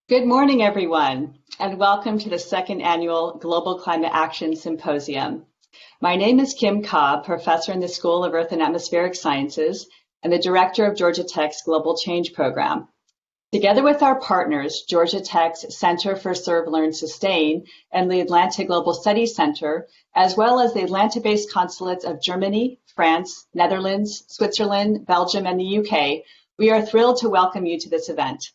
Good morning, everyone, and welcome to the second annual Global Climate Action Symposium. My name is Kim Cobb, professor in the School of Earth and Atmospheric Sciences and the director of Georgia Tech's Global Change Program. Together with our partners, Georgia Tech's Center for Serve, Learn, Sustain and the Atlanta Global Studies Center, as well as the Atlanta-based consulates of Germany, France, Netherlands, Switzerland, Belgium, and the UK, we are thrilled to welcome you to this event.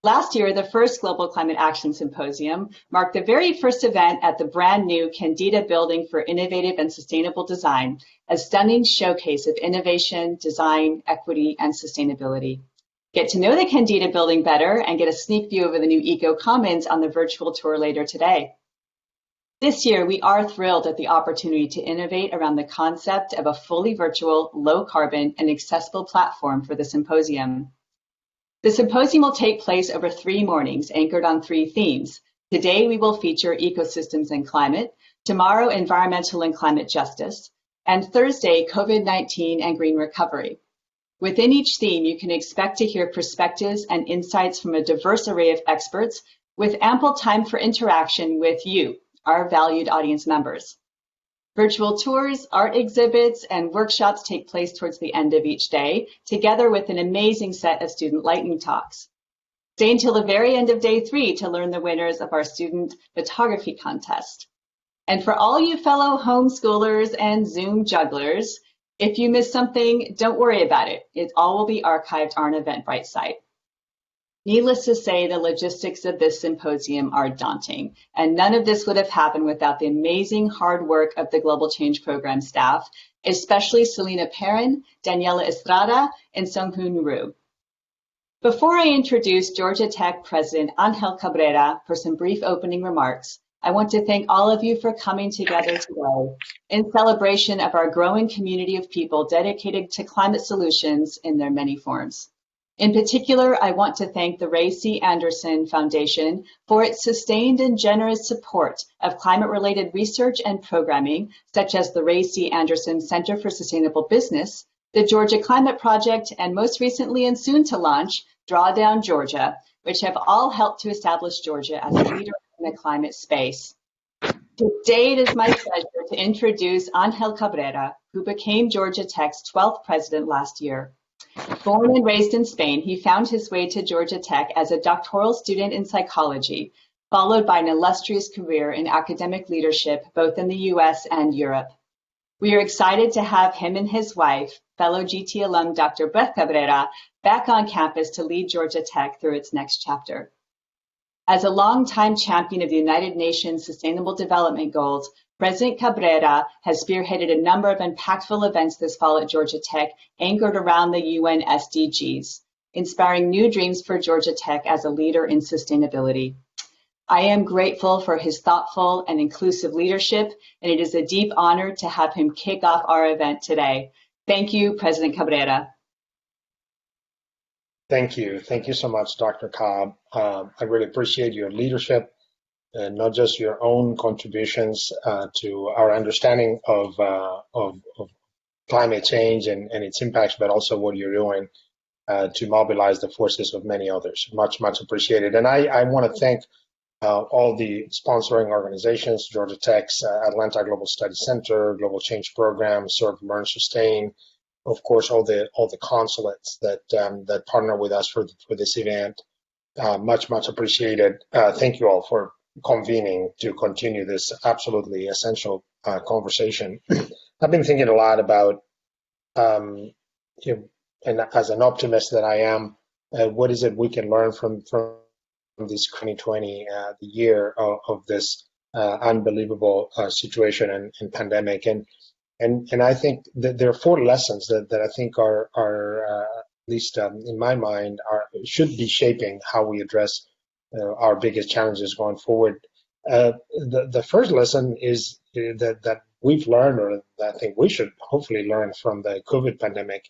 Last year, the first Global Climate Action Symposium marked the very first event at the brand new Candida Building for Innovative and Sustainable Design, a stunning showcase of innovation, design, equity, and sustainability. Get to know the Candida Building better and get a sneak view of the new Eco Commons on the virtual tour later today. This year, we are thrilled at the opportunity to innovate around the concept of a fully virtual, low carbon, and accessible platform for the symposium. The symposium will take place over 3 mornings, anchored on 3 themes. Today, we will feature ecosystems and climate, tomorrow, environmental and climate justice, and Thursday, COVID-19 and green recovery. Within each theme, you can expect to hear perspectives and insights from a diverse array of experts with ample time for interaction with you, our valued audience members. Virtual tours, art exhibits, and workshops take place towards the end of each day, together with an amazing set of student lightning talks. Stay until the very end of day 3 to learn the winners of our student photography contest. And for all you fellow homeschoolers and Zoom jugglers, if you missed something, don't worry about it. It all will be archived on our Eventbrite site. Needless to say, the logistics of this symposium are daunting, and none of this would have happened without the amazing hard work of the Global Change Program staff, especially Selena Perrin, Daniela Estrada, and Sung-Hoon Roo. Before I introduce Georgia Tech President Angel Cabrera for some brief opening remarks, I want to thank all of you for coming together today in celebration of our growing community of people dedicated to climate solutions in their many forms. In particular, I want to thank the Ray C. Anderson Foundation for its sustained and generous support of climate-related research and programming, such as the Ray C. Anderson Center for Sustainable Business, the Georgia Climate Project, and most recently and soon to launch, Drawdown Georgia, which have all helped to establish Georgia as a leader in the climate space. Today, it is my pleasure to introduce Angel Cabrera, who became Georgia Tech's 12th president last year. Born and raised in Spain, he found his way to Georgia Tech as a doctoral student in psychology, followed by an illustrious career in academic leadership both in the US and Europe. We are excited to have him and his wife, fellow GT alum Dr. Beth Cabrera, back on campus to lead Georgia Tech through its next chapter. As a longtime champion of the United Nations Sustainable Development Goals, President Cabrera has spearheaded a number of impactful events this fall at Georgia Tech anchored around the UN SDGs, inspiring new dreams for Georgia Tech as a leader in sustainability. I am grateful for his thoughtful and inclusive leadership, and it is a deep honor to have him kick off our event today. Thank you, President Cabrera. Thank you. Thank you so much, Dr. Cobb. I really appreciate your leadership and not just your own contributions to our understanding of climate change and its impacts, but also what you're doing to mobilize the forces of many others. Much, much appreciated. And I want to thank all the sponsoring organizations, Georgia Tech's Atlanta Global Studies Center, Global Change Program, Serve, Learn, Sustain, of course, all the consulates that partner with us for this event. Much, much appreciated. Thank you all for convening to continue this absolutely essential conversation. I've been thinking a lot about, and as an optimist that I am, what is it we can learn from this 2020, the year of this unbelievable situation and pandemic. And I think that there are 4 lessons that I think are at least in my mind, should be shaping how we address our biggest challenges going forward. The first lesson is that we've learned, or that I think we should hopefully learn from the COVID pandemic,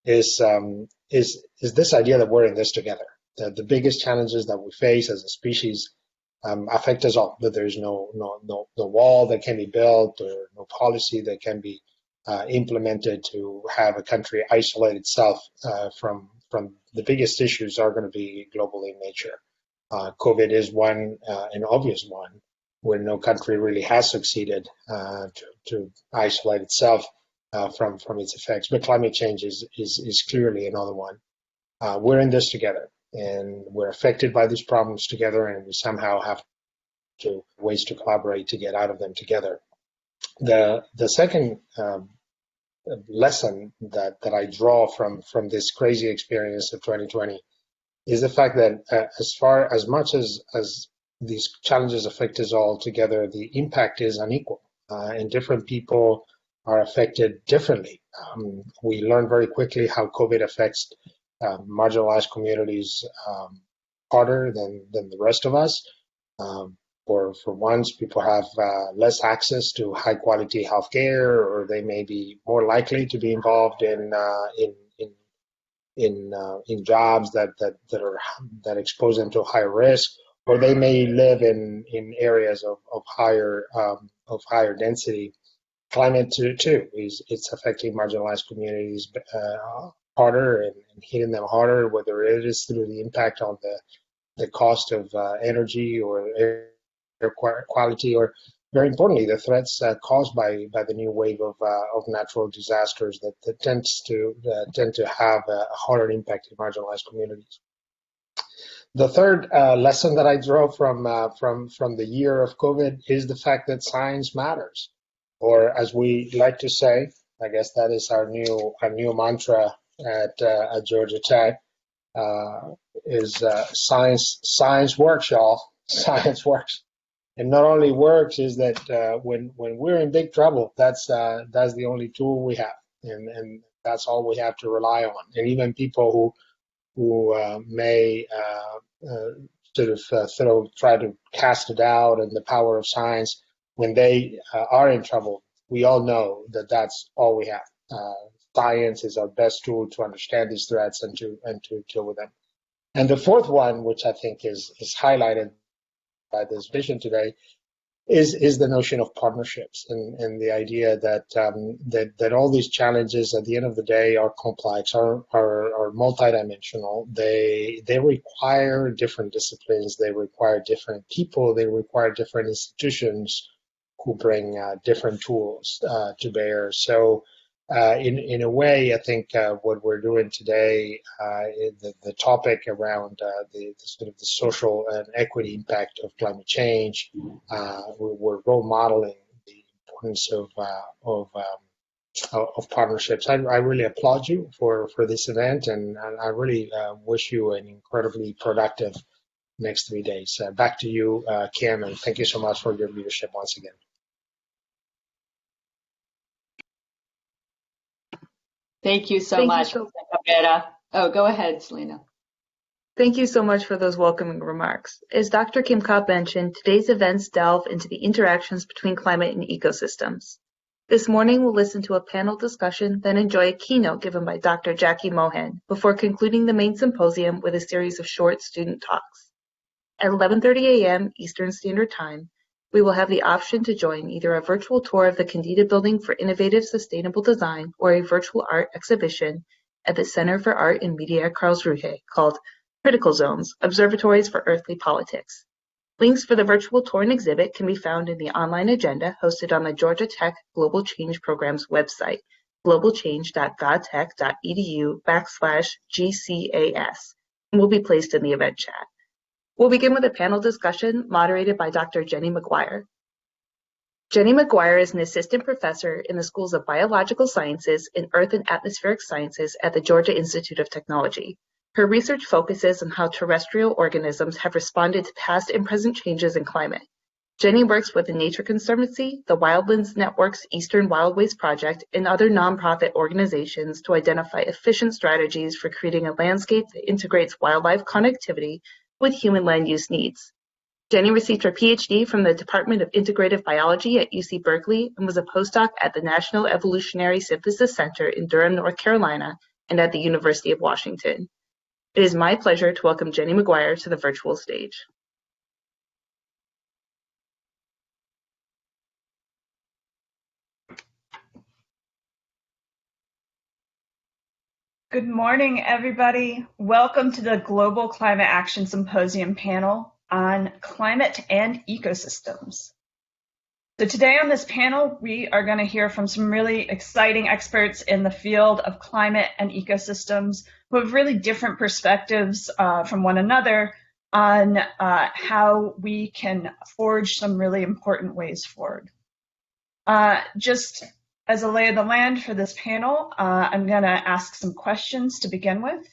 is this idea that we're in this together. That the biggest challenges that we face as a species affect us all. That there's no wall that can be built, or no policy that can be implemented to have a country isolate itself from the biggest issues are going to be global in nature. COVID is one, an obvious one, where no country really has succeeded to isolate itself from its effects. But climate change is clearly another one. We're in this together, and we're affected by these problems together, and we somehow have to ways to collaborate to get out of them together. The second lesson that I draw from this crazy experience of 2020 is the fact that as much as these challenges affect us all together, the impact is unequal, and different people are affected differently. We learned very quickly how COVID affects marginalized communities harder than the rest of us. For once, people have less access to high quality healthcare, or they may be more likely to be involved in jobs that expose them to higher risk, or they may live in areas of higher density. Climate too it's affecting marginalized communities harder and hitting them harder, whether it is through the impact on the cost of energy or air quality, or very importantly, the threats caused by the new wave of natural disasters that tend to have a harder impact in marginalized communities. The third lesson that I draw from the year of COVID is the fact that science matters, or as we like to say, I guess that is our new mantra at Georgia Tech, is science works, y'all. Science works. And not only works, is that when we're in big trouble, that's the only tool we have, and that's all we have to rely on. And even people who may try to cast it out and the power of science, when they are in trouble, we all know that that's all we have. Science is our best tool to understand these threats and to deal with them. And the fourth one, which I think is highlighted by this vision today, is the notion of partnerships, and the idea that all these challenges at the end of the day are complex, are multidimensional. They require different disciplines, they require different people, they require different institutions who bring different tools to bear. So in a way, I think what we're doing today, the topic around the sort of the social and equity impact of climate change, we're role modeling the importance of partnerships. I really applaud you for this event, and I really wish you an incredibly productive next 3 days. Back to you, Kim, and thank you so much for your leadership once again. Thank you so much, Cabrera. Oh, go ahead, Selena. Thank you so much for those welcoming remarks. As Dr. Kim Cobb mentioned, today's events delve into the interactions between climate and ecosystems. This morning, we'll listen to a panel discussion, then enjoy a keynote given by Dr. Jackie Mohan, before concluding the main symposium with a series of short student talks. At 11:30 a.m. Eastern Standard Time, we will have the option to join either a virtual tour of the Candida Building for Innovative Sustainable Design or a virtual art exhibition at the Center for Art and Media at Karlsruhe called Critical Zones, Observatories for Earthly Politics. Links for the virtual tour and exhibit can be found in the online agenda hosted on the Georgia Tech Global Change Program's website, globalchange.godtech.edu/GCAS, and will be placed in the event chat. We'll begin with a panel discussion moderated by Dr. Jenny McGuire. Jenny McGuire is an assistant professor in the schools of Biological Sciences and Earth and Atmospheric Sciences at the Georgia Institute of Technology. Her research focuses on how terrestrial organisms have responded to past and present changes in climate. Jenny works with the Nature Conservancy, the Wildlands Network's Eastern Wildways Project, and other nonprofit organizations to identify efficient strategies for creating a landscape that integrates wildlife connectivity with human land use needs. Jenny received her PhD from the Department of Integrative Biology at UC Berkeley and was a postdoc at the National Evolutionary Synthesis Center in Durham, North Carolina, and at the University of Washington. It is my pleasure to welcome Jenny McGuire to the virtual stage. Good morning, everybody. Welcome to the Global Climate Action Symposium panel on climate and ecosystems. So today on this panel, we are going to hear from some really exciting experts in the field of climate and ecosystems who have really different perspectives from one another on how we can forge some really important ways forward. Just as a lay of the land for this panel, I'm going to ask some questions to begin with,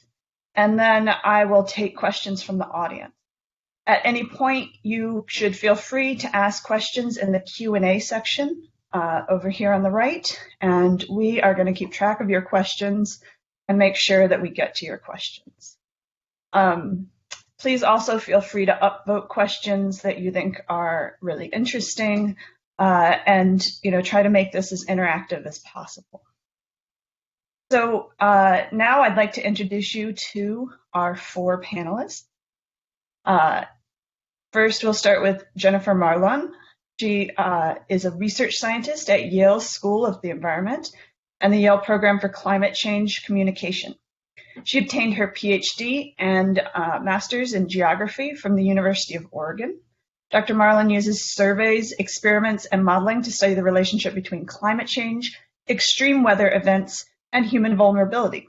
and then I will take questions from the audience. At any point, you should feel free to ask questions in the Q&A section over here on the right, and we are going to keep track of your questions and make sure that we get to your questions. Please also feel free to upvote questions that you think are really interesting, and try to make this as interactive as possible. So now I'd like to introduce you to our four panelists. First, we'll start with Jennifer Marlon. She is a research scientist at Yale School of the Environment and the Yale Program for Climate Change Communication. She obtained her PhD and master's in geography from the University of Oregon. Dr. Marlon uses surveys, experiments, and modeling to study the relationship between climate change, extreme weather events, and human vulnerability.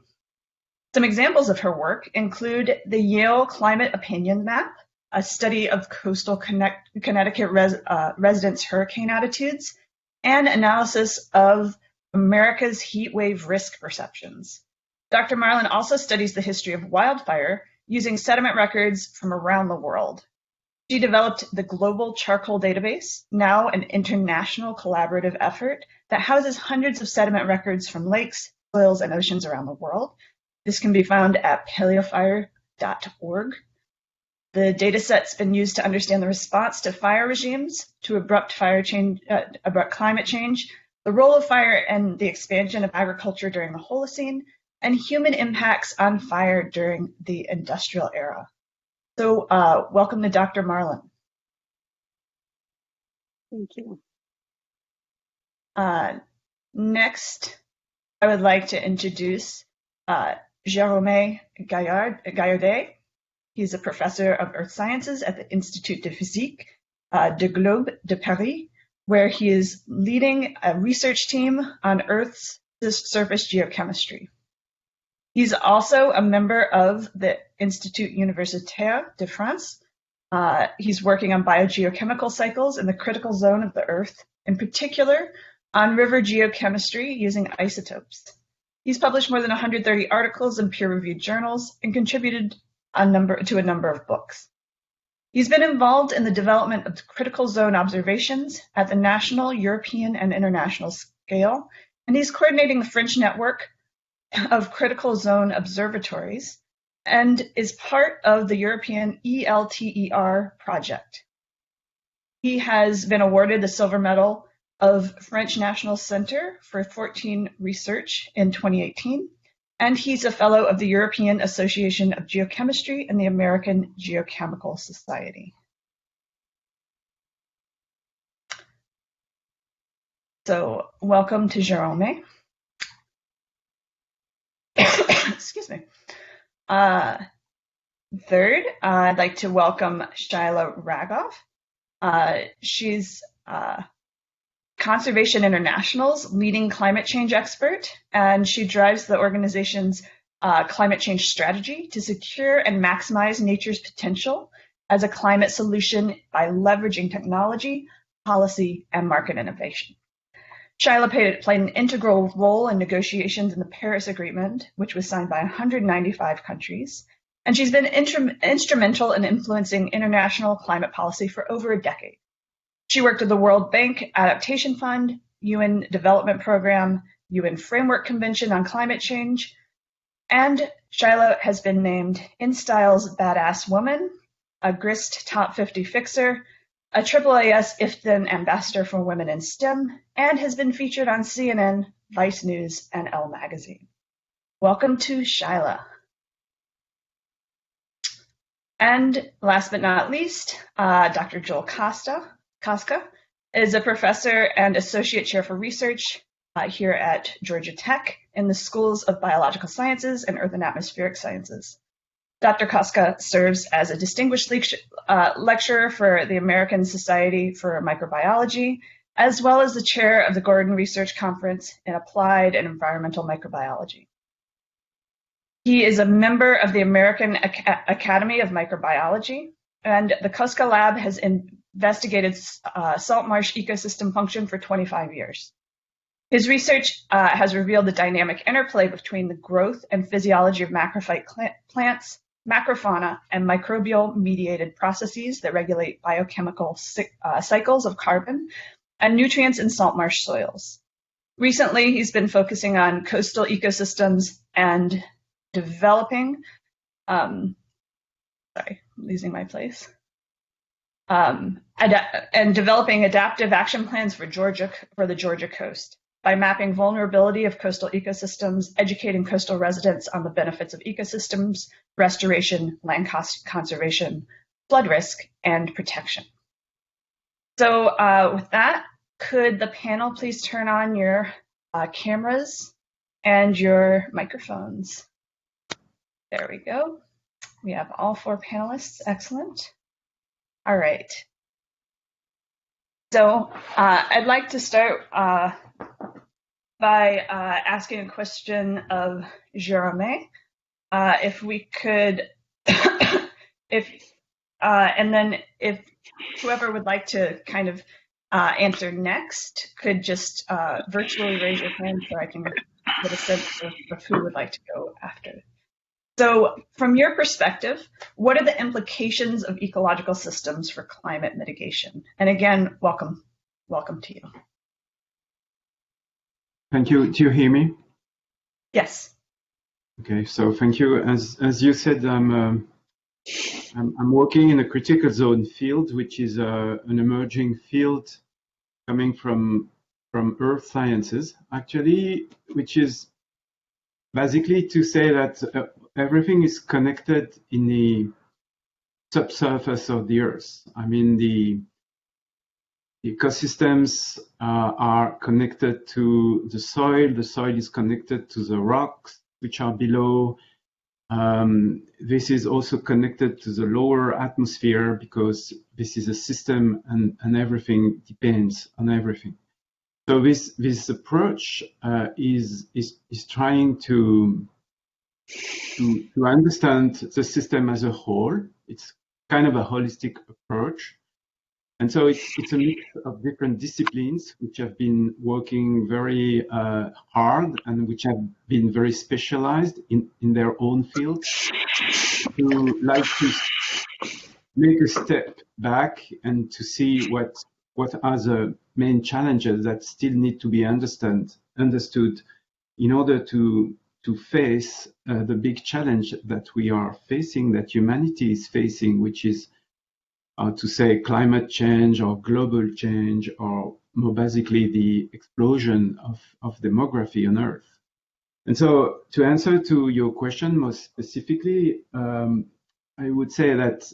Some examples of her work include the Yale Climate Opinion Map, a study of coastal Connecticut residents' hurricane attitudes, and analysis of America's heat wave risk perceptions. Dr. Marlon also studies the history of wildfire using sediment records from around the world. She developed the Global Charcoal Database, now an international collaborative effort that houses hundreds of sediment records from lakes, soils, and oceans around the world. This can be found at paleofire.org. The dataset's been used to understand the response to fire regimes, to abrupt climate change, the role of fire and the expansion of agriculture during the Holocene, and human impacts on fire during the industrial era. So welcome to Dr. Marlon. Thank you. Next, I would like to introduce Jérôme Gaillardet. He's a professor of earth sciences at the Institut de Physique de Globe de Paris, where he is leading a research team on Earth's surface geochemistry. He's also a member of the Institut Universitaire de France. He's working on biogeochemical cycles in the critical zone of the Earth, in particular on river geochemistry using isotopes. He's published more than 130 articles in peer-reviewed journals and contributed to a number of books. He's been involved in the development of critical zone observations at the national, European, and international scale, and he's coordinating the French network of critical zone observatories and is part of the European ELTER project. He has been awarded the Silver Medal of French National Center for 14 Research in 2018, and he's a fellow of the European Association of Geochemistry and the American Geochemical Society. So welcome to Jérôme. Excuse me. Third, I'd like to welcome Shyla Raghav. She's Conservation International's leading climate change expert, and she drives the organization's climate change strategy to secure and maximize nature's potential as a climate solution by leveraging technology, policy, and market innovation. Shyla played an integral role in negotiations in the Paris Agreement, which was signed by 195 countries, and she's been instrumental in influencing international climate policy for over a decade. She worked at the World Bank Adaptation Fund, UN Development Program, UN Framework Convention on Climate Change, and Shyla has been named InStyle's Badass Woman, a Grist Top 50 Fixer, a AAAS IFTHN Ambassador for Women in STEM, and has been featured on CNN, Vice News, and Elle Magazine. Welcome to Shyla. And last but not least, Dr. Joel Kostka is a professor and associate chair for research here at Georgia Tech in the schools of biological sciences and earth and atmospheric sciences. Dr. Kostka serves as a distinguished lecturer for the American Society for Microbiology, as well as the chair of the Gordon Research Conference in Applied and Environmental Microbiology. He is a member of the American Academy of Microbiology, and the Kostka Lab has investigated salt marsh ecosystem function for 25 years. His research has revealed the dynamic interplay between the growth and physiology of macrophyte plants, macrofauna, and microbial-mediated processes that regulate biochemical cycles of carbon and nutrients in salt marsh soils. Recently, he's been focusing on coastal ecosystems and developing, and developing adaptive action plans for the Georgia coast by mapping vulnerability of coastal ecosystems, educating coastal residents on the benefits of ecosystems, restoration, land conservation, flood risk, and protection. So with that, could the panel please turn on your cameras and your microphones? There we go. We have all 4 panelists. Excellent. All right. So I'd like to start by asking a question of Jérôme. If we could, and then if whoever would like to kind of answer next could just virtually raise your hand so I can get a sense of who would like to go after. So from your perspective, what are the implications of ecological systems for climate mitigation? And again, welcome to you. Thank you. Do you hear me? Yes. Okay, so thank you. As you said, I'm working in a critical zone field, which is an emerging field coming from earth sciences, actually, which is basically to say that everything is connected in the subsurface of the earth. I mean, the ecosystems are connected to the soil is connected to the rocks, which are below. This is also connected to the lower atmosphere because this is a system and everything depends on everything. So this approach is trying to understand the system as a whole. It's kind of a holistic approach. And so it's a mix of different disciplines which have been working very hard and which have been very specialized in their own fields to like to make a step back and to see what are the main challenges that still need to be understood in order to face the big challenge that we are facing, that humanity is facing, which is to say climate change or global change, or more basically the explosion of demography on Earth. And so to answer to your question most specifically, I would say that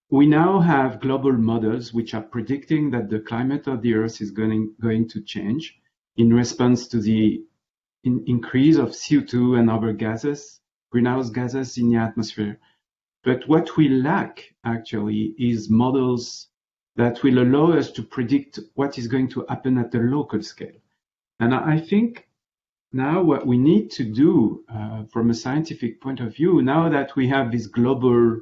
we now have global models which are predicting that the climate of the Earth is going to change in response to the increase of CO2 and other gases, greenhouse gases in the atmosphere. But what we lack actually is models that will allow us to predict what is going to happen at the local scale. And I think now what we need to do from a scientific point of view, now that we have this global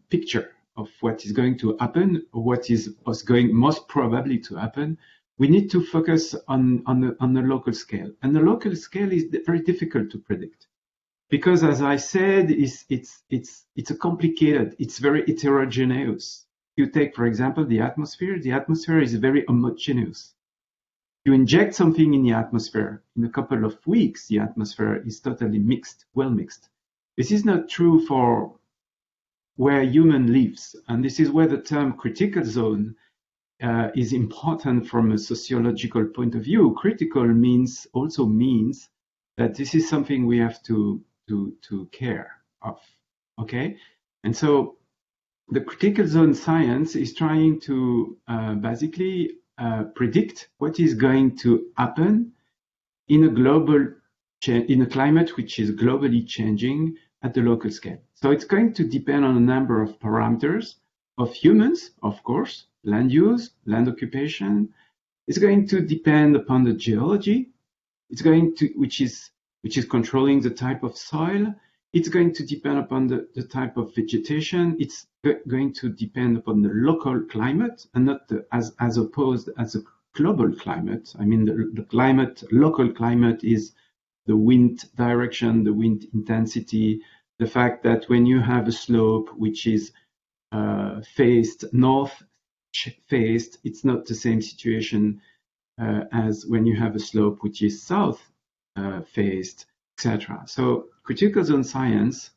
picture of what is going to happen, or what is going most probably to happen, we need to focus on the local scale. And the local scale is very difficult to predict. Because, as I said, it's a complicated, it's very heterogeneous. You take, for example, the atmosphere is very homogeneous. You inject something in the atmosphere, in a couple of weeks, the atmosphere is totally mixed, well mixed. This is not true for where human lives. And this is where the term critical zone is important from a sociological point of view. Critical also means that this is something we have to care of, okay? And so the critical zone science is trying to basically predict what is going to happen in a climate which is globally changing at the local scale. So it's going to depend on a number of parameters of humans, of course, land use, land occupation. It's going to depend upon the geology. It's going to, which is controlling the type of soil. It's going to depend upon the type of vegetation. It's going to depend upon the local climate and not as opposed as a global climate. I mean, the local climate is the wind direction, the wind intensity, the fact that when you have a slope which is faced north faced, it's not the same situation as when you have a slope which is south faced, etc. So critical zone science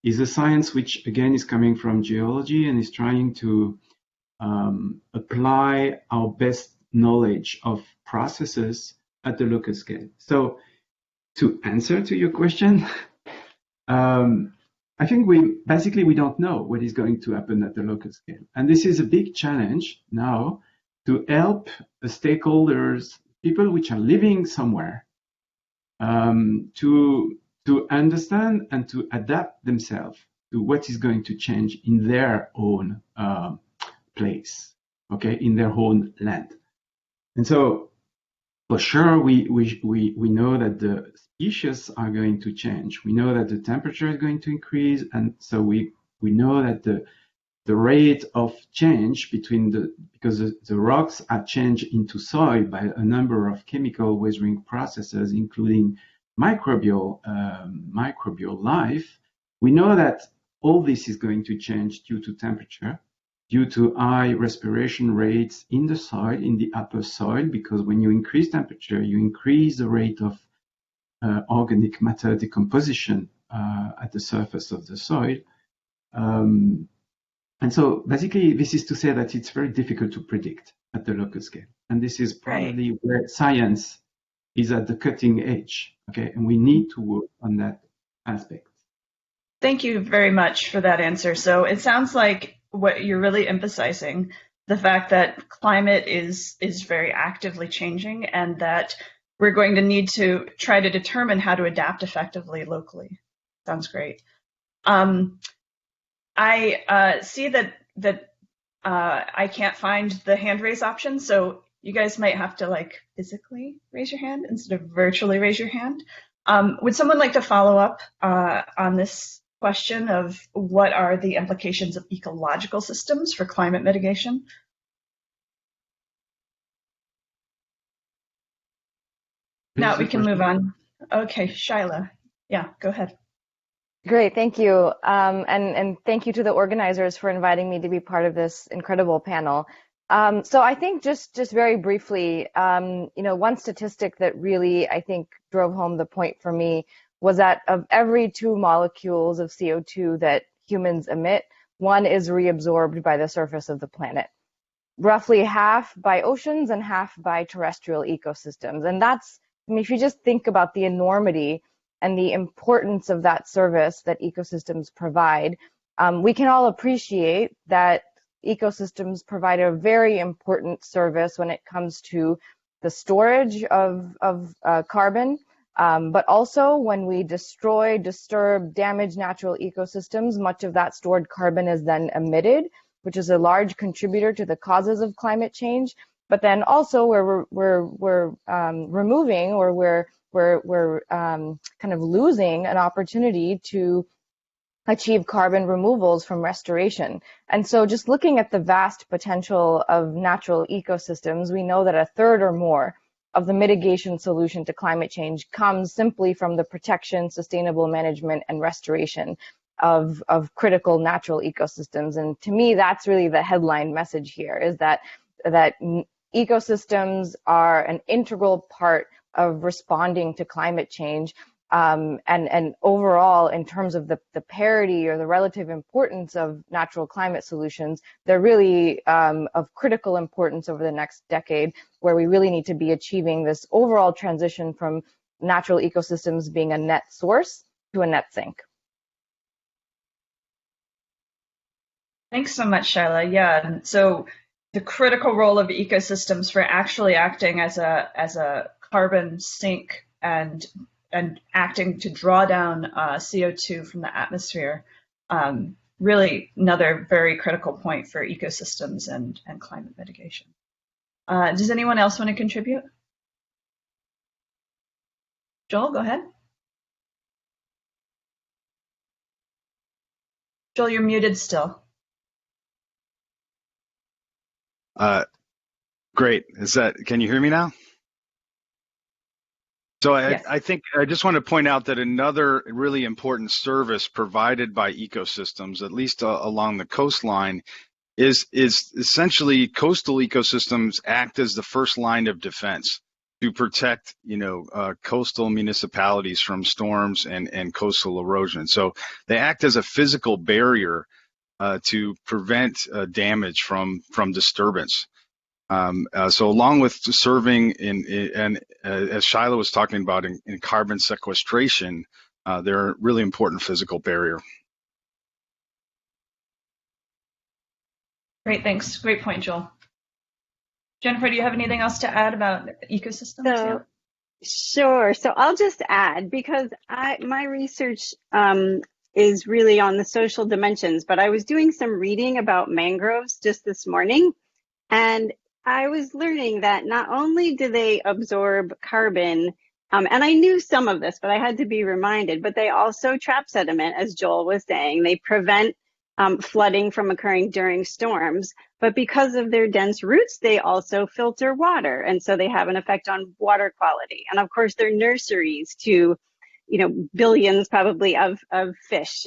is a science which again is coming from geology and is trying to apply our best knowledge of processes at the local scale. So to answer to your question, I think we don't know what is going to happen at the local scale. And this is a big challenge now to help the stakeholders, people which are living somewhere, to understand and to adapt themselves to what is going to change in their own place, okay, in their own land. And so for sure, we know that the species are going to change. We know that the temperature is going to increase, and so we know that the rate of change because the rocks are changed into soil by a number of chemical weathering processes, including microbial life. We know that all this is going to change due to temperature, due to high respiration rates in the soil, in the upper soil, because when you increase temperature, you increase the rate of organic matter decomposition at the surface of the soil. And so basically, this is to say that it's very difficult to predict at the local scale. And this is probably where science is at the cutting edge, okay? And we need to work on that aspect. Thank you very much for that answer. So it sounds like what you're really emphasizing, the fact that climate is very actively changing and that we're going to need to try to determine how to adapt effectively locally. Sounds great. I see that I can't find the hand raise option, so you guys might have to like physically raise your hand instead of virtually raise your hand. Would someone like to follow up on this question of what are the implications of ecological systems for climate mitigation? Now we can move on. Okay, Shyla. Yeah, go ahead. Great, thank you. And thank you to the organizers for inviting me to be part of this incredible panel. So I think just very briefly, one statistic that really, I think, drove home the point for me was that of every 2 molecules of CO2 that humans emit, 1 is reabsorbed by the surface of the planet. Roughly half by oceans and half by terrestrial ecosystems. And that's, I mean, if you just think about the enormity and the importance of that service that ecosystems provide, we can all appreciate that ecosystems provide a very important service when it comes to the storage of carbon, but also when we destroy, disturb, damage natural ecosystems, much of that stored carbon is then emitted, which is a large contributor to the causes of climate change. But then also where we're removing, or we're kind of losing an opportunity to achieve carbon removals from restoration. And so just looking at the vast potential of natural ecosystems, we know that 1/3 or more of the mitigation solution to climate change comes simply from the protection, sustainable management, and restoration of critical natural ecosystems. And to me, that's really the headline message here, is that ecosystems are an integral part of responding to climate change. And overall, in terms of the parity or the relative importance of natural climate solutions, they're really of critical importance over the next decade, where we really need to be achieving this overall transition from natural ecosystems being a net source to a net sink. Thanks so much, Shyla. Yeah, so the critical role of ecosystems for actually acting as a carbon sink and acting to draw down CO2 from the atmosphere. Really another very critical point for ecosystems and climate mitigation. Does anyone else want to contribute? Joel, go ahead. Joel, you're muted still. Great. Can you hear me now? So Yes. I think I just want to point out that another really important service provided by ecosystems, at least along the coastline, is essentially coastal ecosystems act as the first line of defense to protect, coastal municipalities from storms and coastal erosion. So they act as a physical barrier to prevent damage from disturbance. So along with serving and as Shyla was talking about in carbon sequestration, they're a really important physical barrier. Great, thanks. Great point, Joel. Jennifer, do you have anything else to add about ecosystems? Sure. So I'll just add, because my research is really on the social dimensions, but I was doing some reading about mangroves just this morning, and I was learning that not only do they absorb carbon, and I knew some of this, but I had to be reminded, but they also trap sediment, as Joel was saying. They prevent flooding from occurring during storms, but because of their dense roots, they also filter water, and so they have an effect on water quality. And of course, they're nurseries to, billions probably of fish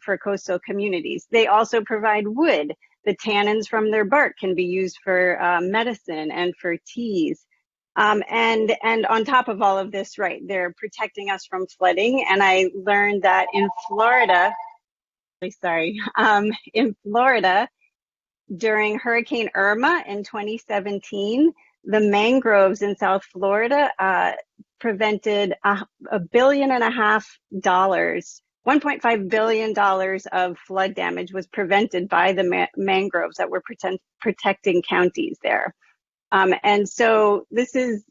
for coastal communities. They also provide wood. The tannins from their bark can be used for medicine and for teas. And on top of all of this, right, they're protecting us from flooding. And I learned that in Florida, during Hurricane Irma in 2017, the mangroves in South Florida prevented $1.5 billion, $1.5 billion of flood damage was prevented by the mangroves that were protecting counties there. And so this is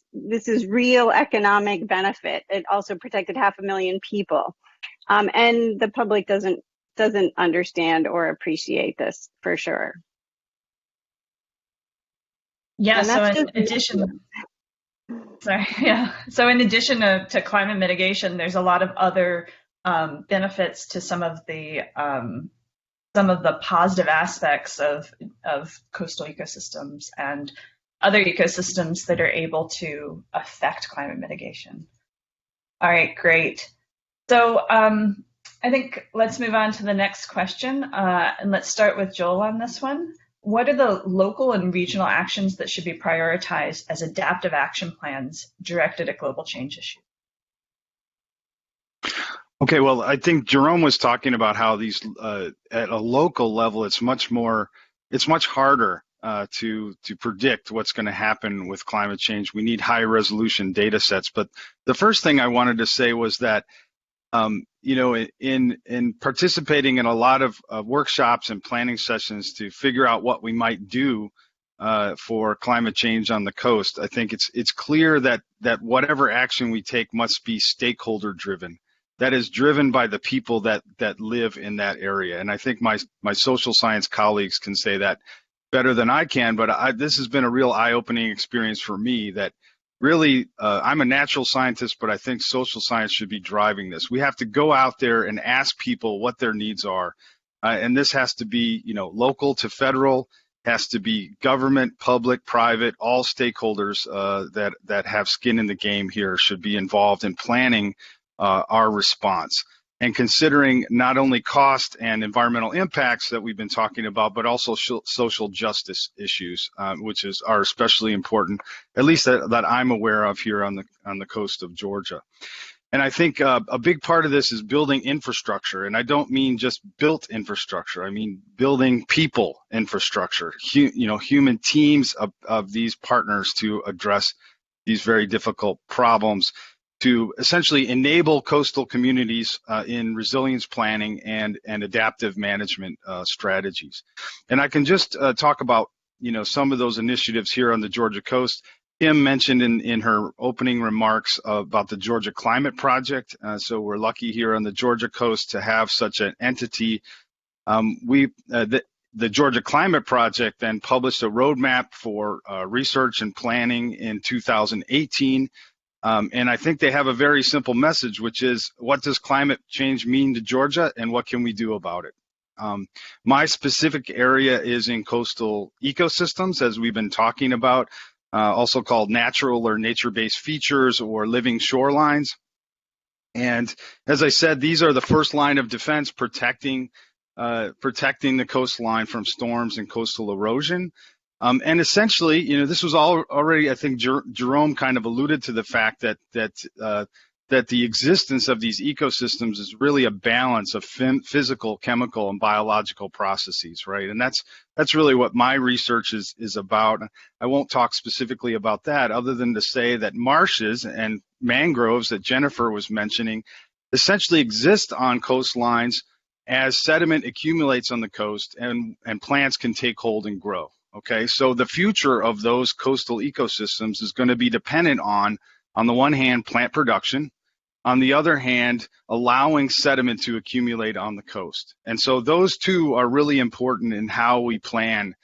real economic benefit. It also protected 500,000 people. And the public doesn't understand or appreciate this for sure. Yeah, so in addition, so in addition to climate mitigation, there's a lot of other benefits to some of the positive aspects of coastal ecosystems and other ecosystems that are able to affect climate mitigation. All right, great. So I think let's move on to the next question, and let's start with Joel on this one. What are the local and regional actions that should be prioritized as adaptive action plans directed at global change issues? Okay, well, I think Jérôme was talking about how these at a local level, it's much harder to predict what's going to happen with climate change. We need high resolution data sets. But the first thing I wanted to say was that in participating in a lot of workshops and planning sessions to figure out what we might do for climate change on the coast, I think it's clear that whatever action we take must be stakeholder driven. That is driven by the people that live in that area. And I think my social science colleagues can say that better than I can, but this has been a real eye-opening experience for me that really, I'm a natural scientist, but I think social science should be driving this. We have to go out there and ask people what their needs are. And this has to be, local to federal, has to be government, public, private, all stakeholders that have skin in the game here should be involved in planning our response and considering not only cost and environmental impacts that we've been talking about, but also social justice issues, which are especially important, at least that I'm aware of here on the coast of Georgia. And I think a big part of this is building infrastructure, and I don't mean just built infrastructure. I mean building people infrastructure, human teams of these partners to address these very difficult problems, to essentially enable coastal communities in resilience planning and adaptive management strategies. And I can just talk about some of those initiatives here on the Georgia coast. Kim mentioned in her opening remarks about the Georgia Climate Project. So we're lucky here on the Georgia coast to have such an entity. The Georgia Climate Project then published a roadmap for research and planning in 2018. And I think they have a very simple message, which is, what does climate change mean to Georgia and what can we do about it? My specific area is in coastal ecosystems, as we've been talking about, also called natural or nature-based features or living shorelines. And as I said, these are the first line of defense, protecting the coastline from storms and coastal erosion. And essentially, this was already, I think Jérôme kind of alluded to the fact that the existence of these ecosystems is really a balance of physical, chemical, and biological processes, right? And that's really what my research is about. I won't talk specifically about that, other than to say that marshes and mangroves that Jennifer was mentioning essentially exist on coastlines as sediment accumulates on the coast and plants can take hold and grow. Okay, so the future of those coastal ecosystems is going to be dependent on the one hand, plant production, on the other hand, allowing sediment to accumulate on the coast. And so those two are really important in how we plan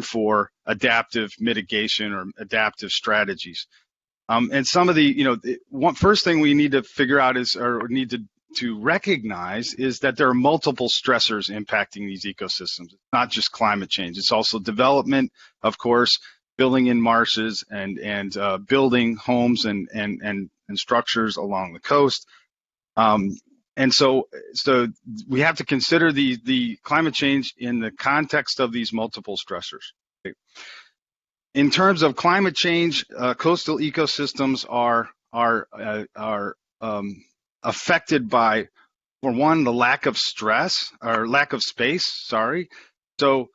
for adaptive mitigation or adaptive strategies. And some of the, first thing we need to figure out to recognize is that there are multiple stressors impacting these ecosystems. It's not just climate change. It's also development, of course, building in marshes and building homes and structures along the coast. And so we have to consider the climate change in the context of these multiple stressors. Okay. In terms of climate change, coastal ecosystems are affected by, for one, the lack of space. So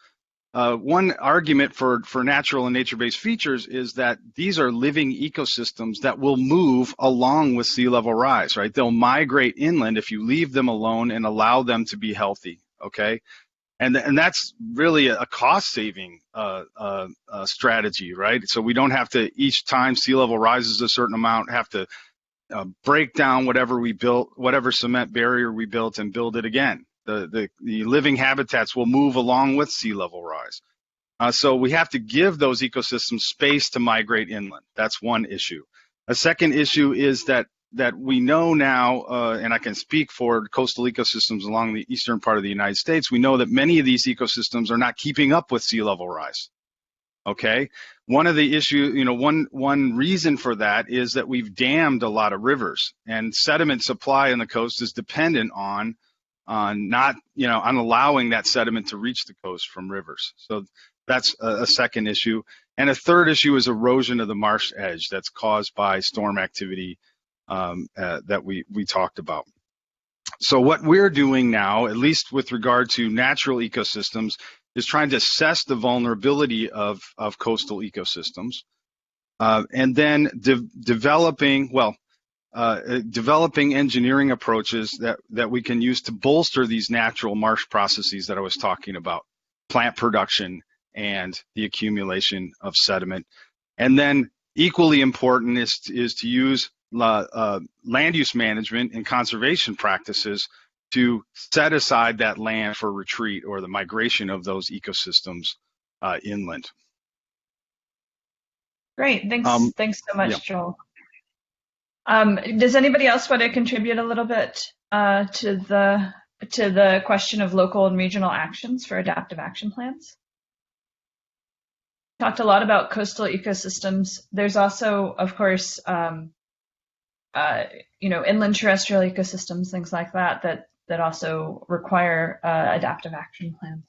one argument for natural and nature-based features is that these are living ecosystems that will move along with sea level rise, right? They'll migrate inland if you leave them alone and allow them to be healthy, okay? And that's really a cost-saving strategy, right? So we don't have to, each time sea level rises a certain amount, have to break down whatever we built, whatever cement barrier we built, and build it again. The living habitats will move along with sea level rise. So we have to give those ecosystems space to migrate inland. That's one issue. A second issue is that we know now, and I can speak for coastal ecosystems along the eastern part of the United States, we know that many of these ecosystems are not keeping up with sea level rise. Okay, one of the issues, one reason for that is that we've dammed a lot of rivers, and sediment supply on the coast is dependent on allowing that sediment to reach the coast from rivers. So that's a second issue. And a third issue is erosion of the marsh edge that's caused by storm activity that we talked about. So what we're doing now, at least with regard to natural ecosystems, is trying to assess the vulnerability of coastal ecosystems, and then developing engineering approaches that we can use to bolster these natural marsh processes that I was talking about, plant production and the accumulation of sediment. And then equally important is to use land use management and conservation practices to set aside that land for retreat or the migration of those ecosystems inland. Great, thanks so much, yeah. Joel. Does anybody else want to contribute a little bit to the question of local and regional actions for adaptive action plans? Talked a lot about coastal ecosystems. There's also, of course, inland terrestrial ecosystems, things like that also require adaptive action plans.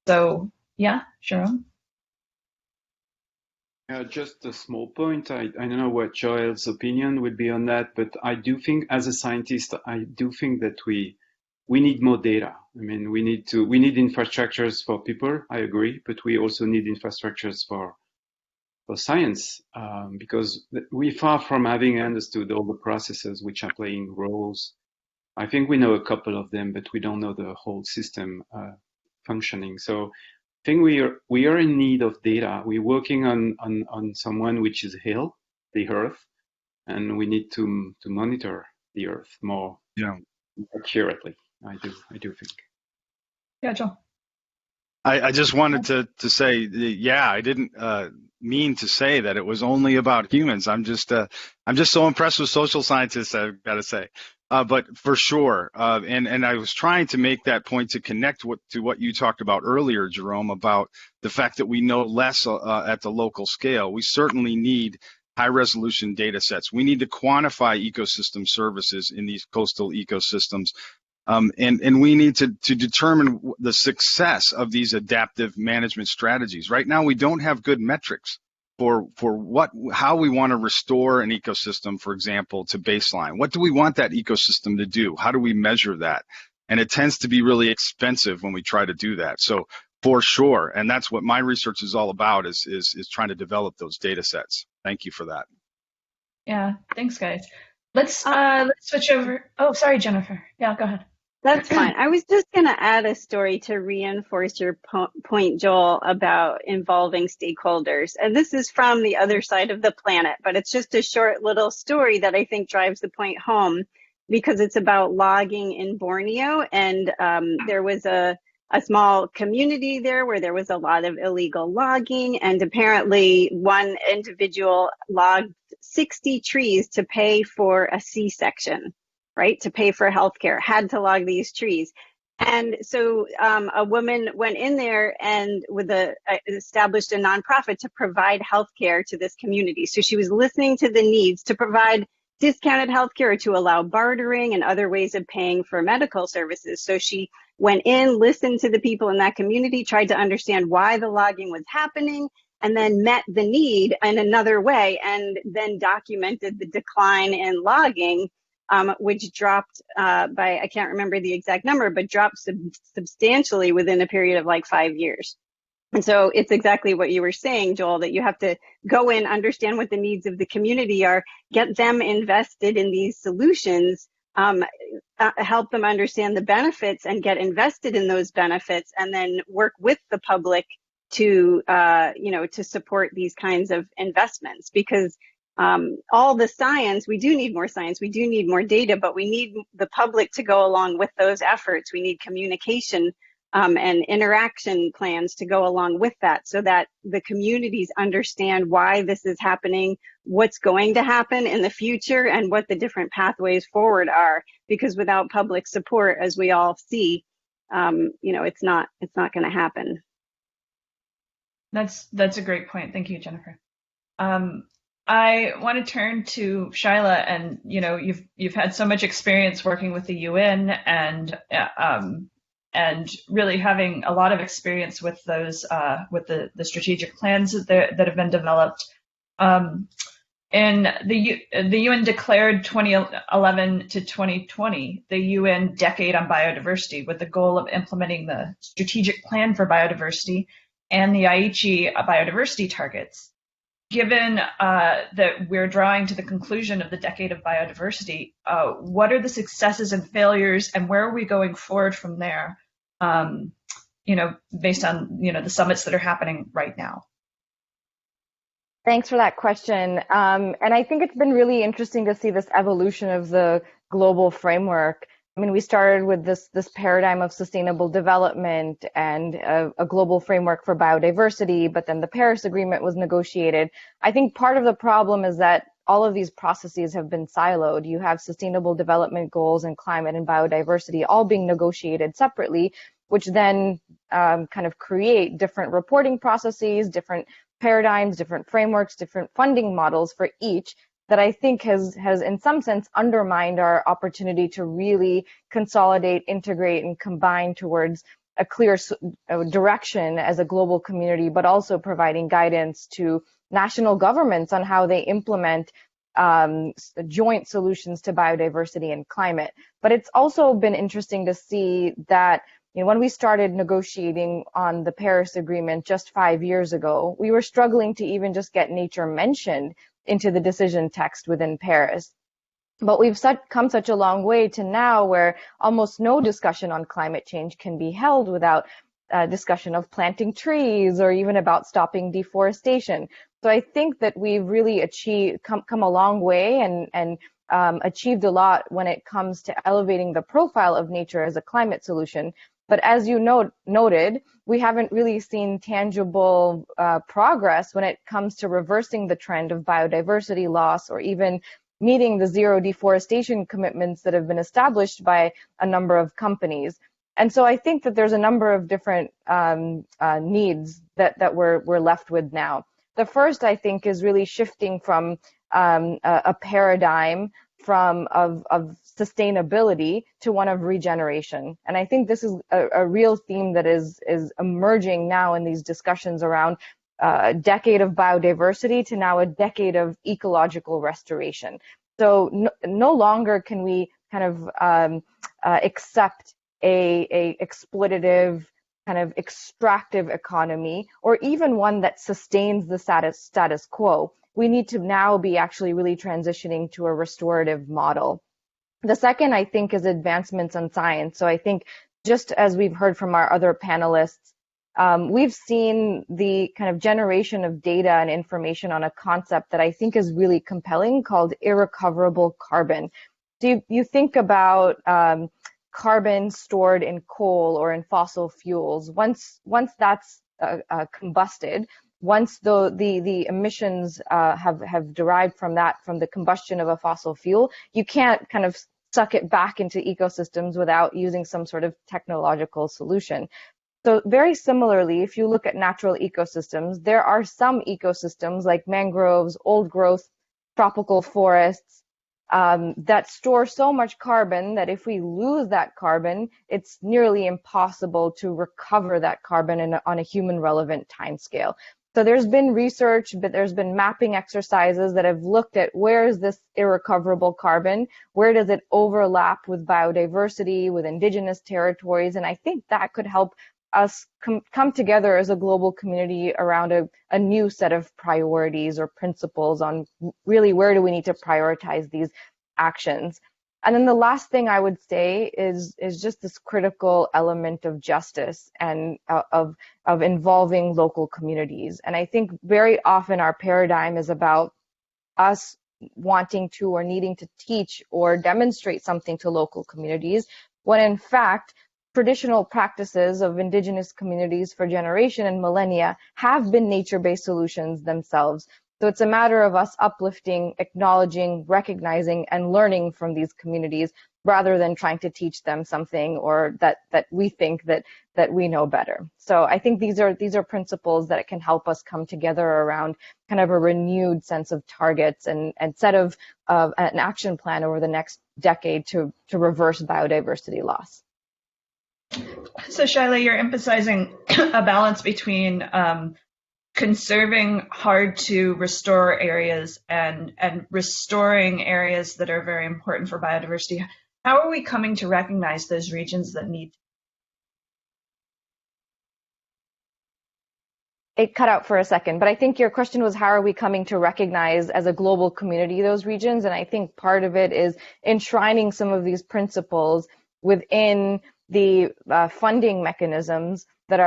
So, yeah, Jérôme? Just a small point. I don't know what Joel's opinion would be on that, but I do think, as a scientist, I do think that we need more data. I mean, we need infrastructures for people, I agree, but we also need infrastructures for science, because we're far from having understood all the processes which are playing roles. I think we know a couple of them, but we don't know the whole system functioning. So I think we are in need of data. We're working on someone which is Hill, the Earth, and we need to monitor the Earth more accurately. I do think. Yeah, Joel. I just wanted to say, yeah, I didn't mean to say that it was only about humans. I'm just so impressed with social scientists, I've got to say. But for sure, and I was trying to make that point to connect to what you talked about earlier, Jérôme, about the fact that we know less at the local scale. We certainly need high-resolution data sets. We need to quantify ecosystem services in these coastal ecosystems. And we need to determine the success of these adaptive management strategies. Right now, we don't have good metrics for how we want to restore an ecosystem, for example, to baseline. What do we want that ecosystem to do? How do we measure that? And it tends to be really expensive when we try to do that. So for sure, and that's what my research is all about, is trying to develop those data sets. Thank you for that. Yeah, thanks, guys. Let's switch over. Oh, sorry, Jennifer. Yeah, go ahead. That's fine. I was just going to add a story to reinforce your point, Joel, about involving stakeholders. And this is from the other side of the planet, but it's just a short little story that I think drives the point home, because it's about logging in Borneo. And there was a small community there where there was a lot of illegal logging. And apparently one individual logged 60 trees to pay for a C-section. Right, to pay for healthcare, had to log these trees. And so a woman went in there and established a nonprofit to provide healthcare to this community. So she was listening to the needs to provide discounted healthcare, to allow bartering and other ways of paying for medical services. So she went in, listened to the people in that community, tried to understand why the logging was happening, and then met the need in another way, and then documented the decline in logging, which dropped by, I can't remember the exact number, but dropped substantially within a period of like 5 years. And so it's exactly what you were saying, Joel, that you have to go in, understand what the needs of the community are, get them invested in these solutions, help them understand the benefits and get invested in those benefits, and then work with the public to, to support these kinds of investments. Because all the science, we do need more science, we do need more data, but we need the public to go along with those efforts. We need communication and interaction plans to go along with that, so that the communities understand why this is happening, what's going to happen in the future, and what the different pathways forward are. Because without public support, as we all see, it's not going to happen. That's a great point. Thank you, Jennifer. I want to turn to Shyla, and you've had so much experience working with the UN and really having a lot of experience with those with the strategic plans that have been developed. And the UN declared 2011 to 2020 the UN Decade on Biodiversity, with the goal of implementing the Strategic Plan for Biodiversity and the Aichi biodiversity targets. Given that we're drawing to the conclusion of the Decade of Biodiversity, what are the successes and failures, and where are we going forward from there? Based on the summits that are happening right now. Thanks for that question. And I think it's been really interesting to see this evolution of the global framework. I mean, we started with this paradigm of sustainable development and a global framework for biodiversity, but then the Paris Agreement was negotiated. I think part of the problem is that all of these processes have been siloed. You have sustainable development goals and climate and biodiversity all being negotiated separately, which then kind of create different reporting processes, different paradigms, different frameworks, different funding models for each, that I think has in some sense undermined our opportunity to really consolidate, integrate, and combine towards a clear direction as a global community, but also providing guidance to national governments on how they implement joint solutions to biodiversity and climate. But it's also been interesting to see that when we started negotiating on the Paris Agreement just 5 years ago, we were struggling to even just get nature mentioned into the decision text within Paris. But we've come such a long way to now where almost no discussion on climate change can be held without discussion of planting trees or even about stopping deforestation. So I think that we've really come a long way and achieved a lot when it comes to elevating the profile of nature as a climate solution. But as you noted, we haven't really seen tangible progress when it comes to reversing the trend of biodiversity loss or even meeting the zero deforestation commitments that have been established by a number of companies. And so I think that there's a number of different needs that we're left with now. The first, I think, is really shifting from a paradigm of sustainability to one of regeneration. And I think this is a real theme that is emerging now in these discussions around a decade of biodiversity to now a decade of ecological restoration. So no longer can we kind of accept a exploitative, kind of extractive economy, or even one that sustains the status quo. We need to now be actually really transitioning to a restorative model. The second, I think, is advancements in science. So I think just as we've heard from our other panelists, we've seen the kind of generation of data and information on a concept that I think is really compelling called irrecoverable carbon. So you think about carbon stored in coal or in fossil fuels. Once that's combusted, once the emissions have derived from the combustion of a fossil fuel, you can't kind of suck it back into ecosystems without using some sort of technological solution. So very similarly, if you look at natural ecosystems, there are some ecosystems like mangroves, old growth, tropical forests, that store so much carbon that if we lose that carbon, it's nearly impossible to recover that carbon on a human relevant timescale. So there's been research, but there's been mapping exercises that have looked at where is this irrecoverable carbon, where does it overlap with biodiversity, with indigenous territories, and I think that could help us come together as a global community around a new set of priorities or principles on really where do we need to prioritize these actions. And then the last thing I would say is just this critical element of justice and of involving local communities. And I think very often our paradigm is about us wanting to or needing to teach or demonstrate something to local communities, when in fact, traditional practices of indigenous communities for generation and millennia have been nature-based solutions themselves. So it's a matter of us uplifting, acknowledging, recognizing, and learning from these communities rather than trying to teach them something or that we think that we know better. So I think these are principles that can help us come together around kind of a renewed sense of targets and set of an action plan over the next decade to reverse biodiversity loss. So Shyla, you're emphasizing a balance between conserving hard to restore areas and restoring areas that are very important for biodiversity. How are we coming to recognize those regions that need? It cut out for a second, but I think your question was how are we coming to recognize as a global community those regions? And I think part of it is enshrining some of these principles within the funding mechanisms that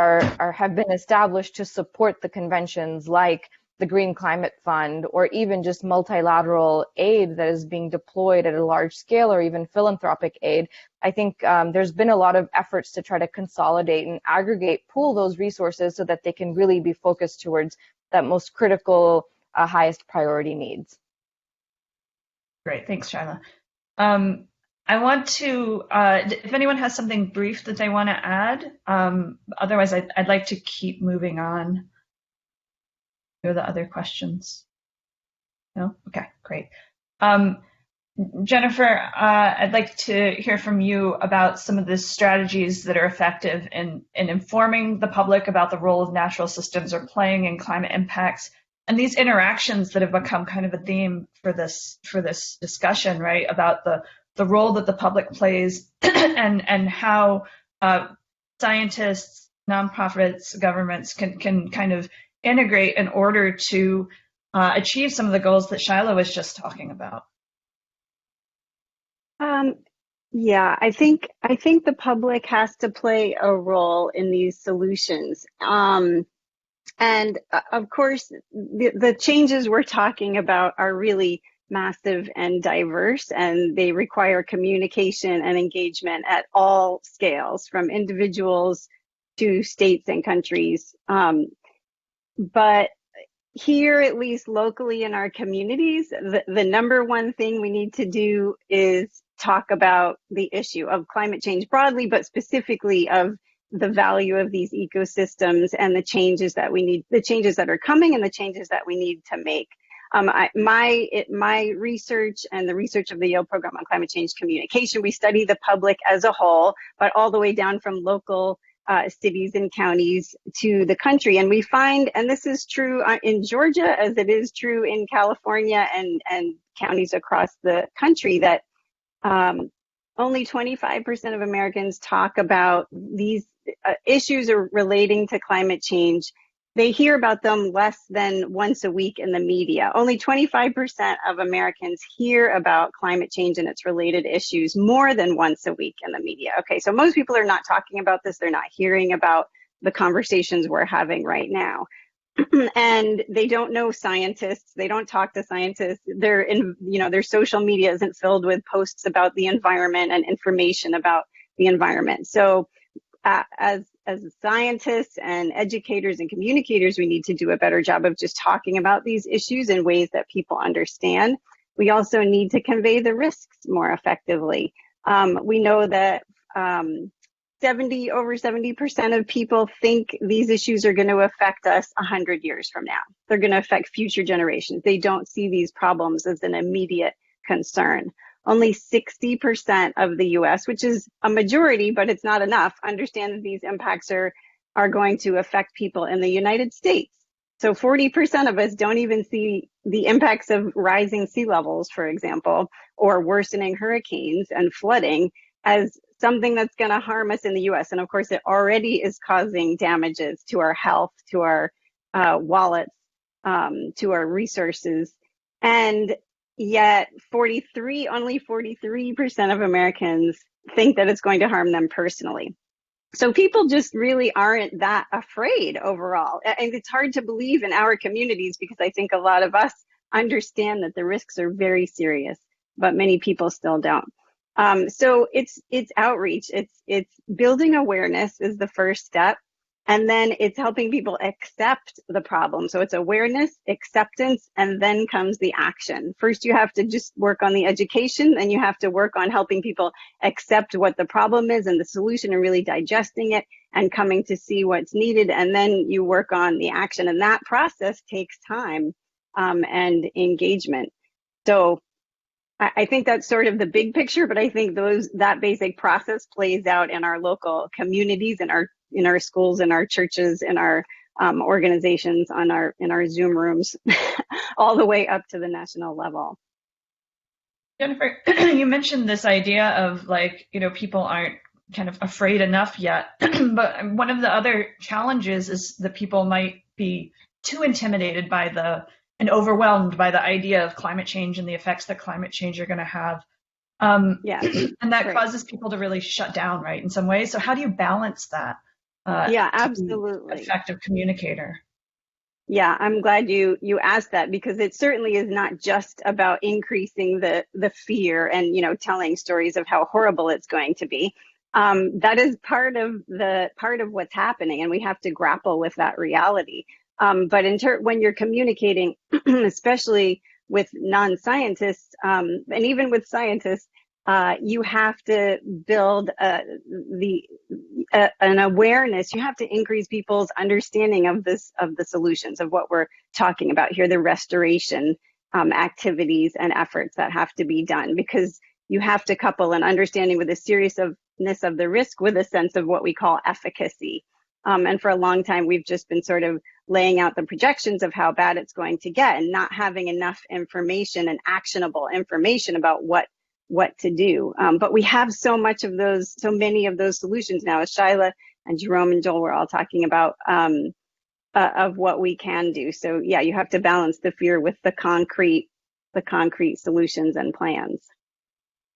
have been established to support the conventions like the Green Climate Fund or even just multilateral aid that is being deployed at a large scale or even philanthropic aid. I think there's been a lot of efforts to try to consolidate and aggregate, pool those resources so that they can really be focused towards that most critical, highest priority needs. Great, thanks, Shyla. I want to, if anyone has something brief that they want to add, otherwise I'd like to keep moving on. Here are the other questions. No? Okay, great. Jennifer, I'd like to hear from you about some of the strategies that are effective in informing the public about the role of natural systems are playing in climate impacts and these interactions that have become kind of a theme for this discussion, right? About the role that the public plays and how scientists, nonprofits, governments can kind of integrate in order to achieve some of the goals that Shyla was just talking about. Yeah, I think the public has to play a role in these solutions. And of course, the changes we're talking about are really massive and diverse, and they require communication and engagement at all scales, from individuals to states and countries. But here, at least locally in our communities, the number one thing we need to do is talk about the issue of climate change broadly, but specifically of the value of these ecosystems and the changes that we need, the changes that are coming and the changes that we need to make. My research and the research of the Yale program on climate change communication, we study the public as a whole, but all the way down from local cities and counties to the country. And we find, and this is true in Georgia as it is true in California and counties across the country, that only 25% of Americans talk about these issues relating to climate change. They hear about them less than once a week in the media. Only 25% of Americans hear about climate change and its related issues more than once a week in the media. Okay, so most people are not talking about this. They're not hearing about the conversations we're having right now. And they don't know scientists. They don't talk to scientists. Their social media isn't filled with posts about the environment and information about the environment. So as scientists and educators and communicators, we need to do a better job of just talking about these issues in ways that people understand. We also need to convey the risks more effectively. We know that over 70% of people think these issues are going to affect us 100 years from now. They're going to affect future generations. They don't see these problems as an immediate concern. Only 60% of the US, which is a majority, but it's not enough, understand that these impacts are going to affect people in the United States. So 40% of us don't even see the impacts of rising sea levels, for example, or worsening hurricanes and flooding as something that's going to harm us in the US. And of course, it already is causing damages to our health, to our wallets, to our resources. And yet only 43% of Americans think that it's going to harm them personally. So people just really aren't that afraid overall. And it's hard to believe in our communities because I think a lot of us understand that the risks are very serious, but many people still don't. So it's outreach. It's building awareness is the first step. And then it's helping people accept the problem. So it's awareness, acceptance, and then comes the action. First, you have to just work on the education, and you have to work on helping people accept what the problem is and the solution and really digesting it and coming to see what's needed. And then you work on the action. And that process takes time and engagement. So I think that's sort of the big picture, but I think that basic process plays out in our local communities, in our schools, in our churches, in our organizations, in our Zoom rooms, all the way up to the national level. Jennifer, you mentioned this idea of people aren't kind of afraid enough yet, but one of the other challenges is that people might be too intimidated by and overwhelmed by the idea of climate change and the effects that climate change are going to have. And that causes people to really shut down, right, in some ways. So how do you balance that? Absolutely. Effective communicator. Yeah, I'm glad you asked that, because it certainly is not just about increasing the fear and telling stories of how horrible it's going to be. That is part of what's happening, and we have to grapple with that reality. But when you're communicating, especially with non-scientists, and even with scientists, you have to build an awareness. You have to increase people's understanding of the solutions of what we're talking about here, the restoration activities and efforts that have to be done, because you have to couple an understanding with the seriousness of the risk with a sense of what we call efficacy. And for a long time, we've just been sort of laying out the projections of how bad it's going to get and not having enough information and actionable information about what to do. But we have so many of those solutions now, as Shyla and Jérôme and Joel were all talking about, of what we can do. So yeah, you have to balance the fear with the concrete solutions and plans.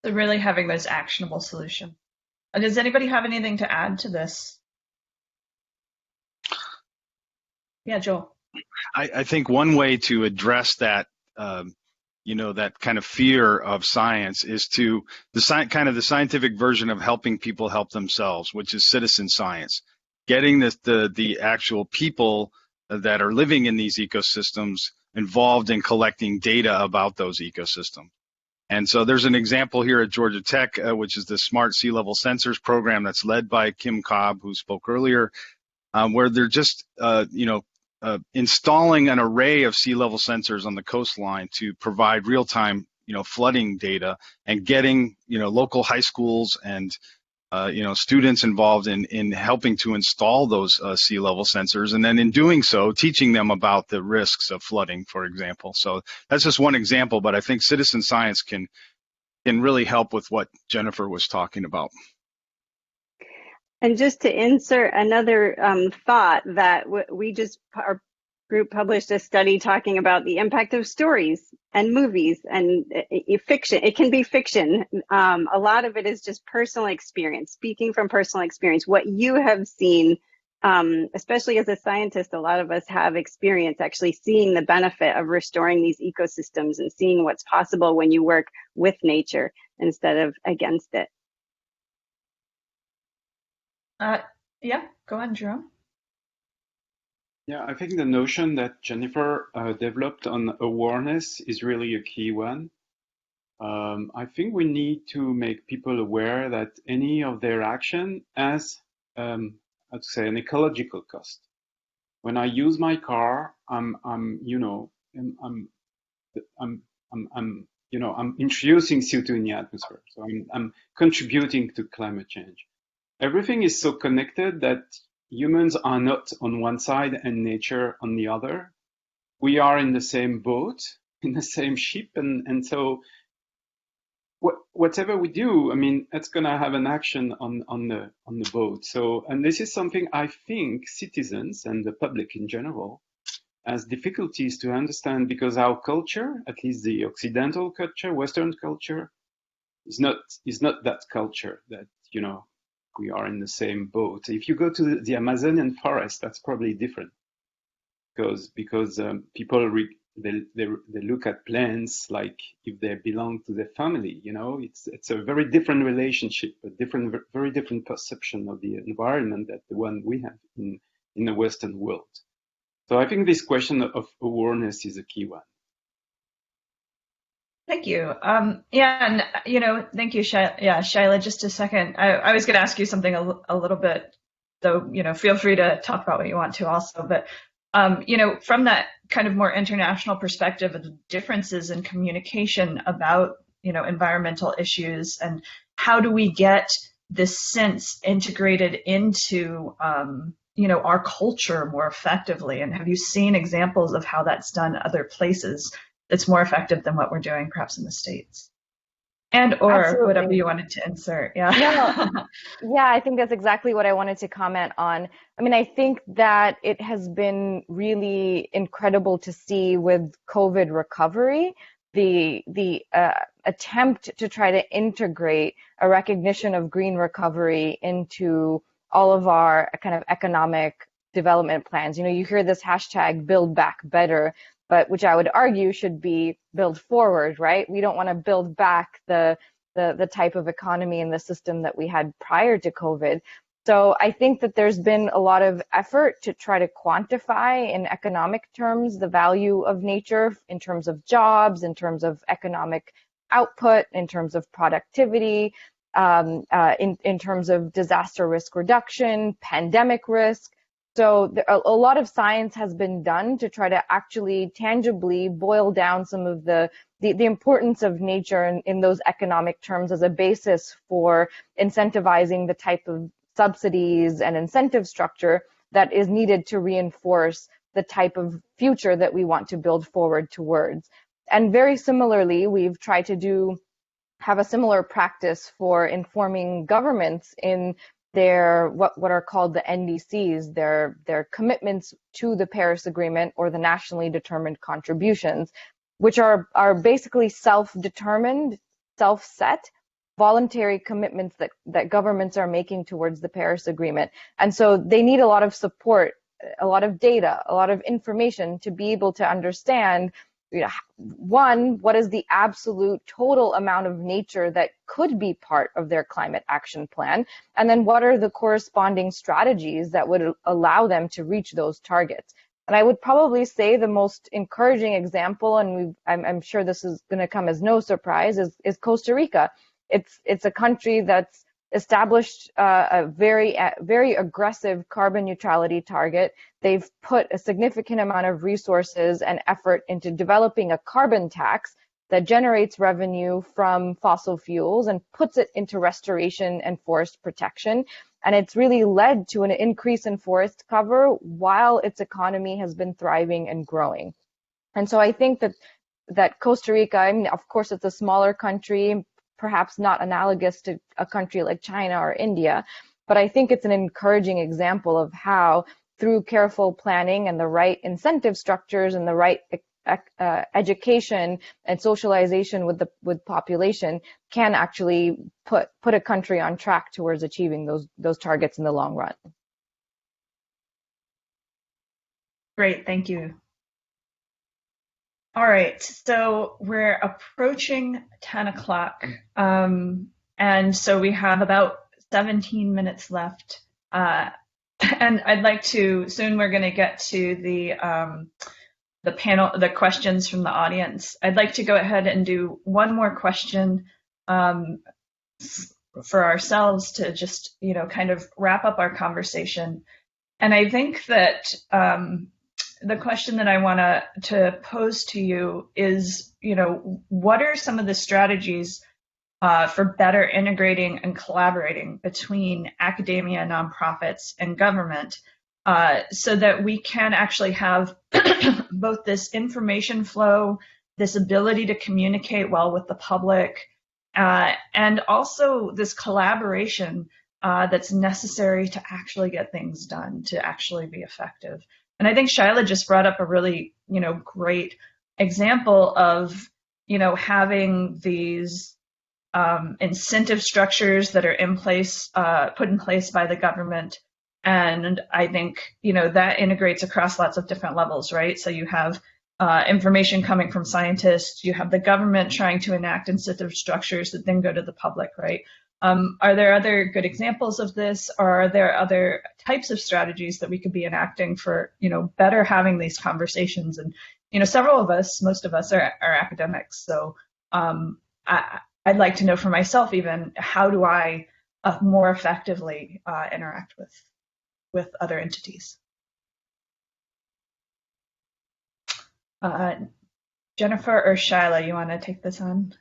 So really having those actionable solutions. Does anybody have anything to add to this? Yeah, Joel. I think one way to address that, that kind of fear of science is to the scientific version of helping people help themselves, which is citizen science. Getting the actual people that are living in these ecosystems involved in collecting data about those ecosystems. And so there's an example here at Georgia Tech, which is the Smart Sea Level Sensors program that's led by Kim Cobb, who spoke earlier, where they're just, installing an array of sea level sensors on the coastline to provide real-time, flooding data, and getting, local high schools and students involved in helping to install those sea level sensors, and then in doing so, teaching them about the risks of flooding, for example. So that's just one example, but I think citizen science can really help with what Jennifer was talking about. And just to insert another thought, that our group published a study talking about the impact of stories and movies and fiction. It can be fiction. A lot of it is just personal experience, speaking from personal experience. What you have seen, especially as a scientist, a lot of us have experience actually seeing the benefit of restoring these ecosystems and seeing what's possible when you work with nature instead of against it. Yeah, go on, Jérôme. Yeah, I think the notion that Jennifer developed on awareness is really a key one. I think we need to make people aware that any of their action has, I'd say, an ecological cost. When I use my car, I'm introducing CO2 in the atmosphere. So I'm contributing to climate change. Everything is so connected that humans are not on one side and nature on the other. We are in the same boat, in the same ship, and so whatever we do, I mean, it's going to have an action on the boat. So, and this is something I think citizens and the public in general has difficulties to understand, because our culture, at least the Occidental culture, Western culture, is not that culture that, we are in the same boat. If you go to the Amazonian forest, that's probably different, because people they look at plants like if they belong to their family. It's a very different relationship, very different perception of the environment than the one we have in the Western world. So I think this question of awareness is a key one. Thank you. And thank you, Shyla. Yeah, Shyla, just a second. I was going to ask you something a little bit, though, feel free to talk about what you want to also. But, from that kind of more international perspective of the differences in communication about, environmental issues, and how do we get this sense integrated into, our culture more effectively? And have you seen examples of how that's done other places that's more effective than what we're doing perhaps in the States? And or Absolutely. Whatever you wanted to insert. Yeah. Yeah, I think that's exactly what I wanted to comment on. I mean, I think that it has been really incredible to see with COVID recovery, the attempt to try to integrate a recognition of green recovery into all of our kind of economic development plans. You hear this hashtag Build Back Better, but which I would argue should be build forward, right? We don't want to build back the type of economy and the system that we had prior to COVID. So I think that there's been a lot of effort to try to quantify in economic terms the value of nature in terms of jobs, in terms of economic output, in terms of productivity, in terms of disaster risk reduction, pandemic risk. So a lot of science has been done to try to actually tangibly boil down some of the importance of nature in those economic terms as a basis for incentivizing the type of subsidies and incentive structure that is needed to reinforce the type of future that we want to build forward towards. And very similarly, we've tried to have a similar practice for informing governments in their what are called the NDCs, their commitments to the Paris Agreement, or the nationally determined contributions, which are basically self-determined, self-set, voluntary commitments that governments are making towards the Paris Agreement. And so they need a lot of support, a lot of data, a lot of information to be able to understand, one, what is the absolute total amount of nature that could be part of their climate action plan? And then what are the corresponding strategies that would allow them to reach those targets? And I would probably say the most encouraging example, and I'm sure this is going to come as no surprise, is Costa Rica. It's a country that's established a very aggressive carbon neutrality target. They've put a significant amount of resources and effort into developing a carbon tax that generates revenue from fossil fuels and puts it into restoration and forest protection. And it's really led to an increase in forest cover while its economy has been thriving and growing. And so I think that Costa Rica, I mean, of course, it's a smaller country, perhaps not analogous to a country like China or India, but I think it's an encouraging example of how, through careful planning and the right incentive structures and the right education and socialization with population, can actually put a country on track towards achieving those targets in the long run. Great, thank you. All right, so we're approaching 10 o'clock, and so we have about 17 minutes left. And I'd like to, soon we're going to get to the panel, the questions from the audience. I'd like to go ahead and do one more question for ourselves to just, kind of wrap up our conversation. And I think that the question that I want to pose to you is, what are some of the strategies for better integrating and collaborating between academia, nonprofits, and government so that we can actually have both this information flow, this ability to communicate well with the public, and also this collaboration that's necessary to actually get things done, to actually be effective. And I think Shyla just brought up a really, great example of, having these incentive structures that are in place, put in place by the government. And I think, that integrates across lots of different levels, right? So you have information coming from scientists, you have the government trying to enact incentive structures that then go to the public, right? Are there other good examples of this, or are there other types of strategies that we could be enacting for, better having these conversations? And, several of us, most of us are academics. So I'd like to know for myself even, how do I more effectively interact with other entities? Jennifer or Shyla, you want to take this on?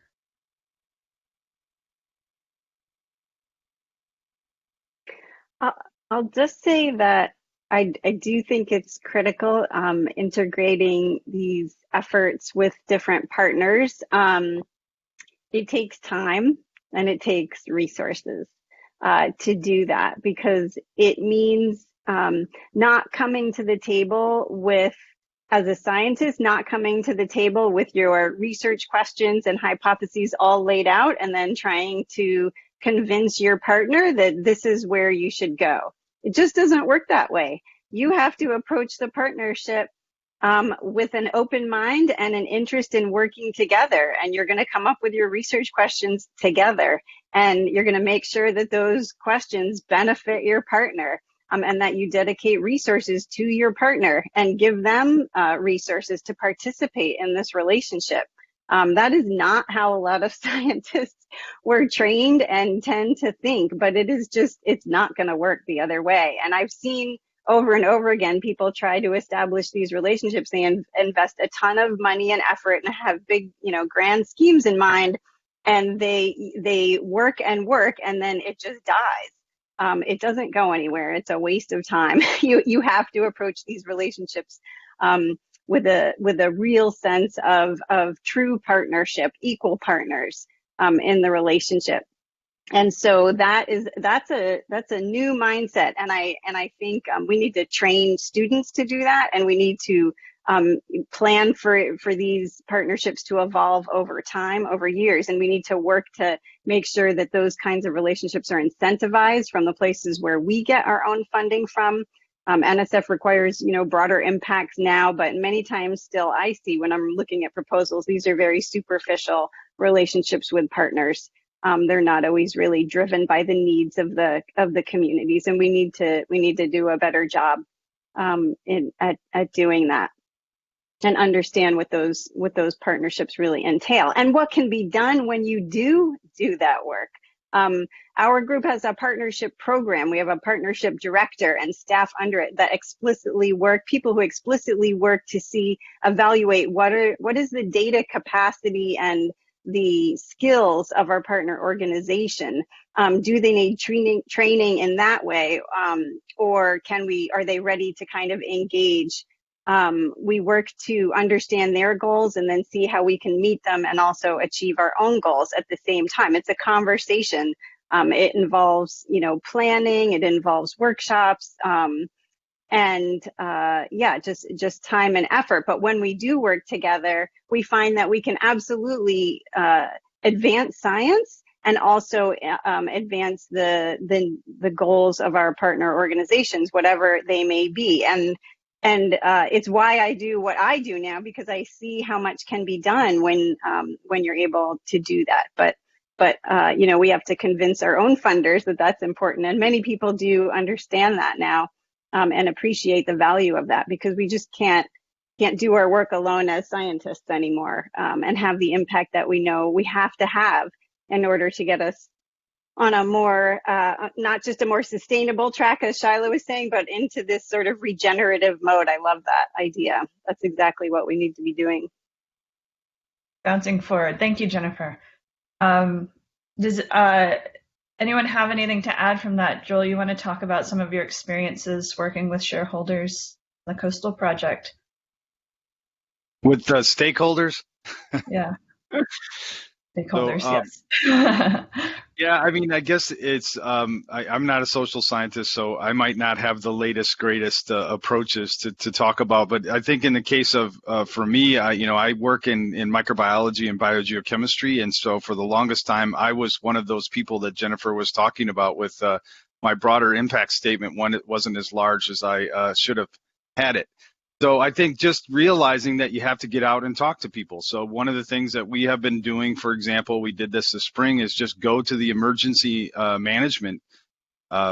I'll just say that I do think it's critical integrating these efforts with different partners. It takes time and it takes resources to do that, because it means not coming to the table with, as a scientist, not coming to the table with your research questions and hypotheses all laid out and then trying to convince your partner that this is where you should go. It just doesn't work that way. You have to approach the partnership with an open mind and an interest in working together. And you're going to come up with your research questions together. And you're going to make sure that those questions benefit your partner, and that you dedicate resources to your partner and give them resources to participate in this relationship. That is not how a lot of scientists were trained and tend to think, but it's not going to work the other way. And I've seen over and over again, people try to establish these relationships. They invest a ton of money and effort and have big, grand schemes in mind, and they work and work, and then it just dies. It doesn't go anywhere. It's a waste of time. You have to approach these relationships with a real sense of true partnership, equal partners in the relationship. And so that's a new mindset, and I think we need to train students to do that, and we need to plan for these partnerships to evolve over time, over years. And we need to work to make sure that those kinds of relationships are incentivized from the places where we get our own funding from. NSF requires, broader impacts now, but many times still I see when I'm looking at proposals, these are very superficial relationships with partners. They're not always really driven by the needs of the communities, and we need to do a better job at doing that and understand what those partnerships really entail and what can be done when you do that work. Our group has a partnership program. We have a partnership director and staff under it that people who explicitly work to evaluate what is the data capacity and the skills of our partner organization. Do they need training in that way? Or are they ready to kind of engage? We work to understand their goals and then see how we can meet them and also achieve our own goals at the same time. It's a conversation. It involves, planning, it involves workshops, just time and effort. But when we do work together, we find that we can absolutely advance science and also advance the goals of our partner organizations, whatever they may be. And it's why I do what I do now, because I see how much can be done when you're able to do that. But we have to convince our own funders that that's important. And many people do understand that now and appreciate the value of that, because we just can't do our work alone as scientists anymore and have the impact that we know we have to have in order to get us on a more, not just a more sustainable track, as Shyla was saying, but into this sort of regenerative mode. I love that idea. That's exactly what we need to be doing. Bouncing forward. Thank you, Jennifer. Does anyone have anything to add from that? Joel, you want to talk about some of your experiences working with shareholders on the Coastal Project? With stakeholders? Yeah. Stakeholders, yes. Yeah, I mean, I guess it's, I'm not a social scientist, so I might not have the latest, greatest approaches to talk about. But I think in the case of, for me, I work in microbiology and biogeochemistry. And so for the longest time, I was one of those people that Jennifer was talking about with my broader impact statement when it wasn't as large as I should have had it. So I think just realizing that you have to get out and talk to people. So one of the things that we have been doing, for example, we did this spring, is just go to the emergency management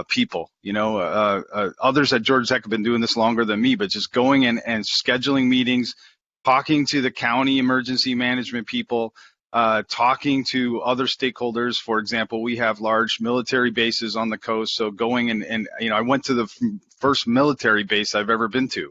people. Others at Georgia Tech have been doing this longer than me, but just going in and scheduling meetings, talking to the county emergency management people, talking to other stakeholders. For example, we have large military bases on the coast. So going and I went to the first military base I've ever been to.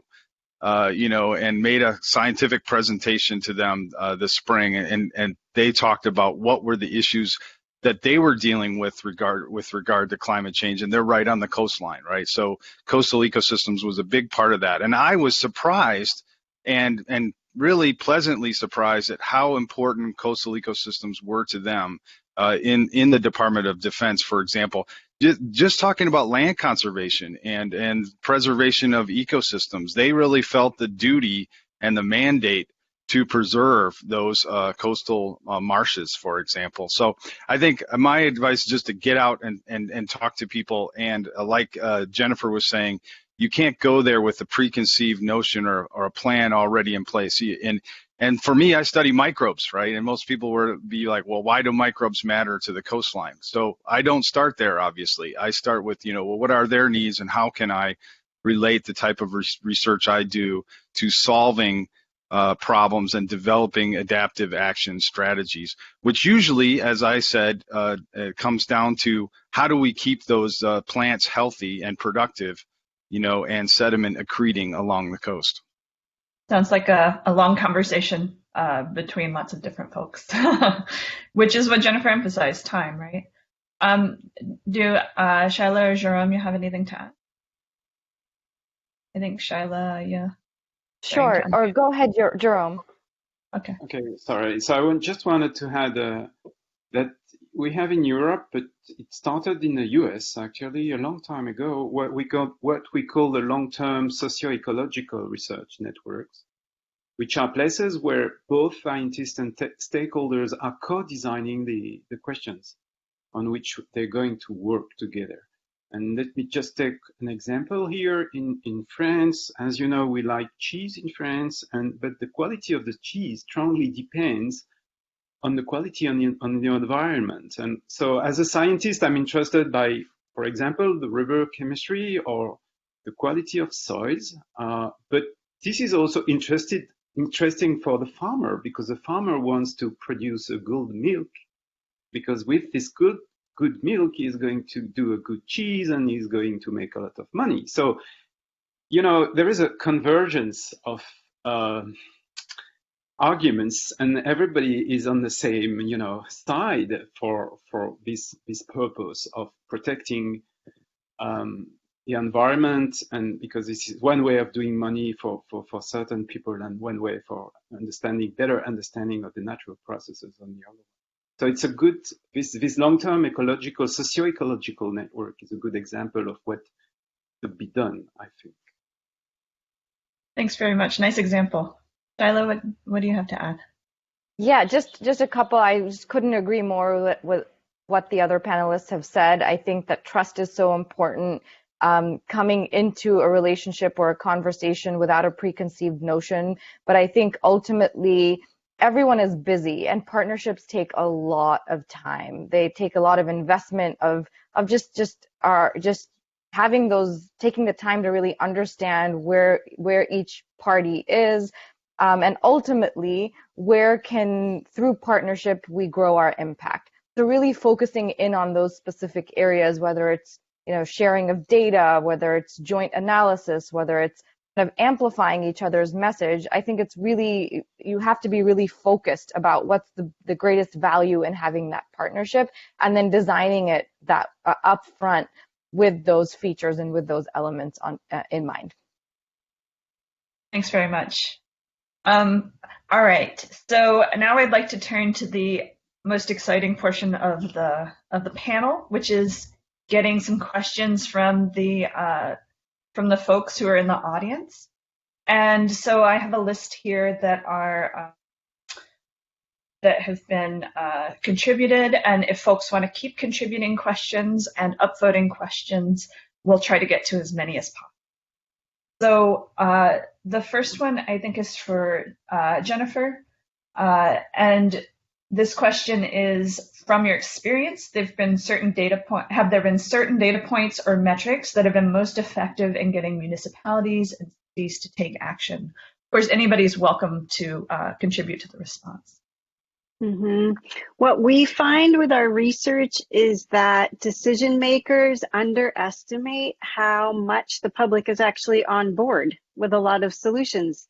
And made a scientific presentation to them this spring, and they talked about what were the issues that they were dealing with regard to climate change, and they're right on the coastline, right? So coastal ecosystems was a big part of that, and I was surprised and really pleasantly surprised at how important coastal ecosystems were to them in the Department of Defense, for example. Just talking about land conservation and preservation of ecosystems, they really felt the duty and the mandate to preserve those coastal marshes, for example. So I think my advice is just to get out and talk to people. And like Jennifer was saying, you can't go there with a preconceived notion or a plan already in place. And for me, I study microbes, right? And most people would be like, well, why do microbes matter to the coastline? So I don't start there, obviously. I start with, well, what are their needs and how can I relate the type of research I do to solving problems and developing adaptive action strategies, which usually, as I said, comes down to how do we keep those plants healthy and productive, and sediment accreting along the coast. Sounds like a long conversation between lots of different folks, which is what Jennifer emphasized, time, right? Do Shyla or Jérôme, you have anything to add? I think Shyla, yeah. Sure, or go ahead, Jérôme. Okay. Okay, sorry. So I just wanted to add that we have in Europe, but it started in the US actually a long time ago, what we call the long-term socio-ecological research networks. which are places where both scientists and stakeholders are co-designing the questions on which they're going to work together. And let me just take an example here. In France, as you know, we like cheese in France, but the quality of the cheese strongly depends on the quality on the environment. And so as a scientist, I'm interested by, for example, the river chemistry or the quality of soils. But this is also interesting for the farmer, because the farmer wants to produce a good milk, because with this good milk, he's going to do a good cheese and he's going to make a lot of money. So, you know, there is a convergence of arguments, and everybody is on the same, you know, side for this purpose of protecting the environment, and because this is one way of doing money for certain people, and one way for better understanding of the natural processes on the other. So it's a good, this long-term ecological, socio-ecological network is a good example of what could be done, I think. Thanks very much. Nice example. Shyla, what do you have to add? Yeah, just a couple. I just couldn't agree more with what the other panelists have said. I think that trust is so important. Coming into a relationship or a conversation without a preconceived notion. But I think ultimately everyone is busy, and partnerships take a lot of time. They take a lot of investment of just having taking the time to really understand where each party is, and ultimately where through partnership we grow our impact. So really focusing in on those specific areas, whether it's, you know, sharing of data, whether it's joint analysis, whether it's kind of amplifying each other's message. I think it's really, you have to be really focused about what's the greatest value in having that partnership, and then designing it that up front with those features and with those elements in mind. Thanks very much. All right, so now I'd like to turn to the most exciting portion of the panel, which is getting some questions from the folks who are in the audience. And so I have a list here that are that have been contributed, and if folks want to keep contributing questions and upvoting questions, we'll try to get to as many as possible. So the first one I think is for Jennifer, and this question is, from your experience, have there been certain data points or metrics that have been most effective in getting municipalities and cities to take action? Of course, anybody's welcome to contribute to the response. Mm-hmm. What we find with our research is that decision makers underestimate how much the public is actually on board with a lot of solutions.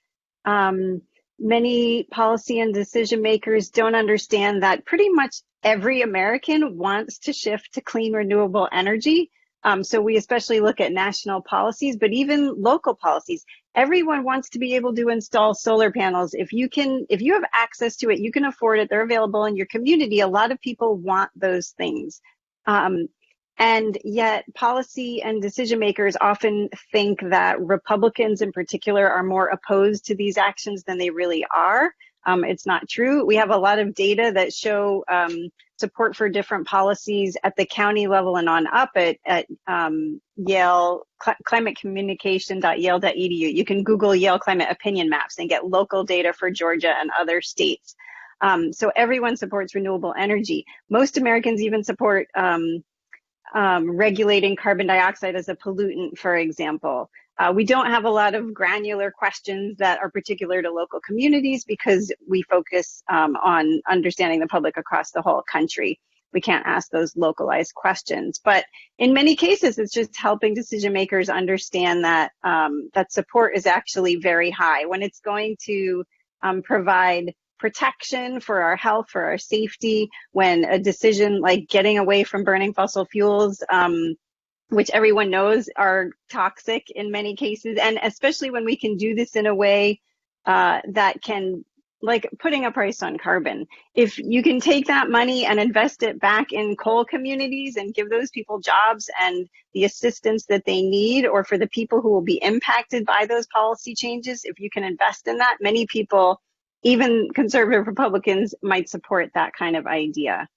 Many policy and decision makers don't understand that pretty much every American wants to shift to clean, renewable energy. So we especially look at national policies, but even local policies. Everyone wants to be able to install solar panels. If you have access to it, you can afford it, they're available in your community. A lot of people want those things. And yet policy and decision makers often think that Republicans in particular are more opposed to these actions than they really are. It's not true. We have a lot of data that show support for different policies at the county level and on up at Yale, climatecommunication.yale.edu. You can Google Yale climate opinion maps and get local data for Georgia and other states. So everyone supports renewable energy. Most Americans even support regulating carbon dioxide as a pollutant, for example. We don't have a lot of granular questions that are particular to local communities because we focus on understanding the public across the whole country. We can't ask those localized questions, but in many cases, it's just helping decision makers understand that that support is actually very high. When it's going to provide protection for our health, for our safety, when a decision like getting away from burning fossil fuels, which everyone knows are toxic in many cases, and especially when we can do this in a way that can like putting a price on carbon. If you can take that money and invest it back in coal communities and give those people jobs and the assistance that they need, or for the people who will be impacted by those policy changes, if you can invest in that, many people, even conservative Republicans, might support that kind of idea.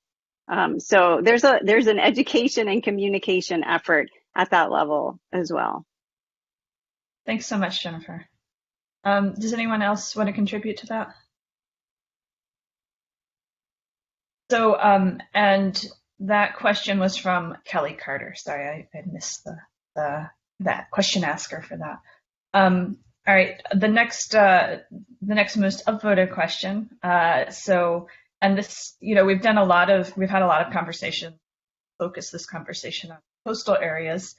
So there's an education and communication effort at that level as well. Thanks so much, Jennifer. Does anyone else want to contribute to that? So, and that question was from Kelly Carter. Sorry, I missed that question asker for that. All right, the next most upvoted question. And this, we've had a lot of conversation, focus this conversation on coastal areas.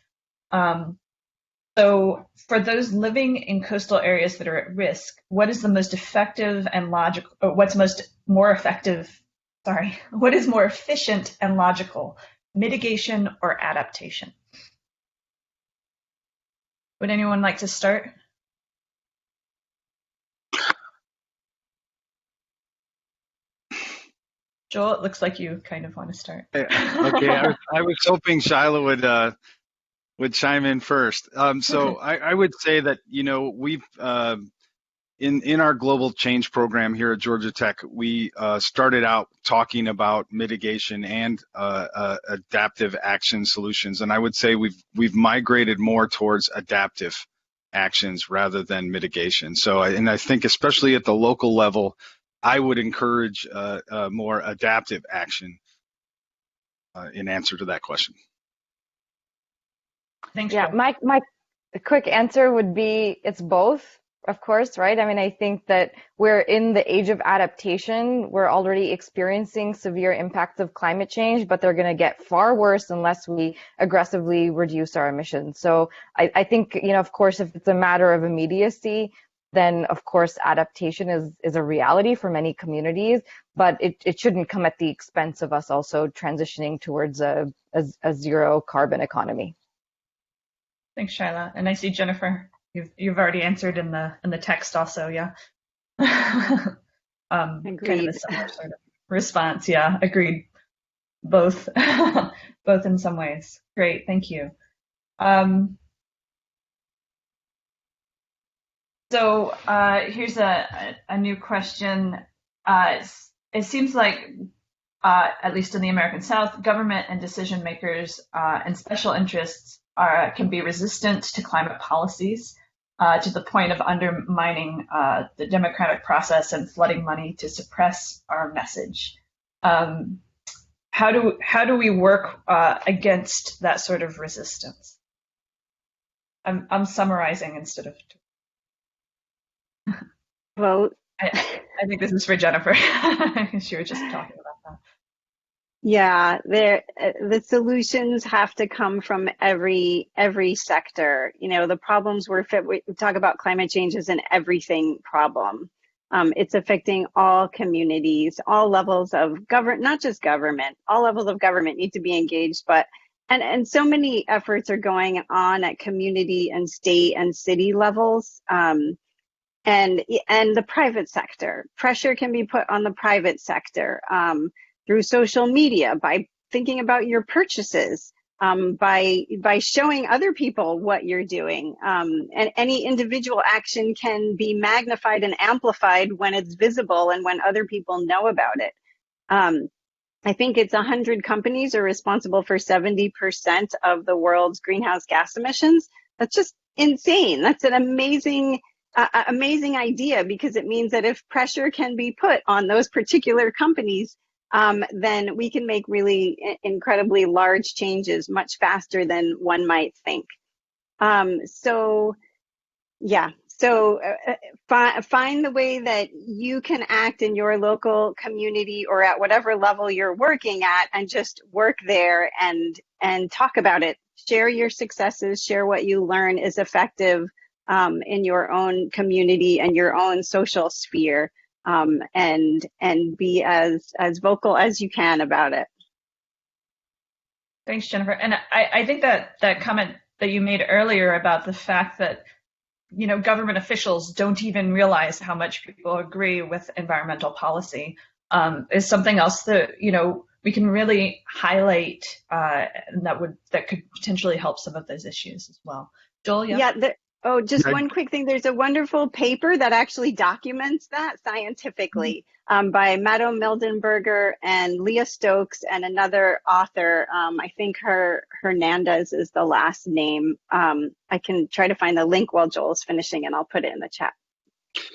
So for those living in coastal areas that are at risk, what is the most effective and logical, or what is more efficient and logical, mitigation or adaptation? Would anyone like to start? Joel, it looks like you kind of want to start. Okay, I was hoping Shyla would chime in first. So I would say that, we've in our global change program here at Georgia Tech, we started out talking about mitigation and adaptive action solutions, and I would say we've migrated more towards adaptive actions rather than mitigation. So, and I think especially at the local level, I would encourage more adaptive action in answer to that question. Thanks. Yeah, my quick answer would be it's both, of course, right? I mean, I think that we're in the age of adaptation. We're already experiencing severe impacts of climate change, but they're going to get far worse unless we aggressively reduce our emissions. So I think, of course, if it's a matter of immediacy, then of course adaptation is a reality for many communities, but it shouldn't come at the expense of us also transitioning towards a zero carbon economy. Thanks, Shyla. And I see Jennifer, you've already answered in the text also, yeah. Kind of a similar sort of response, yeah, agreed. Both, both in some ways. Great, thank you. So here's a new question. It seems like, at least in the American South, government and decision makers and special interests can be resistant to climate policies to the point of undermining the democratic process and flooding money to suppress our message. How do we work against that sort of resistance? I'm summarizing instead of. Well, I think this is for Jennifer. She was just talking about that. Yeah, the solutions have to come from every sector. The problems we talk about climate change as an everything problem. It's affecting all communities, all levels of government, not just government. All levels of government need to be engaged, and so many efforts are going on at community and state and city levels. And the private sector. Pressure can be put on the private sector through social media, by thinking about your purchases, by showing other people what you're doing. And any individual action can be magnified and amplified when it's visible and when other people know about it. I think it's 100 companies are responsible for 70% of the world's greenhouse gas emissions. That's just insane. That's an amazing idea, because it means that if pressure can be put on those particular companies, then we can make really incredibly large changes much faster than one might think. Find the way that you can act in your local community or at whatever level you're working at, and just work there and talk about it. Share your successes, share what you learn is effective in your own community and your own social sphere, and be as vocal as you can about it. Thanks, Jennifer. And I think that comment that you made earlier about the fact that government officials don't even realize how much people agree with environmental policy, is something else that, we can really highlight, and that could potentially help some of those issues as well. Joel, yeah? Just one quick thing. There's a wonderful paper that actually documents that scientifically by Maddo Mildenberger and Leah Stokes and another author. I think Hernandez is the last name. I can try to find the link while Joel's finishing, and I'll put it in the chat.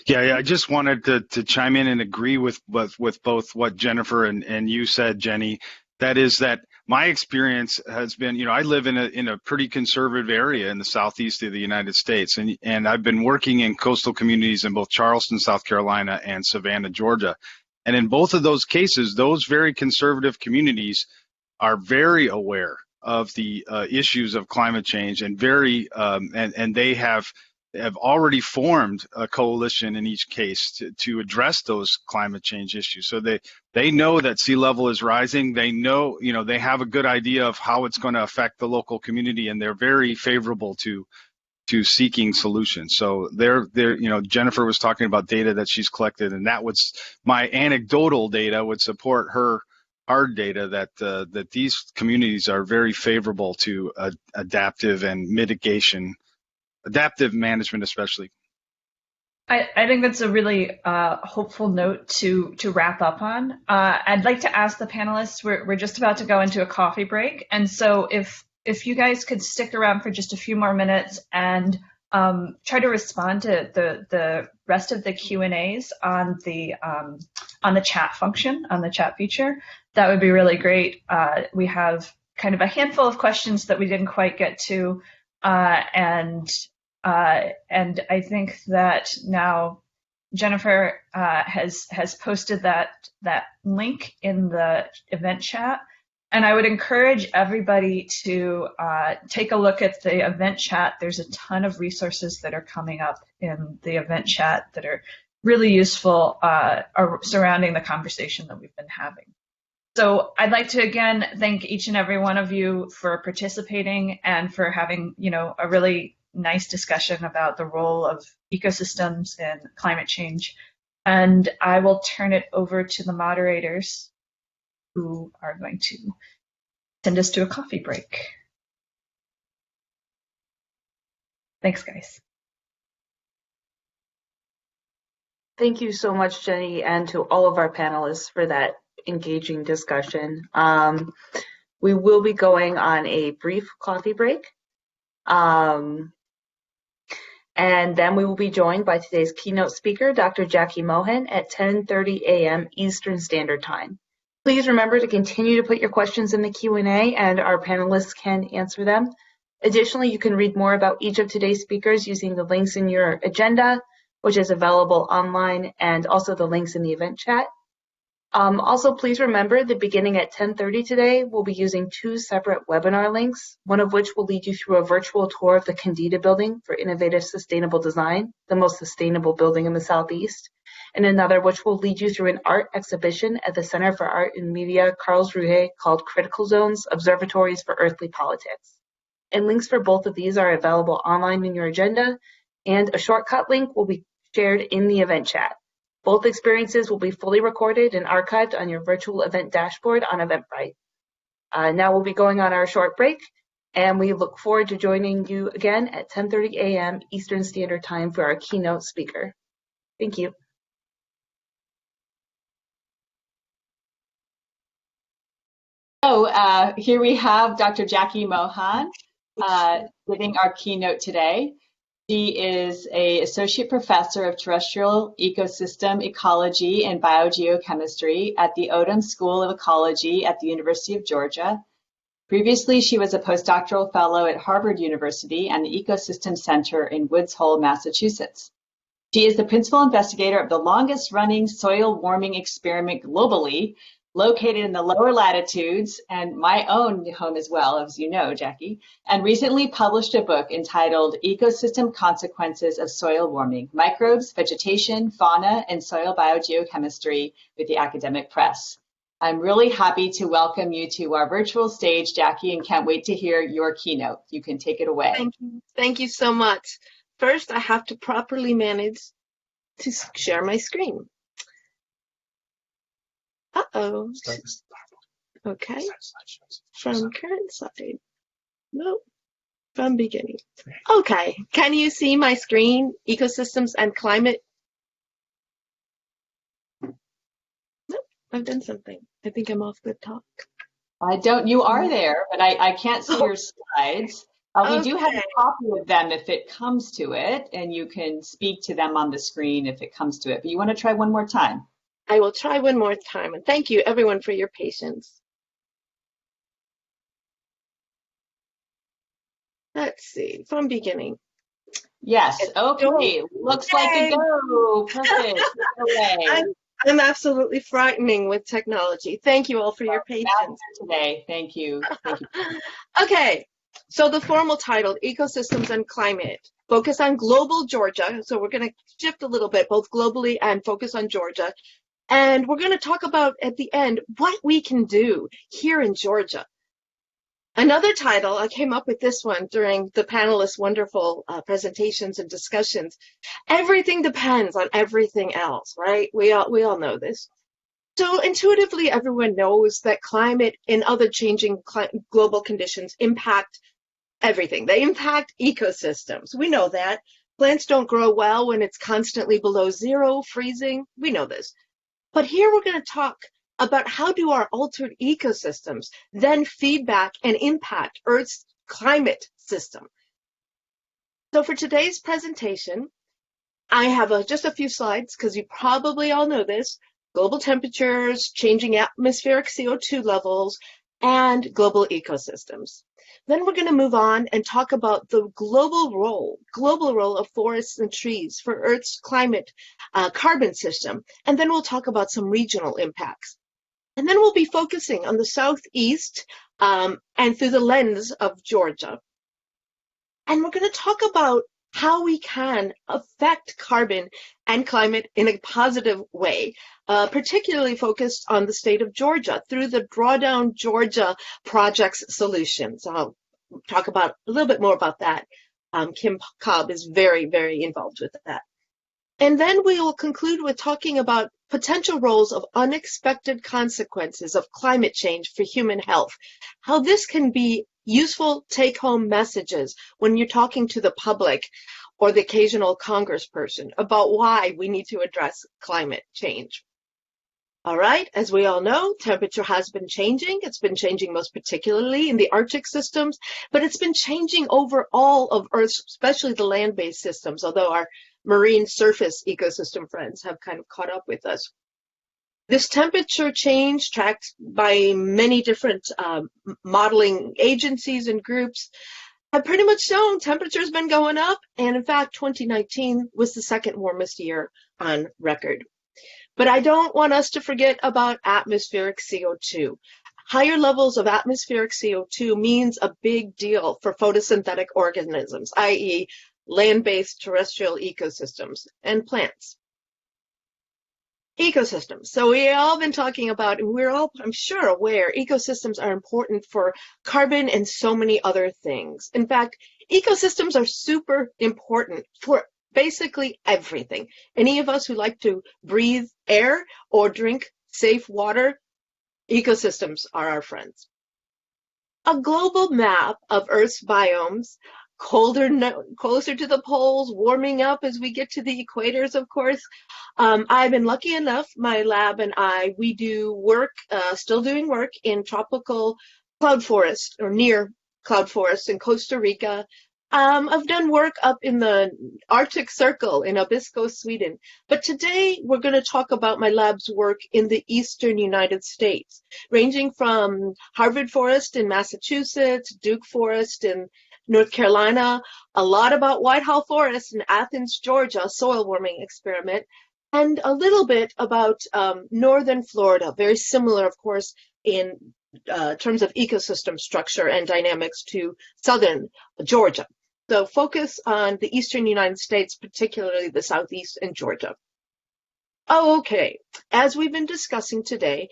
Yeah, I just wanted to chime in and agree with both what Jennifer and you said, Jenny. That is that my experience has been, I live in a pretty conservative area in the southeast of the United States, and I've been working in coastal communities in both Charleston, South Carolina, and Savannah, Georgia. And in both of those cases, those very conservative communities are very aware of the issues of climate change and and they have already formed a coalition in each case to address those climate change issues. So they know that sea level is rising. They know, they have a good idea of how it's going to affect the local community, and they're very favorable to seeking solutions. So they're Jennifer was talking about data that she's collected, and that was my anecdotal data would support her hard data that these communities are very favorable to adaptive management, especially. I think that's a really hopeful note to wrap up on. I'd like to ask the panelists, we're just about to go into a coffee break, and so if you guys could stick around for just a few more minutes and try to respond to the rest of the Q&As on the chat function, on the chat feature, that would be really great. We have kind of a handful of questions that we didn't quite get to, and I think that now Jennifer has posted that link in the event chat, and I would encourage everybody to take a look at the event chat. There's a ton of resources that are coming up in the event chat that are really useful surrounding the conversation that we've been having. So I'd like to again thank each and every one of you for participating and for having a really nice discussion about the role of ecosystems in climate change. And I will turn it over to the moderators who are going to send us to a coffee break. Thanks, guys. Thank you so much, Jenny, and to all of our panelists for that engaging discussion. We will be going on a brief coffee break. And then we will be joined by today's keynote speaker, Dr. Jackie Mohan, at 10:30 a.m. Eastern Standard Time. Please remember to continue to put your questions in the Q&A, and our panelists can answer them. Additionally, you can read more about each of today's speakers using the links in your agenda, which is available online, and also the links in the event chat. Also, please remember that beginning at 10:30 today, we'll be using 2 separate webinar links, one of which will lead you through a virtual tour of the Candida Building for Innovative Sustainable Design, the most sustainable building in the Southeast, and another which will lead you through an art exhibition at the Center for Art and Media Karlsruhe called Critical Zones, Observatories for Earthly Politics. And links for both of these are available online in your agenda, and a shortcut link will be shared in the event chat. Both experiences will be fully recorded and archived on your virtual event dashboard on Eventbrite. Now we'll be going on our short break, and we look forward to joining you again at 10:30 a.m. Eastern Standard Time for our keynote speaker. Thank you. So here we have Dr. Jackie Mohan giving our keynote today. She is an associate professor of terrestrial ecosystem ecology and biogeochemistry at the Odum School of Ecology at the University of Georgia. Previously, she was a postdoctoral fellow at Harvard University and the Ecosystem Center in Woods Hole, Massachusetts. She is the principal investigator of the longest running soil warming experiment globally, located in the lower latitudes, and my own home as well, as you know, Jackie, and recently published a book entitled Ecosystem Consequences of Soil Warming, Microbes, Vegetation, Fauna, and Soil Biogeochemistry with the Academic Press. I'm really happy to welcome you to our virtual stage, Jackie, and can't wait to hear your keynote. You can take it away. Thank you so much. first I have to properly manage to share my screen. Uh-oh. Okay. From current slide. Nope. From beginning. Okay. Can you see my screen? Ecosystems and climate. Nope. I've done something. I think I'm off the talk. I don't, you are there, but I can't see your slides. We do have a copy of them if it comes to it, and you can speak to them on the screen if it comes to it. But you want to try one more time? I will try one more time, and thank you everyone for your patience. Let's see, from beginning. Yes, okay, looks like a go. Perfect. I'm absolutely frightening with technology. Thank you all for your patience. Today, thank you. Thank you. Okay, so the formal title, Ecosystems and Climate, focus on global Georgia. So we're going to shift a little bit, both globally and focus on Georgia. And we're going to talk about, at the end, what we can do here in Georgia. Another title, I came up with this one during the panelists' wonderful presentations and discussions. Everything depends on everything else, right? We all know this. So intuitively, everyone knows that climate and other changing global conditions impact everything. They impact ecosystems. We know that. Plants don't grow well when it's constantly below zero, freezing. We know this. But here we're going to talk about how do our altered ecosystems then feedback and impact Earth's climate system. So for today's presentation, I have just a few slides because you probably all know this: global temperatures, changing atmospheric CO2 levels, and global ecosystems. Then we're going to move on and talk about the global role of forests and trees for Earth's climate carbon system. And then we'll talk about some regional impacts. And then we'll be focusing on the Southeast and through the lens of Georgia. And we're going to talk about how we can affect carbon and climate in a positive way, particularly focused on the state of Georgia through the Drawdown Georgia Project's solutions. I'll talk about a little bit more about that. Kim Cobb is very, very involved with that. And then we will conclude with talking about potential roles of unexpected consequences of climate change for human health, how this can be useful take-home messages when you're talking to the public or the occasional congressperson about why we need to address climate change. All right, as we all know, temperature has been changing. It's been changing most particularly in the Arctic systems, but it's been changing over all of Earth's, especially the land-based systems, although our marine surface ecosystem friends have kind of caught up with us. This temperature change, tracked by many different modeling agencies and groups, have pretty much shown temperature's been going up, and in fact 2019 was the second warmest year on record. But I don't want us to forget about atmospheric CO2. Higher levels of atmospheric CO2 means a big deal for photosynthetic organisms, i.e. land-based terrestrial ecosystems and plants. Ecosystems. So we have all been talking about, and we're all, I'm sure, aware, ecosystems are important for carbon and so many other things. In fact, ecosystems are super important for basically everything. Any of us who like to breathe air or drink safe water, ecosystems are our friends. A global map of Earth's biomes, closer to the poles, warming up as we get to the equators, of course. I've been lucky enough, my lab and I, we do work, still doing work in tropical cloud forest or near cloud forests in Costa Rica. I've done work up in the Arctic Circle in Abisko, Sweden. But today we're going to talk about my lab's work in the eastern United States, ranging from Harvard Forest in Massachusetts, Duke Forest in North Carolina, a lot about Whitehall Forest in Athens, Georgia, soil warming experiment, and a little bit about northern Florida, very similar, of course, in terms of ecosystem structure and dynamics to southern Georgia. So focus on the eastern United States, particularly the Southeast and Georgia. Okay, as we've been discussing today,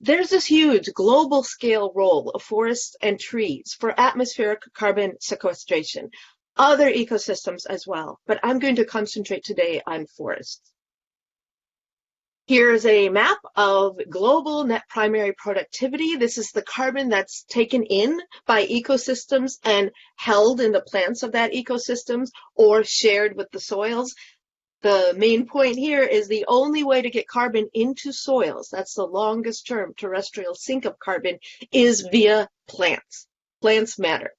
there's this huge global scale role of forests and trees for atmospheric carbon sequestration. other ecosystems as well, but I'm going to concentrate today on forests. Here's a map of global net primary productivity. This is the carbon that's taken in by ecosystems and held in the plants of that ecosystems or shared with the soils. The main point here is the only way to get carbon into soils, that's the longest term terrestrial sink of carbon, is via plants. Plants matter.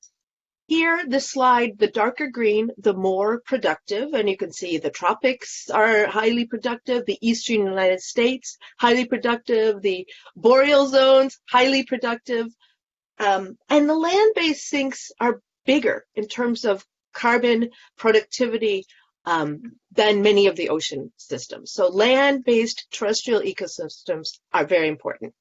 Here, this slide, the darker green, the more productive, and you can see the tropics are highly productive, the eastern United States, highly productive, the boreal zones, highly productive, and the land-based sinks are bigger in terms of carbon productivity than many of the ocean systems. So land-based terrestrial ecosystems are very important.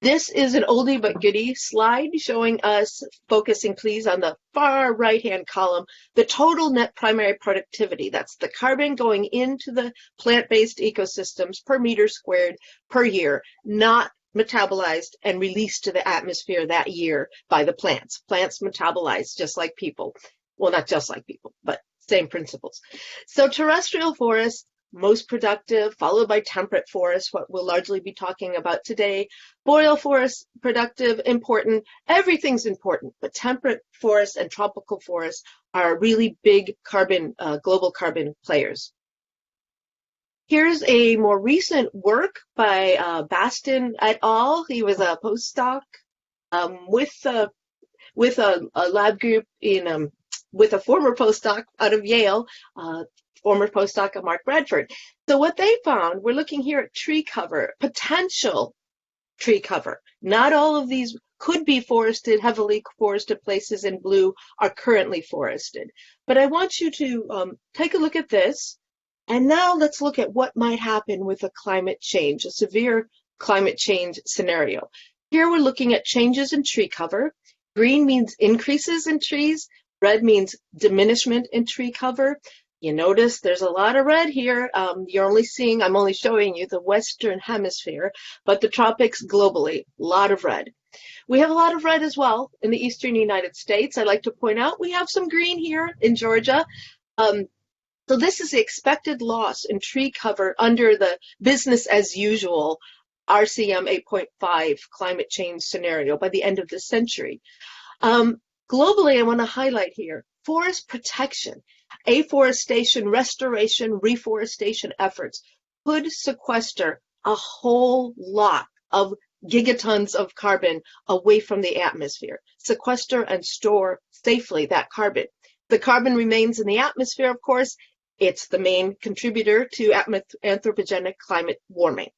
This is an oldie but goodie slide showing us, focusing please on the far right-hand column, the total net primary productivity. That's the carbon going into the plant-based ecosystems per meter squared per year, not metabolized and released to the atmosphere that year by the plants. Plants metabolize just like people. Well, not just like people, but same principles. So terrestrial forests, most productive, followed by temperate forests, what we'll largely be talking about today. Boreal forests, productive, important. Everything's important, but temperate forests and tropical forests are really big carbon, global carbon players. Here's a more recent work by Baston et al. He was a postdoc with a lab group in with a former postdoc out of Yale, former postdoc of Mark Bradford. So what they found, we're looking here at tree cover, potential tree cover. Not all of these could be forested, heavily forested places in blue are currently forested. But I want you to take a look at this. And now let's look at what might happen with a climate change, a severe climate change scenario. Here we're looking at changes in tree cover. Green means increases in trees. Red means diminishment in tree cover. You notice there's a lot of red here. I'm only showing you the Western Hemisphere, but the tropics globally, a lot of red. We have a lot of red as well in the eastern United States. I'd like to point out we have some green here in Georgia. So this is the expected loss in tree cover under the business as usual RCM 8.5 climate change scenario by the end of the century. Globally, I want to highlight here forest protection, afforestation, restoration, reforestation efforts could sequester a whole lot of gigatons of carbon away from the atmosphere, sequester and store safely that carbon. The carbon remains in the atmosphere, of course. It's the main contributor to anthropogenic climate warming.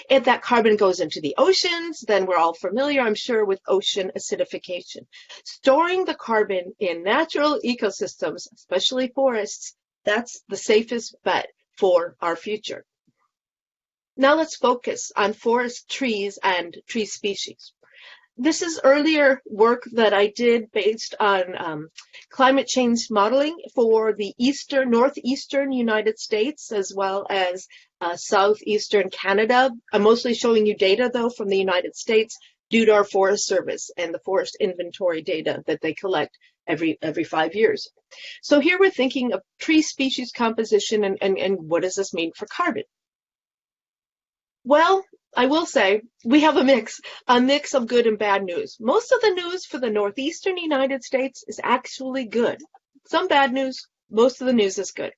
If that carbon goes into the oceans, then we're all familiar, I'm sure, with ocean acidification. Storing the carbon in natural ecosystems, especially forests, that's the safest bet for our future. Now let's focus on forest trees and tree species. This is earlier work that I did based on climate change modeling for the northeastern United States, as well as southeastern Canada. I'm mostly showing you data, though, from the United States due to our Forest Service and the forest inventory data that they collect every 5 years. So here we're thinking of tree species composition and what does this mean for carbon? Well, I will say we have a mix of good and bad news. Most of the news for the northeastern United States is actually good. Some bad news, most of the news is good.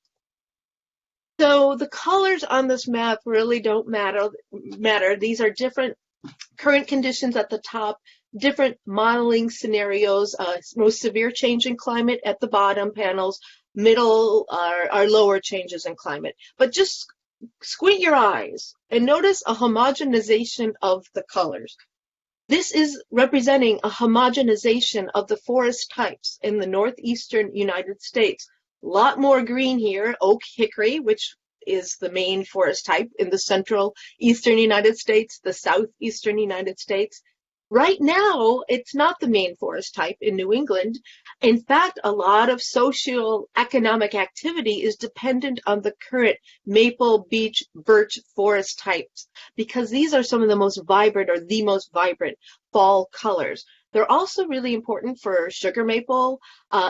So the colors on this map really don't matter. These are different current conditions at the top, different modeling scenarios, most severe change in climate at the bottom panels, middle are lower changes in climate. But just squint your eyes and notice a homogenization of the colors. This is representing a homogenization of the forest types in the northeastern United States. A lot more green here, oak hickory, which is the main forest type in the central eastern United States, the southeastern United States. Right now, it's not the main forest type in New England. In fact, a lot of socio-economic activity is dependent on the current maple, beech, birch forest types, because these are some of the most vibrant or the most vibrant fall colors. They're also really important for sugar maple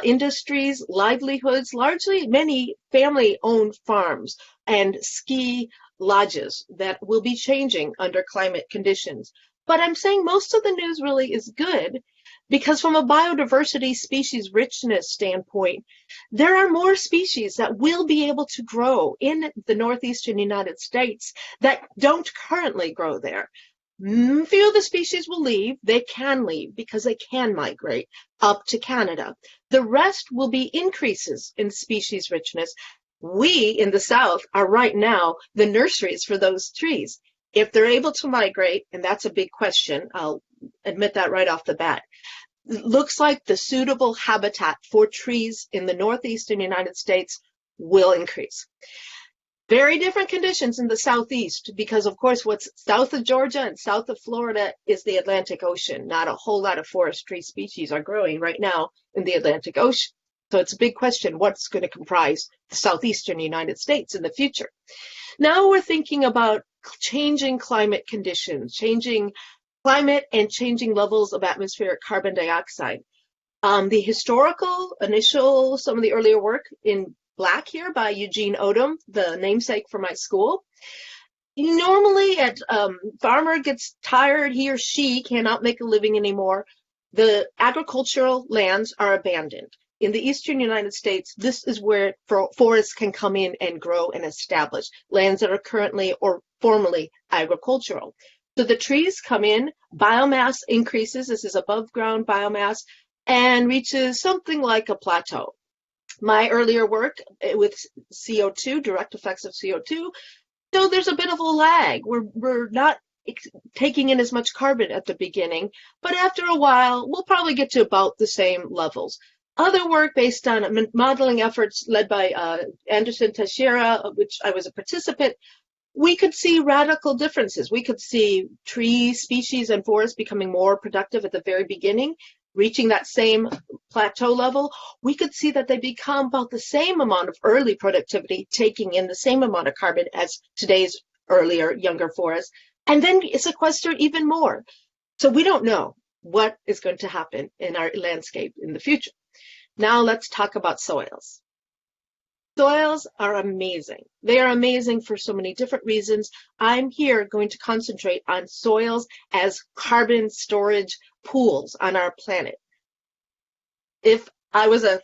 industries, livelihoods, largely many family-owned farms and ski lodges that will be changing under climate conditions. But I'm saying most of the news really is good because from a biodiversity species richness standpoint, there are more species that will be able to grow in the northeastern United States that don't currently grow there. Few of the species will leave. They can leave because they can migrate up to Canada. The rest will be increases in species richness. We in the South are right now the nurseries for those trees. If they're able to migrate, and that's a big question, I'll admit that right off the bat, it looks like the suitable habitat for trees in the northeastern United States will increase. Very different conditions in the southeast because, of course, what's south of Georgia and south of Florida is the Atlantic Ocean. Not a whole lot of forest tree species are growing right now in the Atlantic Ocean. So it's a big question, what's going to comprise the southeastern United States in the future? Now we're thinking about changing climate conditions, changing climate and changing levels of atmospheric carbon dioxide. The historical, initial, some of the earlier work in black here by Eugene Odom, the namesake for my school. Normally, farmer gets tired, he or she cannot make a living anymore. The agricultural lands are abandoned. In the eastern United States, this is where forests can come in and grow and establish lands that are currently or formerly agricultural. So the trees come in, biomass increases, this is above ground biomass, and reaches something like a plateau. My earlier work with CO2, direct effects of CO2, so there's a bit of a lag. We're not taking in as much carbon at the beginning, but after a while, we'll probably get to about the same levels. Other work based on modeling efforts led by Anderson Teixeira, of which I was a participant, we could see radical differences. We could see tree species and forests becoming more productive at the very beginning, reaching that same plateau level. We could see that they become about the same amount of early productivity, taking in the same amount of carbon as today's earlier, younger forests, and then sequester even more. So we don't know what is going to happen in our landscape in the future. Now let's talk about soils. Soils are amazing. They are amazing for so many different reasons. I'm here going to concentrate on soils as carbon storage pools on our planet. If I was a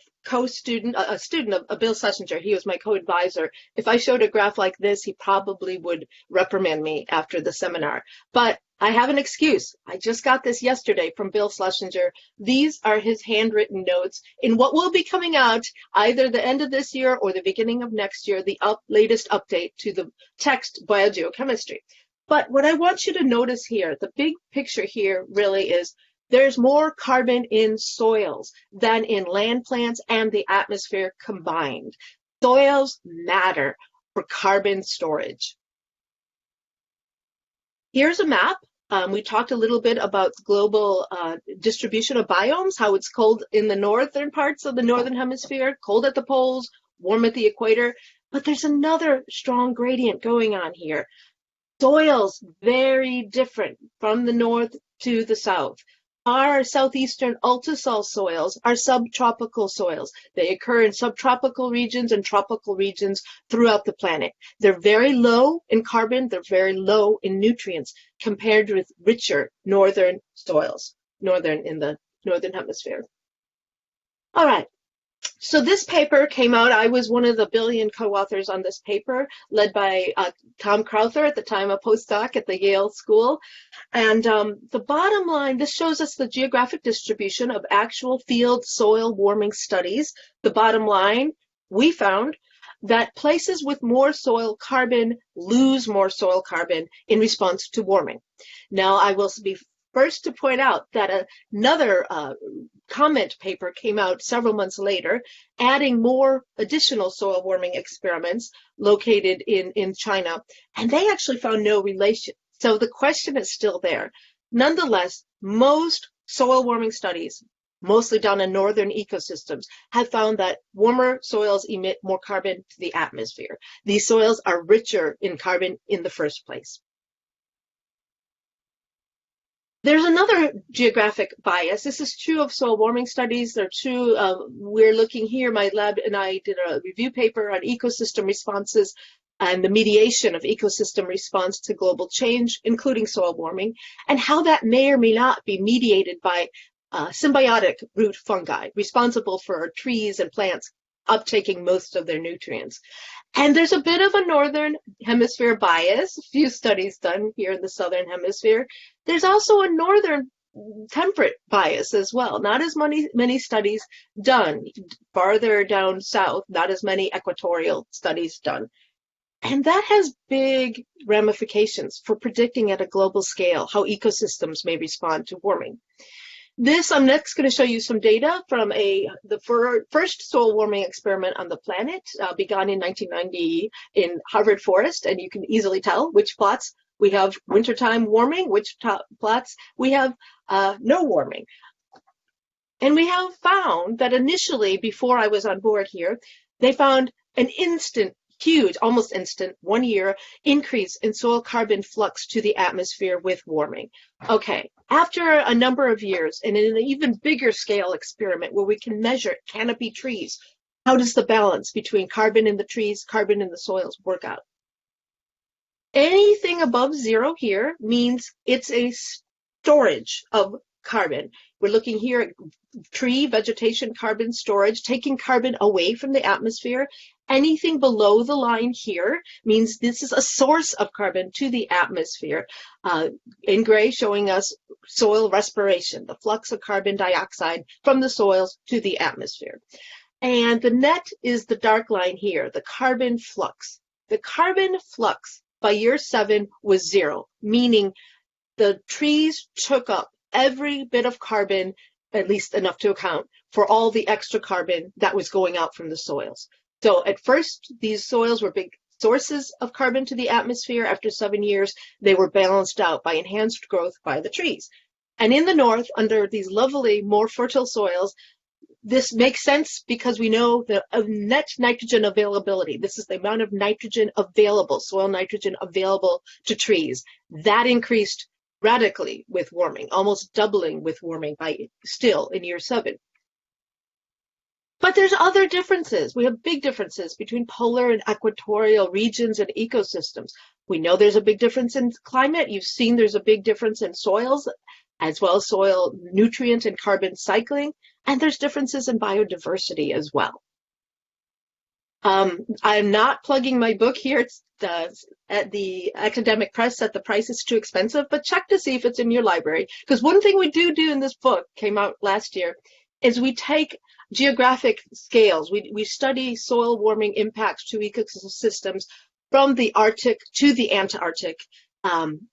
student of Bill Schlesinger, he was my co-advisor. If I showed a graph like this, he probably would reprimand me after the seminar. But I have an excuse. I just got this yesterday from Bill Schlesinger. These are his handwritten notes in what will be coming out either the end of this year or the beginning of next year, the latest update to the text Biogeochemistry. But what I want you to notice here, the big picture here really is there's more carbon in soils than in land plants and the atmosphere combined. Soils matter for carbon storage. Here's a map. We talked a little bit about global distribution of biomes, how it's cold in the northern parts of the northern hemisphere, cold at the poles, warm at the equator. But there's another strong gradient going on here. Soils very different from the north to the south. Our southeastern ultisol soils are subtropical soils. They occur in subtropical regions and tropical regions throughout the planet. They're very low in carbon, they're very low in nutrients compared with richer northern soils, in the northern hemisphere. All right. So this paper came out. I was one of the billion co-authors on this paper, led by Tom Crowther, at the time a postdoc at the Yale School. And the bottom line, this shows us the geographic distribution of actual field soil warming studies. The bottom line, we found that places with more soil carbon lose more soil carbon in response to warming. Now, I will be first to point out that another comment paper came out several months later, adding more additional soil warming experiments located in China, and they actually found no relation. So the question is still there. Nonetheless, most soil warming studies, mostly done in northern ecosystems, have found that warmer soils emit more carbon to the atmosphere. These soils are richer in carbon in the first place. There's another geographic bias. This is true of soil warming studies. They're true. We're looking here, my lab and I did a review paper on ecosystem responses and the mediation of ecosystem response to global change, including soil warming, and how that may or may not be mediated by symbiotic root fungi responsible for trees and plants uptaking most of their nutrients. And there's a bit of a northern hemisphere bias, a few studies done here in the southern hemisphere. There's also a northern temperate bias as well. Not as many studies done. Farther down south, not as many equatorial studies done. And that has big ramifications for predicting at a global scale how ecosystems may respond to warming. I'm next going to show you some data from the first soil warming experiment on the planet, begun in 1990 in Harvard Forest, and you can easily tell which plots we have wintertime warming, which plots we have no warming. And we have found that initially, before I was on board here, they found an huge, almost instant, 1 year increase in soil carbon flux to the atmosphere with warming. Okay, after a number of years and in an even bigger scale experiment where we can measure canopy trees, how does the balance between carbon in the trees, carbon in the soils work out? Anything above zero here means it's a storage of carbon. We're looking here at tree vegetation carbon storage, taking carbon away from the atmosphere. Anything below the line here means this is a source of carbon to the atmosphere. In gray, showing us soil respiration, the flux of carbon dioxide from the soils to the atmosphere. And the net is the dark line here, the carbon flux. The carbon flux by year 7 was 0, meaning the trees took up every bit of carbon, at least enough to account for all the extra carbon that was going out from the soils. So at first, these soils were big sources of carbon to the atmosphere. After 7 years, they were balanced out by enhanced growth by the trees. And in the north, under these lovely, more fertile soils, this makes sense because we know the net nitrogen availability. This is the amount of nitrogen available, soil nitrogen available to trees. That increased radically with warming, almost doubling with warming still in year 7. But there's other differences. We have big differences between polar and equatorial regions and ecosystems. We know there's a big difference in climate. You've seen there's a big difference in soils, as well as soil nutrient and carbon cycling. And there's differences in biodiversity as well. I'm not plugging my book here. It's at the academic press that the price is too expensive, but check to see if it's in your library. Because one thing we do in this book, came out last year, is we take geographic scales. We study soil warming impacts to ecosystems from the Arctic to the Antarctic,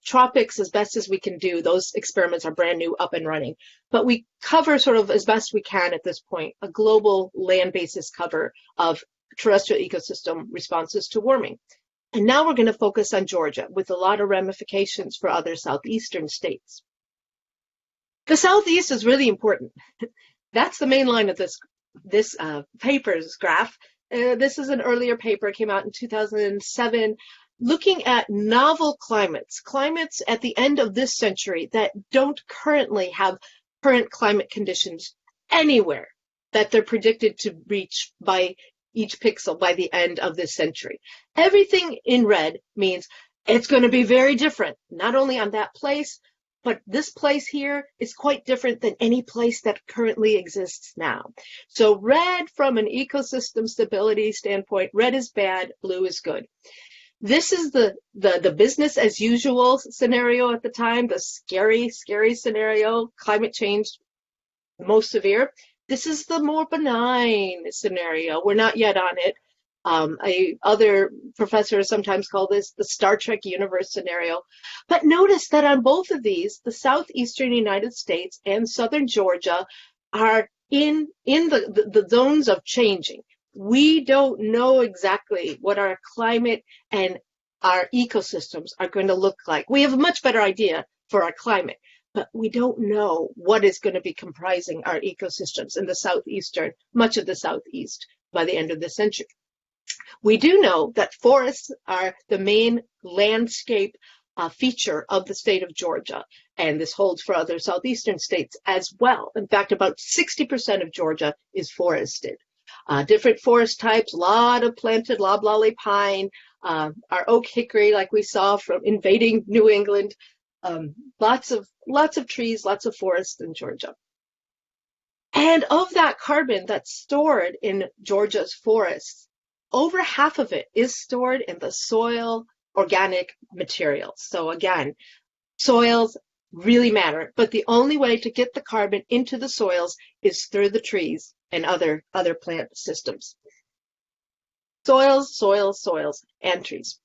tropics as best as we can do. Those experiments are brand new, up and running. But we cover sort of as best we can at this point, a global land basis cover of terrestrial ecosystem responses to warming. And now we're going to focus on Georgia with a lot of ramifications for other southeastern states. The Southeast is really important. That's the main line of this paper's graph. This is an earlier paper, came out in 2007, looking at novel climates at the end of this century that don't currently have current climate conditions anywhere that they're predicted to reach by each pixel by the end of this century. Everything in red means it's going to be very different, not only on that place, but this place here is quite different than any place that currently exists now. So red from an ecosystem stability standpoint, red is bad, blue is good. This is the business as usual scenario at the time, the scary scenario, climate change, most severe. This is the more benign scenario. We're not yet on it. Other professors sometimes call this the Star Trek universe scenario. But notice that on both of these, the southeastern United States and southern Georgia are in the zones of changing. We don't know exactly what our climate and our ecosystems are going to look like. We have a much better idea for our climate, but we don't know what is going to be comprising our ecosystems in the southeastern, much of the southeast by the end of the century. We do know that forests are the main landscape feature of the state of Georgia. And this holds for other southeastern states as well. In fact, about 60% of Georgia is forested. Different forest types, a lot of planted loblolly pine, our oak hickory like we saw from invading New England, lots of trees, lots of forests in Georgia. And of that carbon that's stored in Georgia's forests, over half of it is stored in the soil organic materials. So again, soils really matter, but the only way to get the carbon into the soils is through the trees and other plant systems. Soils, and trees.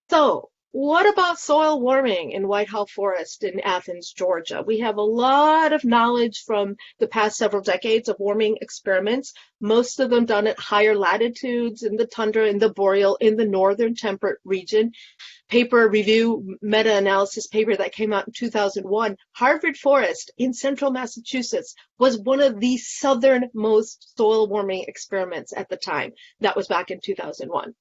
So what about soil warming in Whitehall Forest in Athens, Georgia? We have a lot of knowledge from the past several decades of warming experiments, most of them done at higher latitudes in the tundra, in the boreal, in the northern temperate region. Paper review, meta-analysis paper that came out in 2001, Harvard Forest in central Massachusetts was one of the southernmost soil warming experiments at the time. That was back in 2001.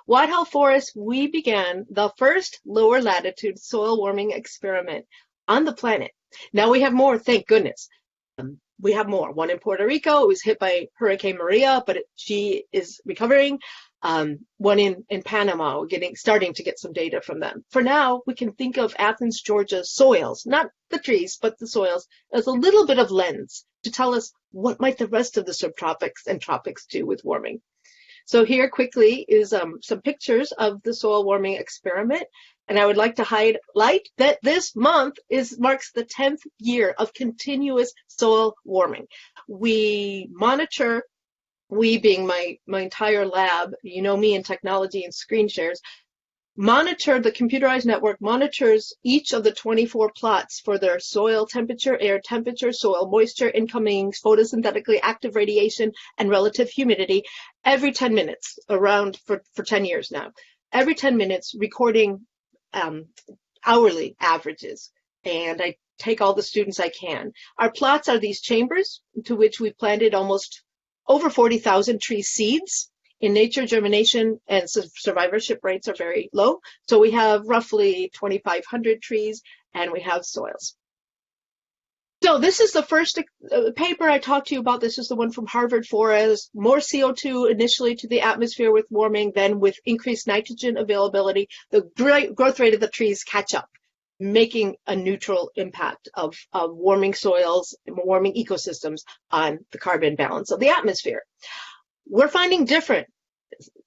Whitehall Forest, we began the first lower latitude soil warming experiment on the planet. Now we have more, thank goodness. We have more. One in Puerto Rico, it was hit by Hurricane Maria, but she is recovering. One in Panama, we're starting to get some data from them. For now, we can think of Athens, Georgia's soils, not the trees, but the soils, as a little bit of lens to tell us what might the rest of the subtropics and tropics do with warming. So here quickly is some pictures of the soil warming experiment. And I would like to highlight that this month marks the 10th year of continuous soil warming. We monitor, we being my entire lab, you know me in technology and screen shares, monitor, the computerized network monitors each of the 24 plots for their soil temperature, air temperature, soil moisture, incoming photosynthetically active radiation, and relative humidity every 10 minutes, around for 10 years now. Every 10 minutes, recording hourly averages. And I take all the students I can. Our plots are these chambers into which we planted almost over 40,000 tree seeds. In nature, germination and survivorship rates are very low. So we have roughly 2,500 trees and we have soils. So this is the first paper I talked to you about. This is the one from Harvard Forest. More CO2 initially to the atmosphere with warming, then with increased nitrogen availability, the growth rate of the trees catch up, making a neutral impact of warming soils, warming ecosystems on the carbon balance of the atmosphere. We're finding different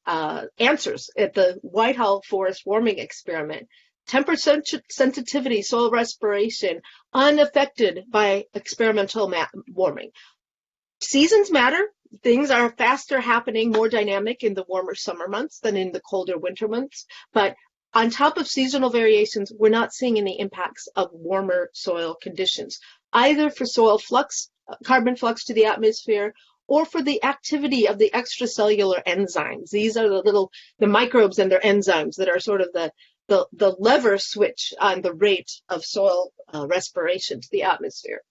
answers at the Whitehall Forest warming experiment. Temperature sensitivity, soil respiration, unaffected by experimental warming. Seasons matter. Things are faster happening, more dynamic in the warmer summer months than in the colder winter months. But on top of seasonal variations, we're not seeing any impacts of warmer soil conditions, either for soil flux, carbon flux to the atmosphere, or for the activity of the extracellular enzymes. These are the microbes and their enzymes that are sort of the lever switch on the rate of soil respiration to the atmosphere.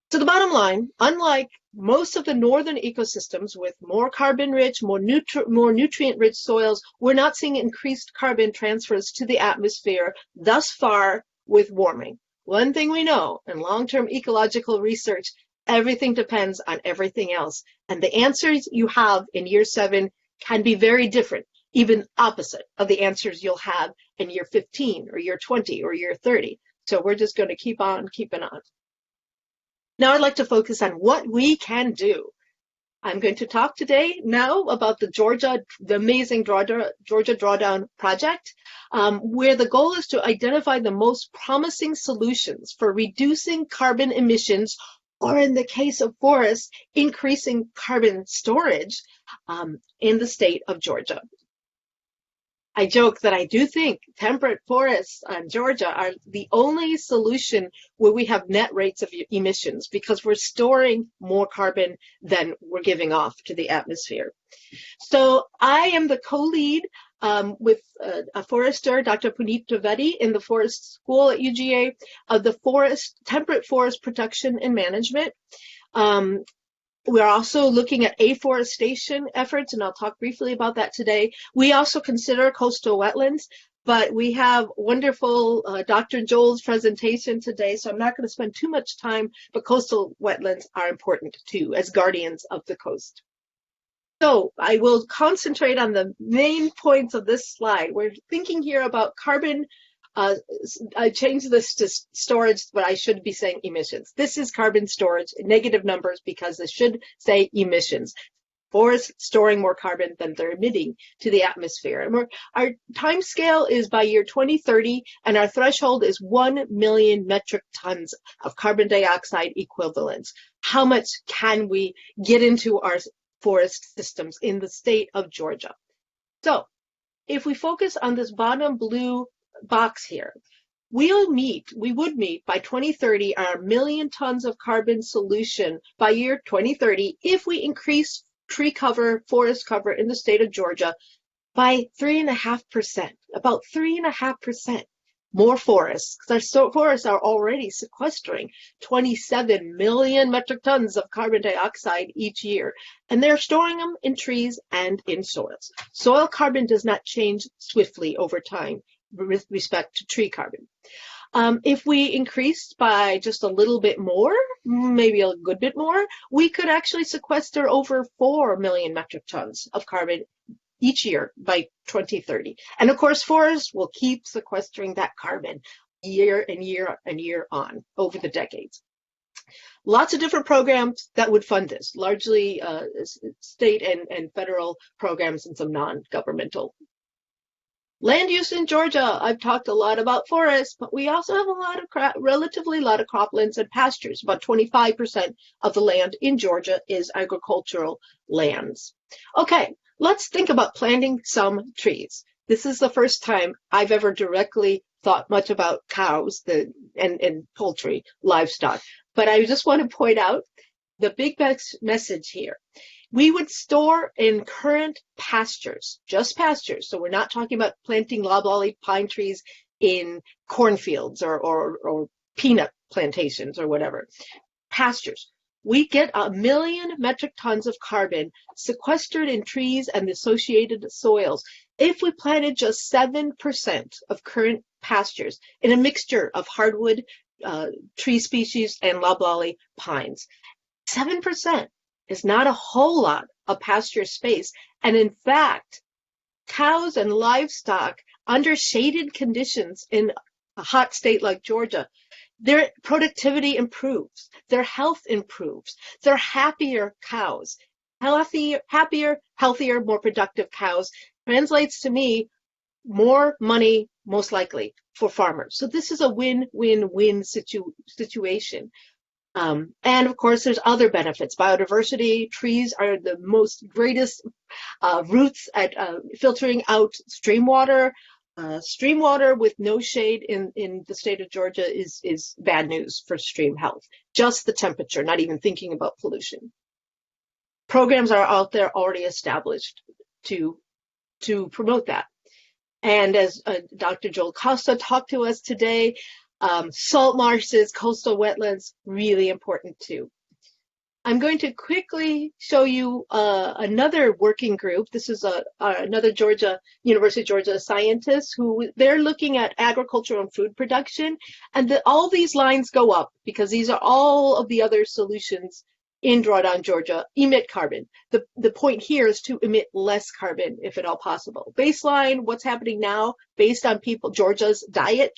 So the bottom line, unlike most of the northern ecosystems with more carbon-rich, more nutrient-rich soils, we're not seeing increased carbon transfers to the atmosphere thus far with warming. One thing we know in long-term ecological research, everything depends on everything else. And the answers you have in year 7 can be very different, even opposite of the answers you'll have in year 15 or year 20 or year 30. So we're just going to keep on keeping on. Now I'd like to focus on what we can do. I'm going to talk today now about the amazing Georgia Drawdown Project, where the goal is to identify the most promising solutions for reducing carbon emissions, or in the case of forests, increasing carbon storage in the state of Georgia. I joke that I do think temperate forests in Georgia are the only solution where we have net rates of emissions because we're storing more carbon than we're giving off to the atmosphere. So I am the co-lead with a forester, Dr. Puneet Trivedi, in the Forest School at UGA of the Temperate Forest Protection and Management. We're also looking at afforestation efforts, and I'll talk briefly about that today. We also consider coastal wetlands. but we have wonderful Dr. Joel's presentation today, so I'm not going to spend too much time, but coastal wetlands are important too as guardians of the coast. So I will concentrate on the main points of this slide. We're thinking here about carbon. I changed this to storage, but I should be saying emissions. This is carbon storage, negative numbers, because this should say emissions. Forests storing more carbon than they're emitting to the atmosphere. And our time scale is by year 2030, and our threshold is 1 million metric tons of carbon dioxide equivalents. How much can we get into our forest systems in the state of Georgia? So if we focus on this bottom blue box here, we would meet by 2030 our million tons of carbon solution by year 2030 if we increase tree cover, forest cover in the state of Georgia by 3.5%, about 3.5% more forests, because our forests are already sequestering 27 million metric tons of carbon dioxide each year, and they're storing them in trees and in soils. Soil carbon does not change swiftly over time with respect to tree carbon. If we increased by just a little bit more, maybe a good bit more, we could actually sequester over 4 million metric tons of carbon each year by 2030. And of course, forests will keep sequestering that carbon year and year and year on over the decades. Lots of different programs that would fund this, largely state and federal programs and some non-governmental. Land use in Georgia, I've talked a lot about forests, but we also have a lot of relatively a lot of croplands and pastures. About 25% of the land in Georgia is agricultural lands. Okay, let's think about planting some trees. This is the first time I've ever directly thought much about cows and poultry, livestock. But I just want to point out the big message here. We would store in current pastures, just pastures. So we're not talking about planting loblolly pine trees in cornfields or peanut plantations or whatever. Pastures. We get 1 million metric tons of carbon sequestered in trees and associated soils if we planted just 7% of current pastures in a mixture of hardwood tree species and loblolly pines. 7% is not a whole lot of pasture space. And in fact, cows and livestock under shaded conditions in a hot state like Georgia, their productivity improves, their health improves, they're happier cows. Happier, healthier, more productive cows translates to me more money, most likely, for farmers. So this is a win-win-win situation. And of course, there's other benefits. Biodiversity, trees are the greatest roots at filtering out stream water. Stream water with no shade in the state of Georgia is bad news for stream health. Just the temperature, not even thinking about pollution. Programs are out there already established to promote that. And as Dr. Joel Kostka talked to us today, salt marshes, coastal wetlands, really important too. I'm going to quickly show you another working group. This is another University of Georgia scientist who they're looking at agriculture and food production. And all these lines go up because these are all of the other solutions in Drawdown Georgia emit carbon. The point here is to emit less carbon if at all possible. Baseline, what's happening now based on Georgians' diet,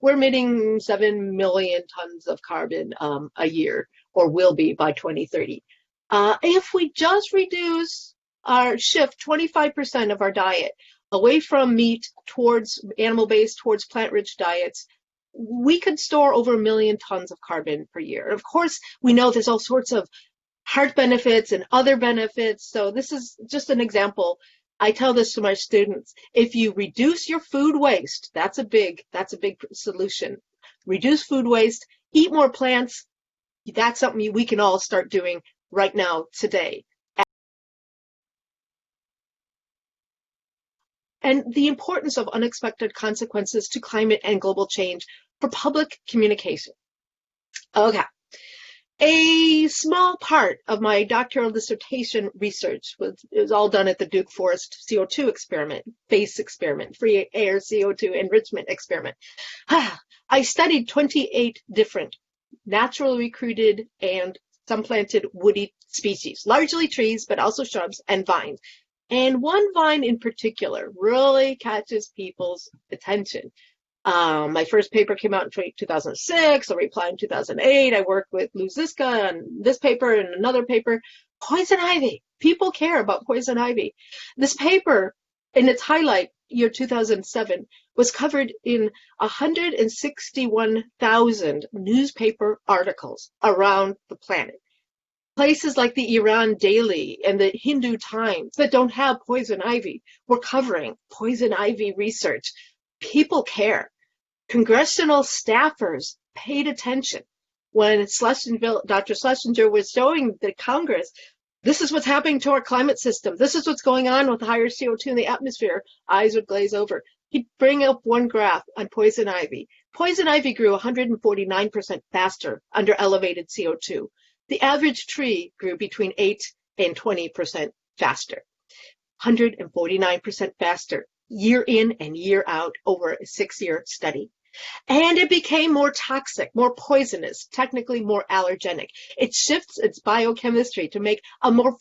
we're emitting 7 million tons of carbon a year, or will be by 2030. If we just shift 25% of our diet away from meat towards animal-based, towards plant-rich diets, we could store over 1 million tons of carbon per year. And of course, we know there's all sorts of heart benefits and other benefits. So this is just an example. I tell this to my students. If you reduce your food waste, that's a big solution. Reduce food waste, eat more plants. That's something we can all start doing right now, today. And the importance of unexpected consequences to climate and global change for public communication. Okay, A small part of my doctoral dissertation research was all done at the Duke Forest CO2 experiment, FACE experiment, free air CO2 enrichment experiment. I studied 28 different naturally recruited and some planted woody species, largely trees, but also shrubs and vines. And one vine in particular really catches people's attention. My first paper came out in 2006, a reply in 2008. I worked with Lou Ziska on this paper and another paper. Poison ivy. People care about poison ivy. This paper, in its highlight, year 2007, was covered in 161,000 newspaper articles around the planet. Places like the Iran Daily and the Hindu Times that don't have poison ivy were covering poison ivy research. People care. Congressional staffers paid attention when Dr. Schlesinger was showing the Congress, this is what's happening to our climate system. This is what's going on with higher CO2 in the atmosphere. Eyes would glaze over. He'd bring up one graph on poison ivy. Poison ivy grew 149% faster under elevated CO2. The average tree grew between 8 and 20% faster. 149% faster, year in and year out over a 6-year study. And it became more toxic, more poisonous, technically more allergenic. It shifts its biochemistry to make a more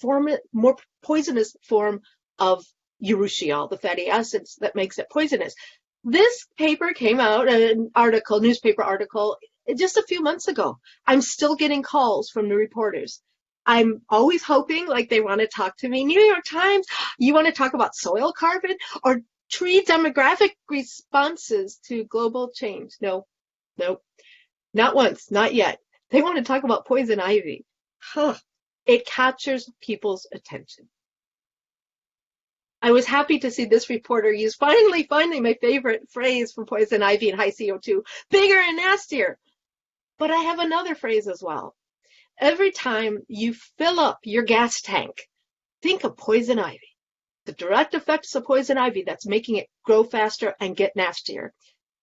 poisonous form of urushiol, the fatty acids that makes it poisonous. This paper came out, an article, newspaper article, just a few months ago. I'm still getting calls from the reporters. I'm always hoping like they want to talk to me. New York Times, you want to talk about soil carbon or tree demographic responses to global change? No, not once, not yet. They want to talk about poison ivy. It captures people's attention. I was happy to see this reporter use finally my favorite phrase for poison ivy and high CO2, bigger and nastier. But I have another phrase as well. Every time you fill up your gas tank, think of poison ivy. The direct effects of poison ivy that's making it grow faster and get nastier.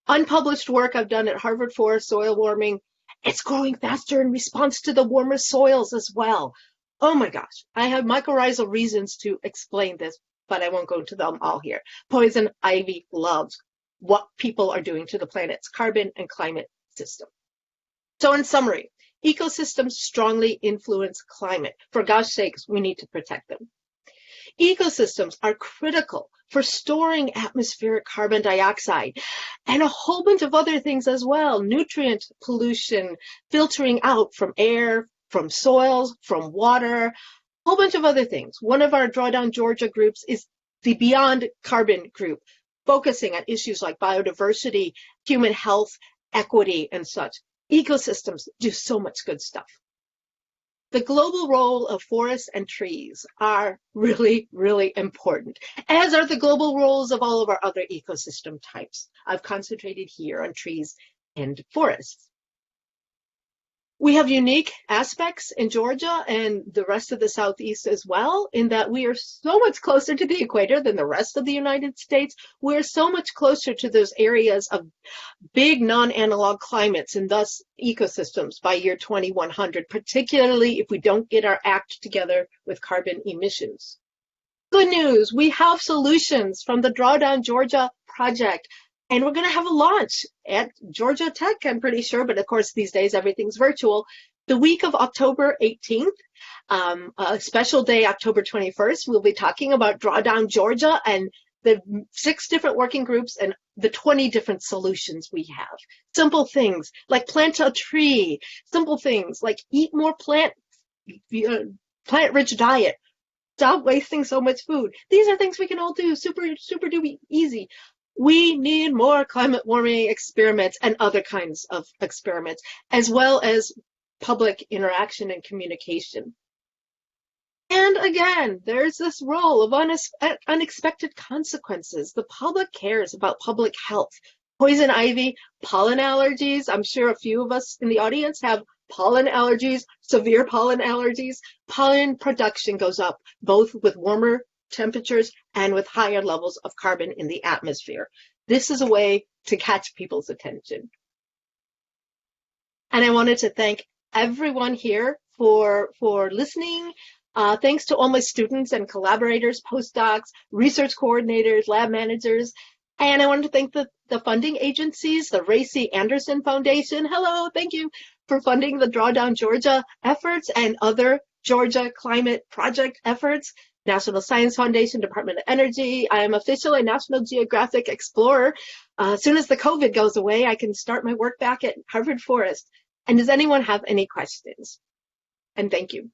Unpublished work I've done at Harvard for soil warming, it's growing faster in response to the warmer soils as well. Oh my gosh, I have mycorrhizal reasons to explain this, but I won't go into them all here. Poison ivy loves what people are doing to the planet's carbon and climate system. So in summary, ecosystems strongly influence climate. For gosh sakes, we need to protect them. Ecosystems are critical for storing atmospheric carbon dioxide and a whole bunch of other things as well. Nutrient pollution, filtering out from air, from soils, from water, a whole bunch of other things. One of our Drawdown Georgia groups is the Beyond Carbon group, focusing on issues like biodiversity, human health, equity, and such. Ecosystems do so much good stuff. The global role of forests and trees are really, really important, as are the global roles of all of our other ecosystem types. I've concentrated here on trees and forests. We have unique aspects in Georgia and the rest of the Southeast as well, in that we are so much closer to the equator than the rest of the United States. We're so much closer to those areas of big non-analog climates and thus ecosystems by year 2100, particularly if we don't get our act together with carbon emissions. Good news, we have solutions from the Drawdown Georgia project. And we're going to have a launch at Georgia Tech, I'm pretty sure, but of course these days everything's virtual. The week of October 18th, a special day, October 21st, we'll be talking about Drawdown Georgia and the 6 different working groups and the 20 different solutions we have. Simple things like plant a tree, simple things like eat more plant-rich diet, stop wasting so much food. These are things we can all do, super duper easy. We need more climate warming experiments and other kinds of experiments, as well as public interaction and communication. And again, there's this role of unexpected consequences. The public cares about public health. Poison ivy, pollen allergies. I'm sure a few of us in the audience have pollen allergies, severe pollen allergies. Pollen production goes up, both with warmer temperatures and with higher levels of carbon in the atmosphere. This is a way to catch people's attention. And I wanted to thank everyone here for listening. Thanks to all my students and collaborators, postdocs, research coordinators, lab managers. And I wanted to thank the funding agencies, the Ray C. Anderson Foundation. Hello, thank you for funding the Drawdown Georgia efforts and other Georgia climate project efforts. National Science Foundation, Department of Energy. I am officially a National Geographic Explorer. As soon as the COVID goes away, I can start my work back at Harvard Forest. And does anyone have any questions? And thank you.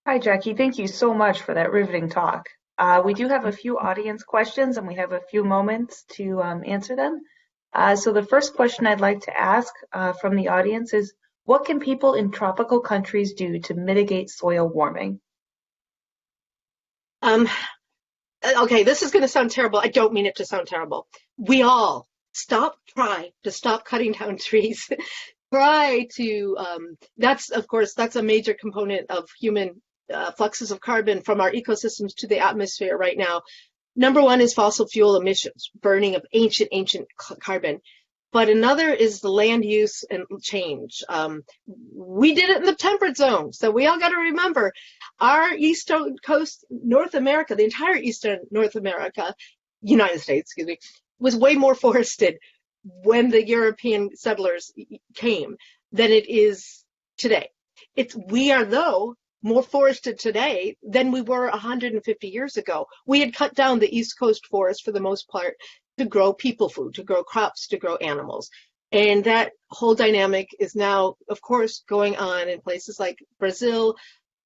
Hi, Jackie. Thank you so much for that riveting talk. We do have a few audience questions, and we have a few moments to answer them. So the first question I'd like to ask from the audience is, what can people in tropical countries do to mitigate soil warming? Okay, this is going to sound terrible. I don't mean it to sound terrible. We all try to stop cutting down trees. Try to, that's a major component of human fluxes of carbon from our ecosystems to the atmosphere right now. Number one is fossil fuel emissions, burning of ancient carbon. But another is the land use and change. We did it in the temperate zone. So we all got to remember our eastern coast, North America, the entire eastern North America, United States, excuse me, was way more forested when the European settlers came than it is today. We are, though, more forested today than we were 150 years ago. We had cut down the East Coast forest for the most part to grow people food, to grow crops, to grow animals. And that whole dynamic is now, of course, going on in places like Brazil,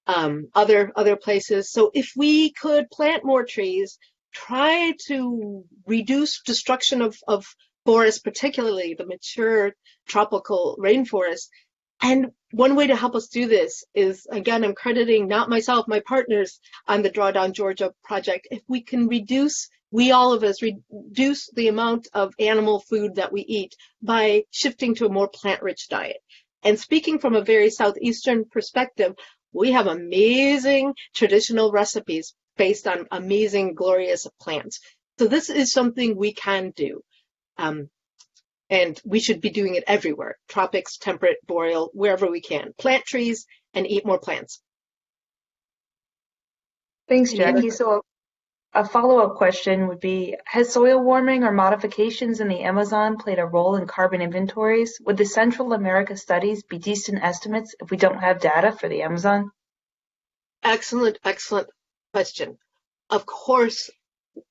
other places. So if we could plant more trees, try to reduce destruction of forests, particularly the mature tropical rainforests. And one way to help us do this is, again, I'm crediting not myself, my partners on the Drawdown Georgia project. If we can we all of us reduce the amount of animal food that we eat by shifting to a more plant-rich diet. And speaking from a very southeastern perspective, we have amazing traditional recipes based on amazing, glorious plants. So this is something we can do. And we should be doing it everywhere, tropics, temperate, boreal, wherever we can. Plant trees and eat more plants. Thanks, Jackie. So a follow-up question would be, has soil warming or modifications in the Amazon played a role in carbon inventories? Would the Central America studies be decent estimates if we don't have data for the Amazon? Excellent question. Of course,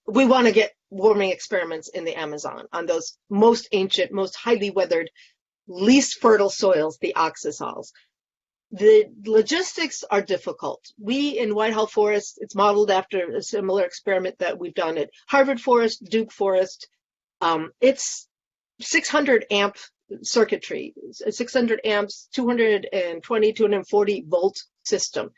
we want to get warming experiments in the Amazon on those most ancient, most highly weathered, least fertile soils, the oxasols. The logistics are difficult. We in Whitehall Forest, it's modeled after a similar experiment that we've done at Harvard Forest, Duke Forest. It's 600 amp circuitry, 600 amps, 220, 240 volt system.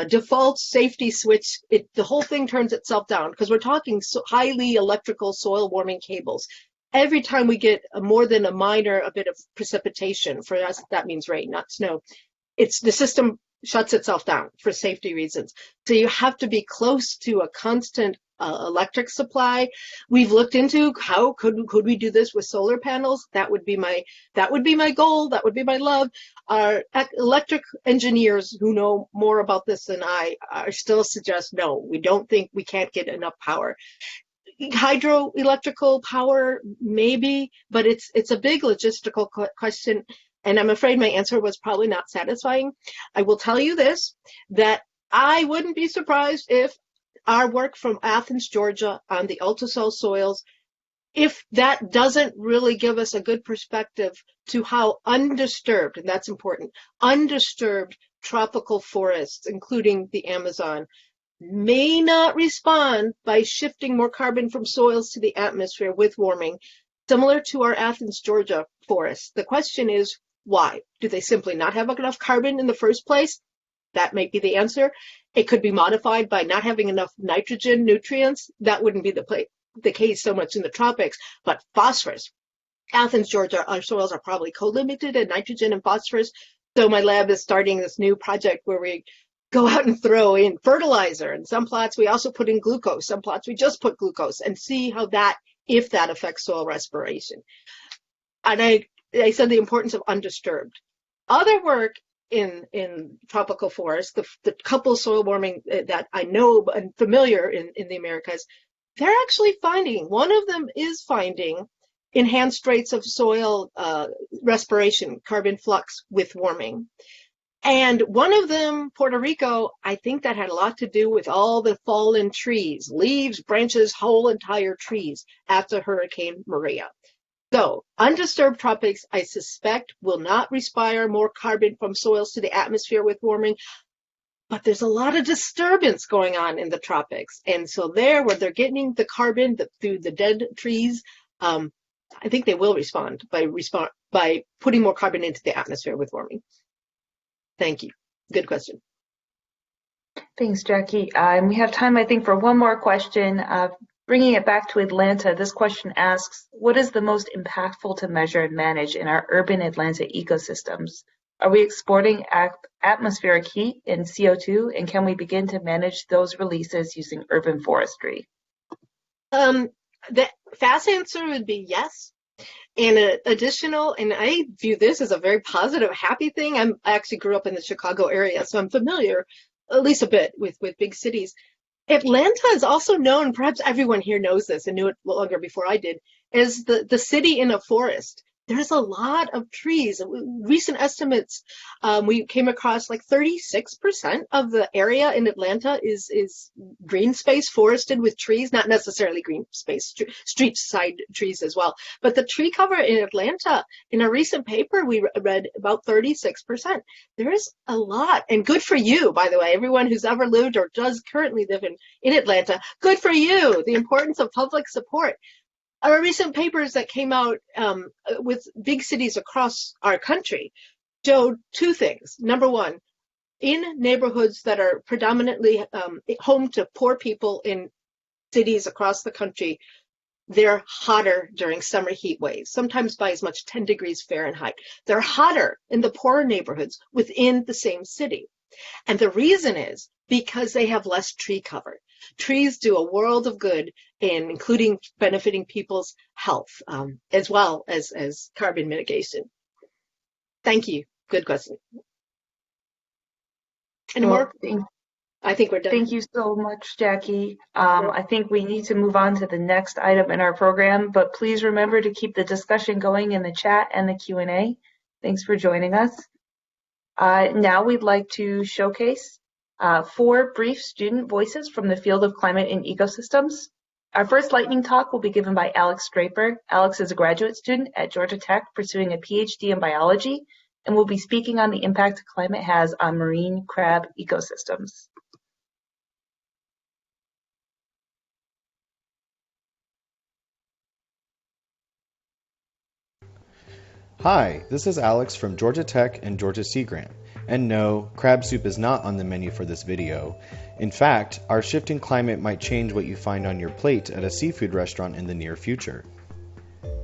Default safety switch, the whole thing turns itself down because we're talking highly electrical soil warming cables. Every time we get more than a bit of precipitation, for us that means rain, not snow, the system shuts itself down for safety reasons. So you have to be close to a constant electric supply. We've looked into how could we do this with solar panels. That would be my goal. That would be my love. Our electric engineers who know more about this than I are still suggest no. We don't think we can't get enough power. Hydroelectrical power maybe, but it's a big logistical question. And I'm afraid my answer was probably not satisfying. I will tell you this, that I wouldn't be surprised if our work from Athens, Georgia on the ultrasol soils, if that doesn't really give us a good perspective to how undisturbed, and that's important, undisturbed tropical forests, including the Amazon, may not respond by shifting more carbon from soils to the atmosphere with warming, similar to our Athens, Georgia forests. The question is, why? Do they simply not have enough carbon in the first place? That might be the answer. It could be modified by not having enough nitrogen nutrients. That wouldn't be the case so much in the tropics, but phosphorus. Athens, Georgia, our soils are probably co-limited in nitrogen and phosphorus. So my lab is starting this new project where we go out and throw in fertilizer. And some plots we also put in glucose. Some plots we just put glucose and see how if that affects soil respiration. And I said the importance of undisturbed. other work in tropical forests, the couple soil warming that I know and familiar in the Americas, they're actually finding, one of them is finding enhanced rates of soil respiration, carbon flux with warming. And one of them, Puerto Rico, I think that had a lot to do with all the fallen trees, leaves, branches, whole entire trees after Hurricane Maria. So undisturbed tropics, I suspect, will not respire more carbon from soils to the atmosphere with warming, but there's a lot of disturbance going on in the tropics. And so there, where they're getting the carbon through the dead trees, I think they will respond by putting more carbon into the atmosphere with warming. Thank you. Good question. Thanks, Jackie. And we have time, I think, for one more question. Bringing it back to Atlanta, this question asks, what is the most impactful to measure and manage in our urban Atlanta ecosystems? Are we exporting atmospheric heat and CO2, and can we begin to manage those releases using urban forestry? The fast answer would be yes. And additional, and I view this as a very positive, happy thing. I actually grew up in the Chicago area, so I'm familiar, at least a bit, with big cities. Atlanta is also known, perhaps everyone here knows this and knew it longer before I did, as the city in a forest. There's a lot of trees. Recent estimates, we came across like 36% of the area in Atlanta is green space forested with trees, not necessarily green space, street side trees as well. But the tree cover in Atlanta, in a recent paper, we read about 36%. There is a lot, and good for you, by the way, everyone who's ever lived or does currently live in Atlanta, good for you, the importance of public support. Our recent papers that came out with big cities across our country showed two things. Number one, in neighborhoods that are predominantly home to poor people in cities across the country, they're hotter during summer heat waves, sometimes by as much 10 degrees Fahrenheit. They're hotter in the poorer neighborhoods within the same city. And the reason is because they have less tree cover. Trees do a world of good, including benefiting people's health, as well as carbon mitigation. Thank you. Good question. Any more? I think we're done. Thank you so much, Jackie. I think we need to move on to the next item in our program, but please remember to keep the discussion going in the chat and the Q&A. Thanks for joining us. Now we'd like to showcase 4 brief student voices from the field of climate and ecosystems. Our first lightning talk will be given by Alex Draper. Alex is a graduate student at Georgia Tech pursuing a PhD in biology and will be speaking on the impact climate has on marine crab ecosystems. Hi, this is Alex from Georgia Tech and Georgia Sea Grant. And no, crab soup is not on the menu for this video. In fact, our shifting climate might change what you find on your plate at a seafood restaurant in the near future.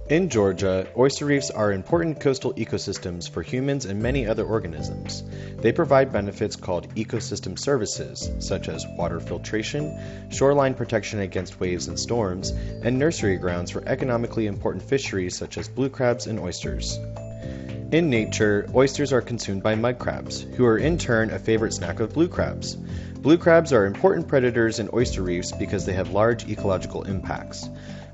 In Georgia, oyster reefs are important coastal ecosystems for humans and many other organisms. They provide benefits called ecosystem services, such as water filtration, shoreline protection against waves and storms, and nursery grounds for economically important fisheries such as blue crabs and oysters. In nature, oysters are consumed by mud crabs, who are in turn a favorite snack of blue crabs. Blue crabs are important predators in oyster reefs because they have large ecological impacts.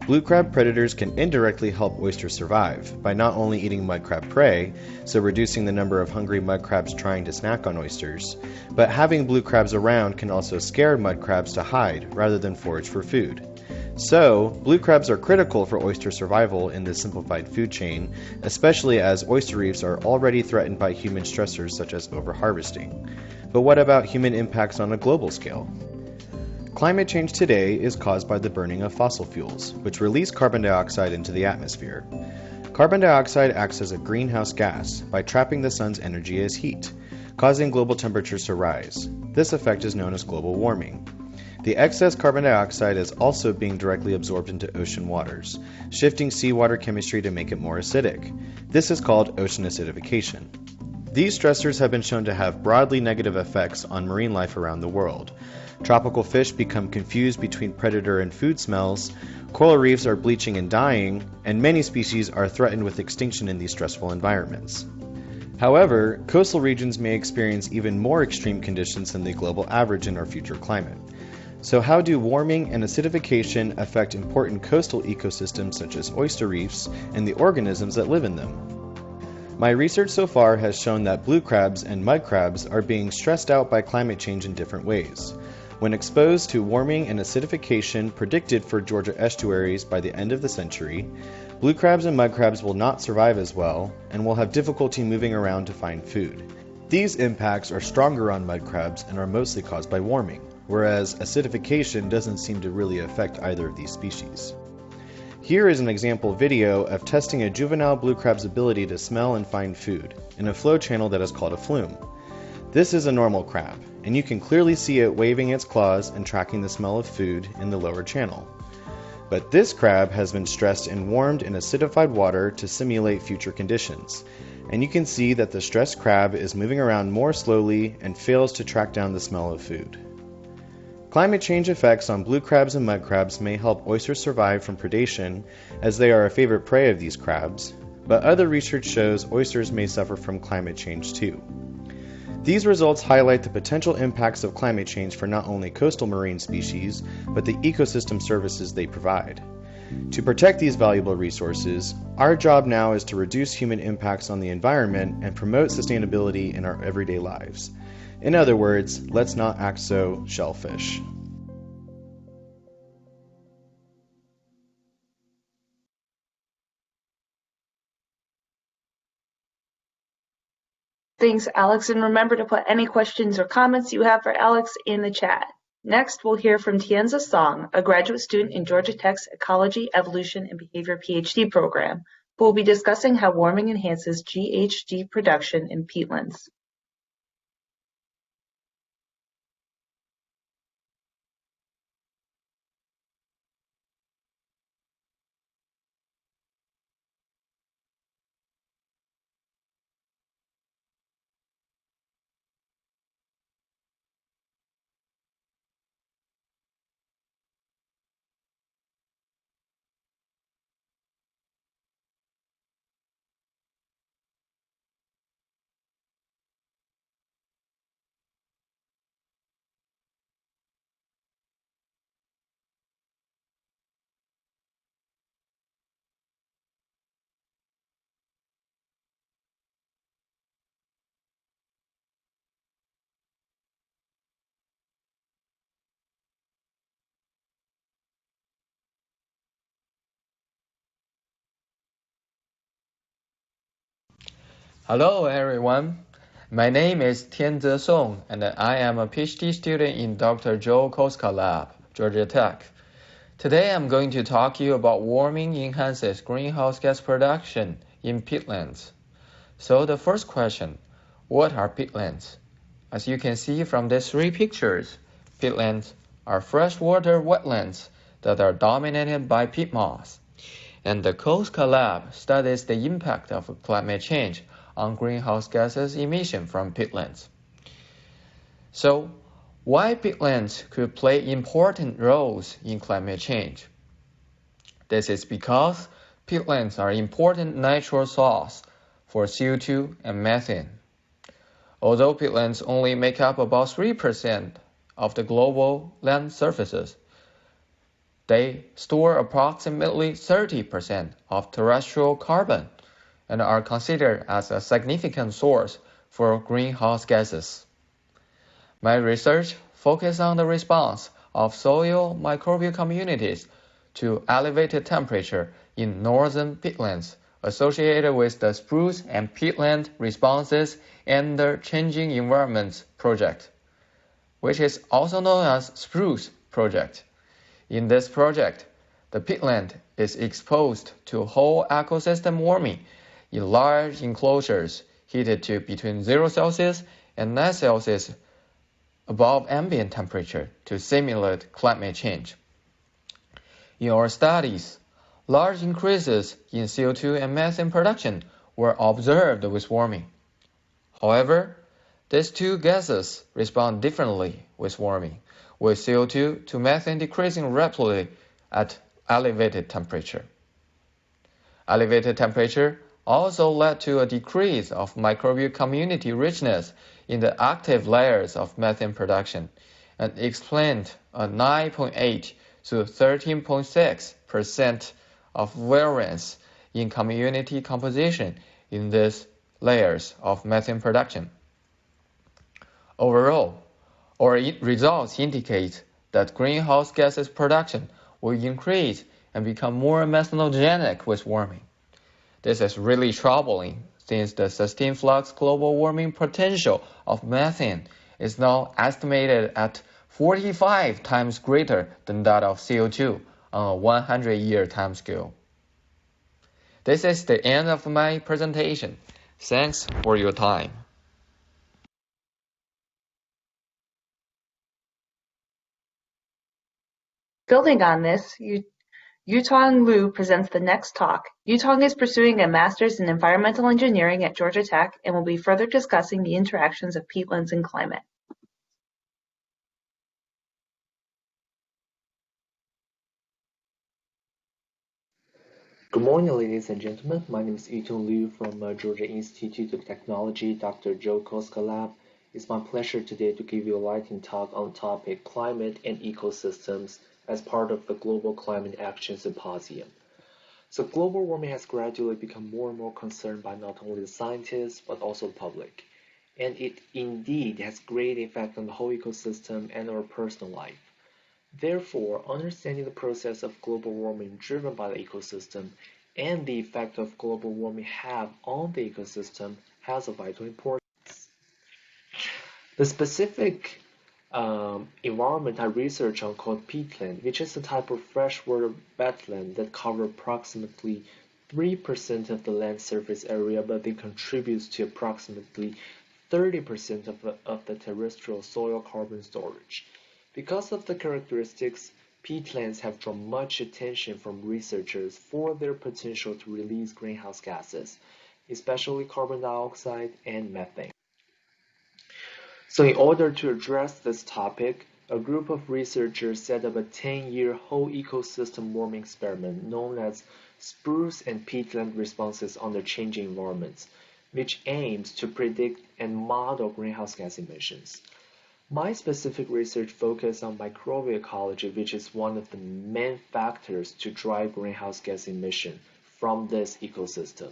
Blue crab predators can indirectly help oysters survive by not only eating mud crab prey, so reducing the number of hungry mud crabs trying to snack on oysters, but having blue crabs around can also scare mud crabs to hide rather than forage for food. So, blue crabs are critical for oyster survival in this simplified food chain, especially as oyster reefs are already threatened by human stressors such as overharvesting. But what about human impacts on a global scale? Climate change today is caused by the burning of fossil fuels, which release carbon dioxide into the atmosphere. Carbon dioxide acts as a greenhouse gas by trapping the sun's energy as heat, causing global temperatures to rise. This effect is known as global warming. The excess carbon dioxide is also being directly absorbed into ocean waters, shifting seawater chemistry to make it more acidic. This is called ocean acidification. These stressors have been shown to have broadly negative effects on marine life around the world. Tropical fish become confused between predator and food smells, coral reefs are bleaching and dying, and many species are threatened with extinction in these stressful environments. However, coastal regions may experience even more extreme conditions than the global average in our future climate. So how do warming and acidification affect important coastal ecosystems such as oyster reefs and the organisms that live in them? My research so far has shown that blue crabs and mud crabs are being stressed out by climate change in different ways. When exposed to warming and acidification predicted for Georgia estuaries by the end of the century, blue crabs and mud crabs will not survive as well and will have difficulty moving around to find food. These impacts are stronger on mud crabs and are mostly caused by warming, whereas acidification doesn't seem to really affect either of these species. Here is an example video of testing a juvenile blue crab's ability to smell and find food in a flow channel that is called a flume. This is a normal crab, and you can clearly see it waving its claws and tracking the smell of food in the lower channel. But this crab has been stressed in warmed and acidified water to simulate future conditions, and you can see that the stressed crab is moving around more slowly and fails to track down the smell of food. Climate change effects on blue crabs and mud crabs may help oysters survive from predation, as they are a favorite prey of these crabs, but other research shows oysters may suffer from climate change too. These results highlight the potential impacts of climate change for not only coastal marine species, but the ecosystem services they provide. To protect these valuable resources, our job now is to reduce human impacts on the environment and promote sustainability in our everyday lives. In other words, let's not act so shellfish. Thanks, Alex, and remember to put any questions or comments you have for Alex in the chat. Next, we'll hear from Tianza Song, a graduate student in Georgia Tech's Ecology, Evolution, and Behavior PhD program, who will be discussing how warming enhances GHG production in peatlands. Hello everyone, my name is Tianze Song and I am a PhD student in Dr. Joe Kostka lab, Georgia Tech. Today I'm going to talk to you about warming enhances greenhouse gas production in peatlands. So the first question, what are peatlands? As you can see from these three pictures, peatlands are freshwater wetlands that are dominated by peat moss. And the Kostka lab studies the impact of climate change on greenhouse gases emission from peatlands. So, why peatlands could play important roles in climate change? This is because peatlands are important natural source for CO2 and methane. Although peatlands only make up about 3% of the global land surfaces, they store approximately 30% of terrestrial carbon and are considered as a significant source for greenhouse gases. My research focuses on the response of soil microbial communities to elevated temperature in northern peatlands associated with the Spruce and Peatland Responses and the Changing Environments Project, which is also known as Spruce Project. In this project, the peatland is exposed to whole ecosystem warming in large enclosures heated to between 0 Celsius and 9 Celsius above ambient temperature to simulate climate change. In our studies, large increases in CO2 and methane production were observed with warming. However, these two gases respond differently with warming, with CO2 to methane decreasing rapidly at elevated temperature. Elevated temperature also led to a decrease of microbial community richness in the active layers of methane production and explained a 9.8 to 13.6% of variance in community composition in these layers of methane production. Overall, our results indicate that greenhouse gases production will increase and become more methanogenic with warming. This is really troubling since the sustained flux global warming potential of methane is now estimated at 45 times greater than that of CO2 on a 100-year timescale. This is the end of my presentation. Thanks for your time. Building on this, Yutong Liu presents the next talk. Yutong is pursuing a master's in environmental engineering at Georgia Tech and will be further discussing the interactions of peatlands and climate. Good morning, ladies and gentlemen. My name is Yutong Liu from Georgia Institute of Technology, Dr. Joe Kostka Lab. It's my pleasure today to give you a lightning talk on the topic climate and ecosystems as part of the Global Climate Action Symposium. So global warming has gradually become more and more concerned by not only the scientists, but also the public. And it indeed has great effect on the whole ecosystem and our personal life. Therefore, understanding the process of global warming driven by the ecosystem and the effect of global warming have on the ecosystem has a vital importance. The specific environment I research on called peatland, which is a type of freshwater wetland that covers approximately 3% of the land surface area, but it contributes to approximately 30% of the terrestrial soil carbon storage. Because of the characteristics, peatlands have drawn much attention from researchers for their potential to release greenhouse gases, especially carbon dioxide and methane. So in order to address this topic, a group of researchers set up a 10-year whole ecosystem warming experiment known as Spruce and Peatland Responses under Changing Environments, which aims to predict and model greenhouse gas emissions. My specific research focused on microbial ecology, which is one of the main factors to drive greenhouse gas emission from this ecosystem.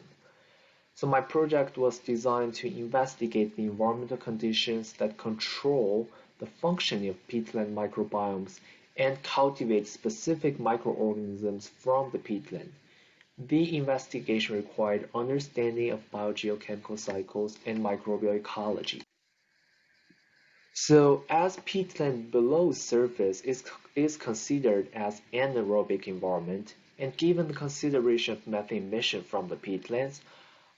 So my project was designed to investigate the environmental conditions that control the functioning of peatland microbiomes and cultivate specific microorganisms from the peatland. The investigation required understanding of biogeochemical cycles and microbial ecology. So as peatland below surface is considered as anaerobic environment, and given the consideration of methane emission from the peatlands,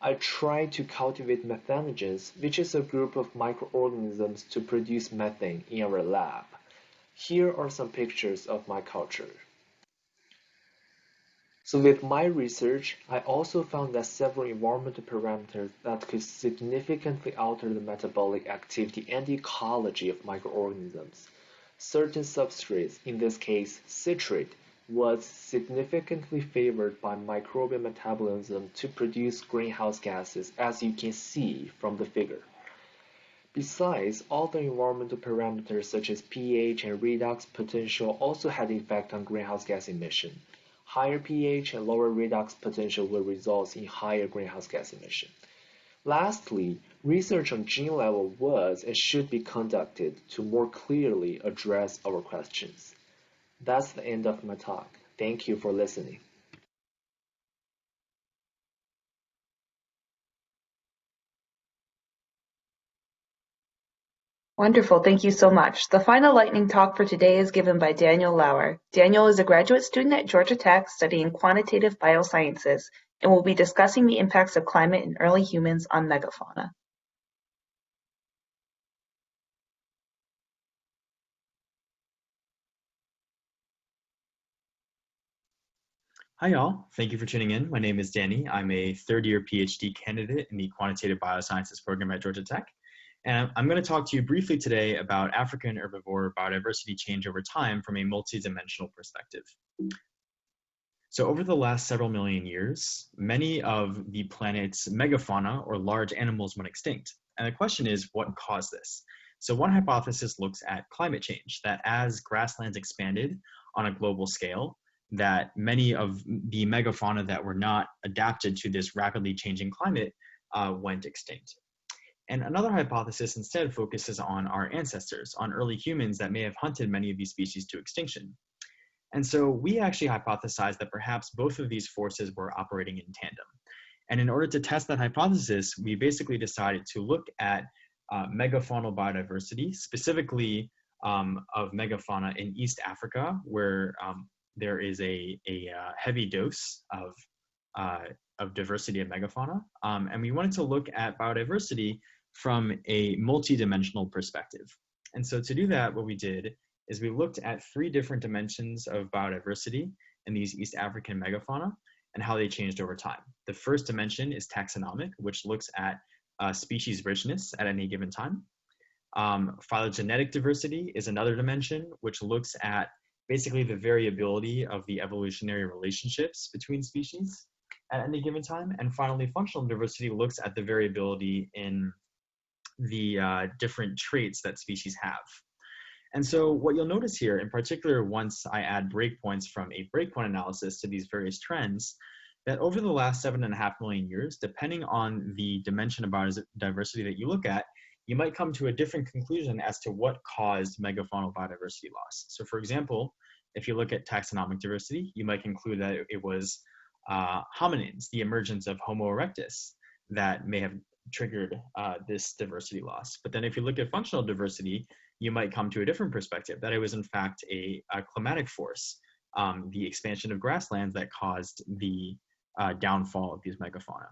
I tried to cultivate methanogens, which is a group of microorganisms to produce methane in our lab. Here are some pictures of my culture. So with my research, I also found that several environmental parameters that could significantly alter the metabolic activity and ecology of microorganisms. Certain substrates, in this case citrate, was significantly favored by microbial metabolism to produce greenhouse gases, as you can see from the figure. Besides, other environmental parameters such as pH and redox potential also had an effect on greenhouse gas emission. Higher pH and lower redox potential will result in higher greenhouse gas emission. Lastly, research on gene level was and should be conducted to more clearly address our questions. That's the end of my talk. Thank you for listening. Wonderful, thank you so much. The final lightning talk for today is given by Daniel Lauer. Daniel is a graduate student at Georgia Tech studying quantitative biosciences and will be discussing the impacts of climate in early humans on megafauna. Hi, y'all. Thank you for tuning in. My name is Danny. I'm a third-year PhD candidate in the Quantitative Biosciences program at Georgia Tech. And I'm going to talk to you briefly today about African herbivore biodiversity change over time from a multidimensional perspective. So over the last several million years, many of the planet's megafauna, or large animals, went extinct. And the question is, what caused this? So one hypothesis looks at climate change, that as grasslands expanded on a global scale, that many of the megafauna that were not adapted to this rapidly changing climate went extinct. And another hypothesis instead focuses on our ancestors, on early humans that may have hunted many of these species to extinction. And so we actually hypothesized that perhaps both of these forces were operating in tandem. And in order to test that hypothesis, we basically decided to look at megafaunal biodiversity, specifically of megafauna in East Africa, where there is a heavy dose of diversity of megafauna. And we wanted to look at biodiversity from a multi-dimensional perspective. And so to do that, what we did is we looked at 3 different dimensions of biodiversity in these East African megafauna and how they changed over time. The first dimension is taxonomic, which looks at species richness at any given time. Phylogenetic diversity is another dimension, which looks at basically the variability of the evolutionary relationships between species at any given time. And finally, functional diversity looks at the variability in the different traits that species have. And so what you'll notice here, in particular, once I add breakpoints from a breakpoint analysis to these various trends, that over the last 7.5 million years, depending on the dimension of biodiversity that you look at, you might come to a different conclusion as to what caused megafaunal biodiversity loss. So for example, if you look at taxonomic diversity, you might conclude that it was hominins, the emergence of Homo erectus, that may have triggered this diversity loss. But then if you look at functional diversity, you might come to a different perspective, that it was in fact a climatic force, the expansion of grasslands that caused the downfall of these megafauna.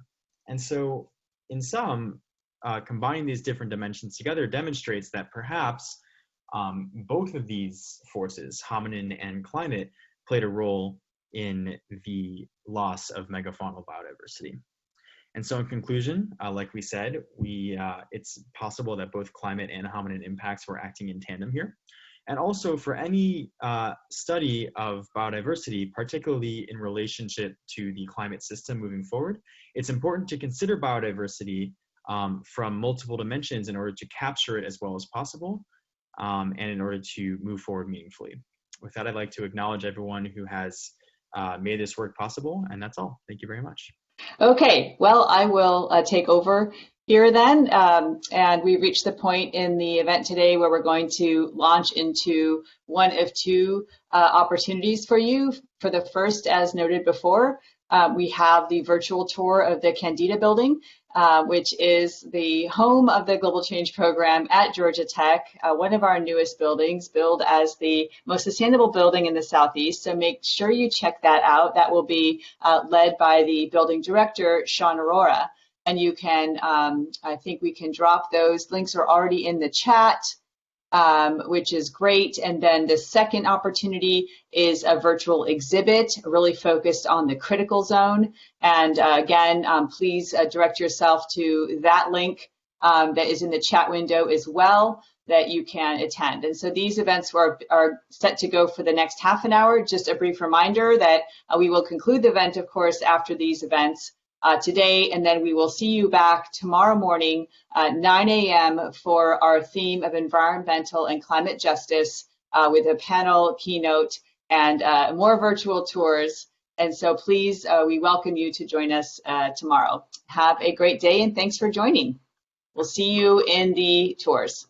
And so in sum, combining these different dimensions together demonstrates that perhaps both of these forces, hominin and climate, played a role in the loss of megafaunal biodiversity. And so in conclusion, like we said, it's possible that both climate and hominin impacts were acting in tandem here. And also for any study of biodiversity, particularly in relationship to the climate system moving forward, it's important to consider biodiversity from multiple dimensions in order to capture it as well as possible, and in order to move forward meaningfully. With that, I'd like to acknowledge everyone who has made this work possible, and that's all. Thank you very much. Okay, well, I will take over here then, and we reached the point in the event today where we're going to launch into one of 2 opportunities for you. For the first, as noted before, we have the virtual tour of the Candida building, which is the home of the Global Change Program at Georgia Tech, one of our newest buildings, billed as the most sustainable building in the Southeast. So make sure you check that out. That will be led by the building director, Sean Aurora. And you can, I think we can drop those. Links are already in the chat, which is great. And then the second opportunity is a virtual exhibit really focused on the critical zone. And again, please direct yourself to that link that is in the chat window as well, that you can attend. And so these events are set to go for the next half an hour. Just a brief reminder that we will conclude the event, of course, after these events today, and then we will see you back tomorrow morning at 9 a.m. for our theme of environmental and climate justice with a panel, keynote, and more virtual tours. And so please, we welcome you to join us tomorrow. Have a great day, and thanks for joining. We'll see you in the tours.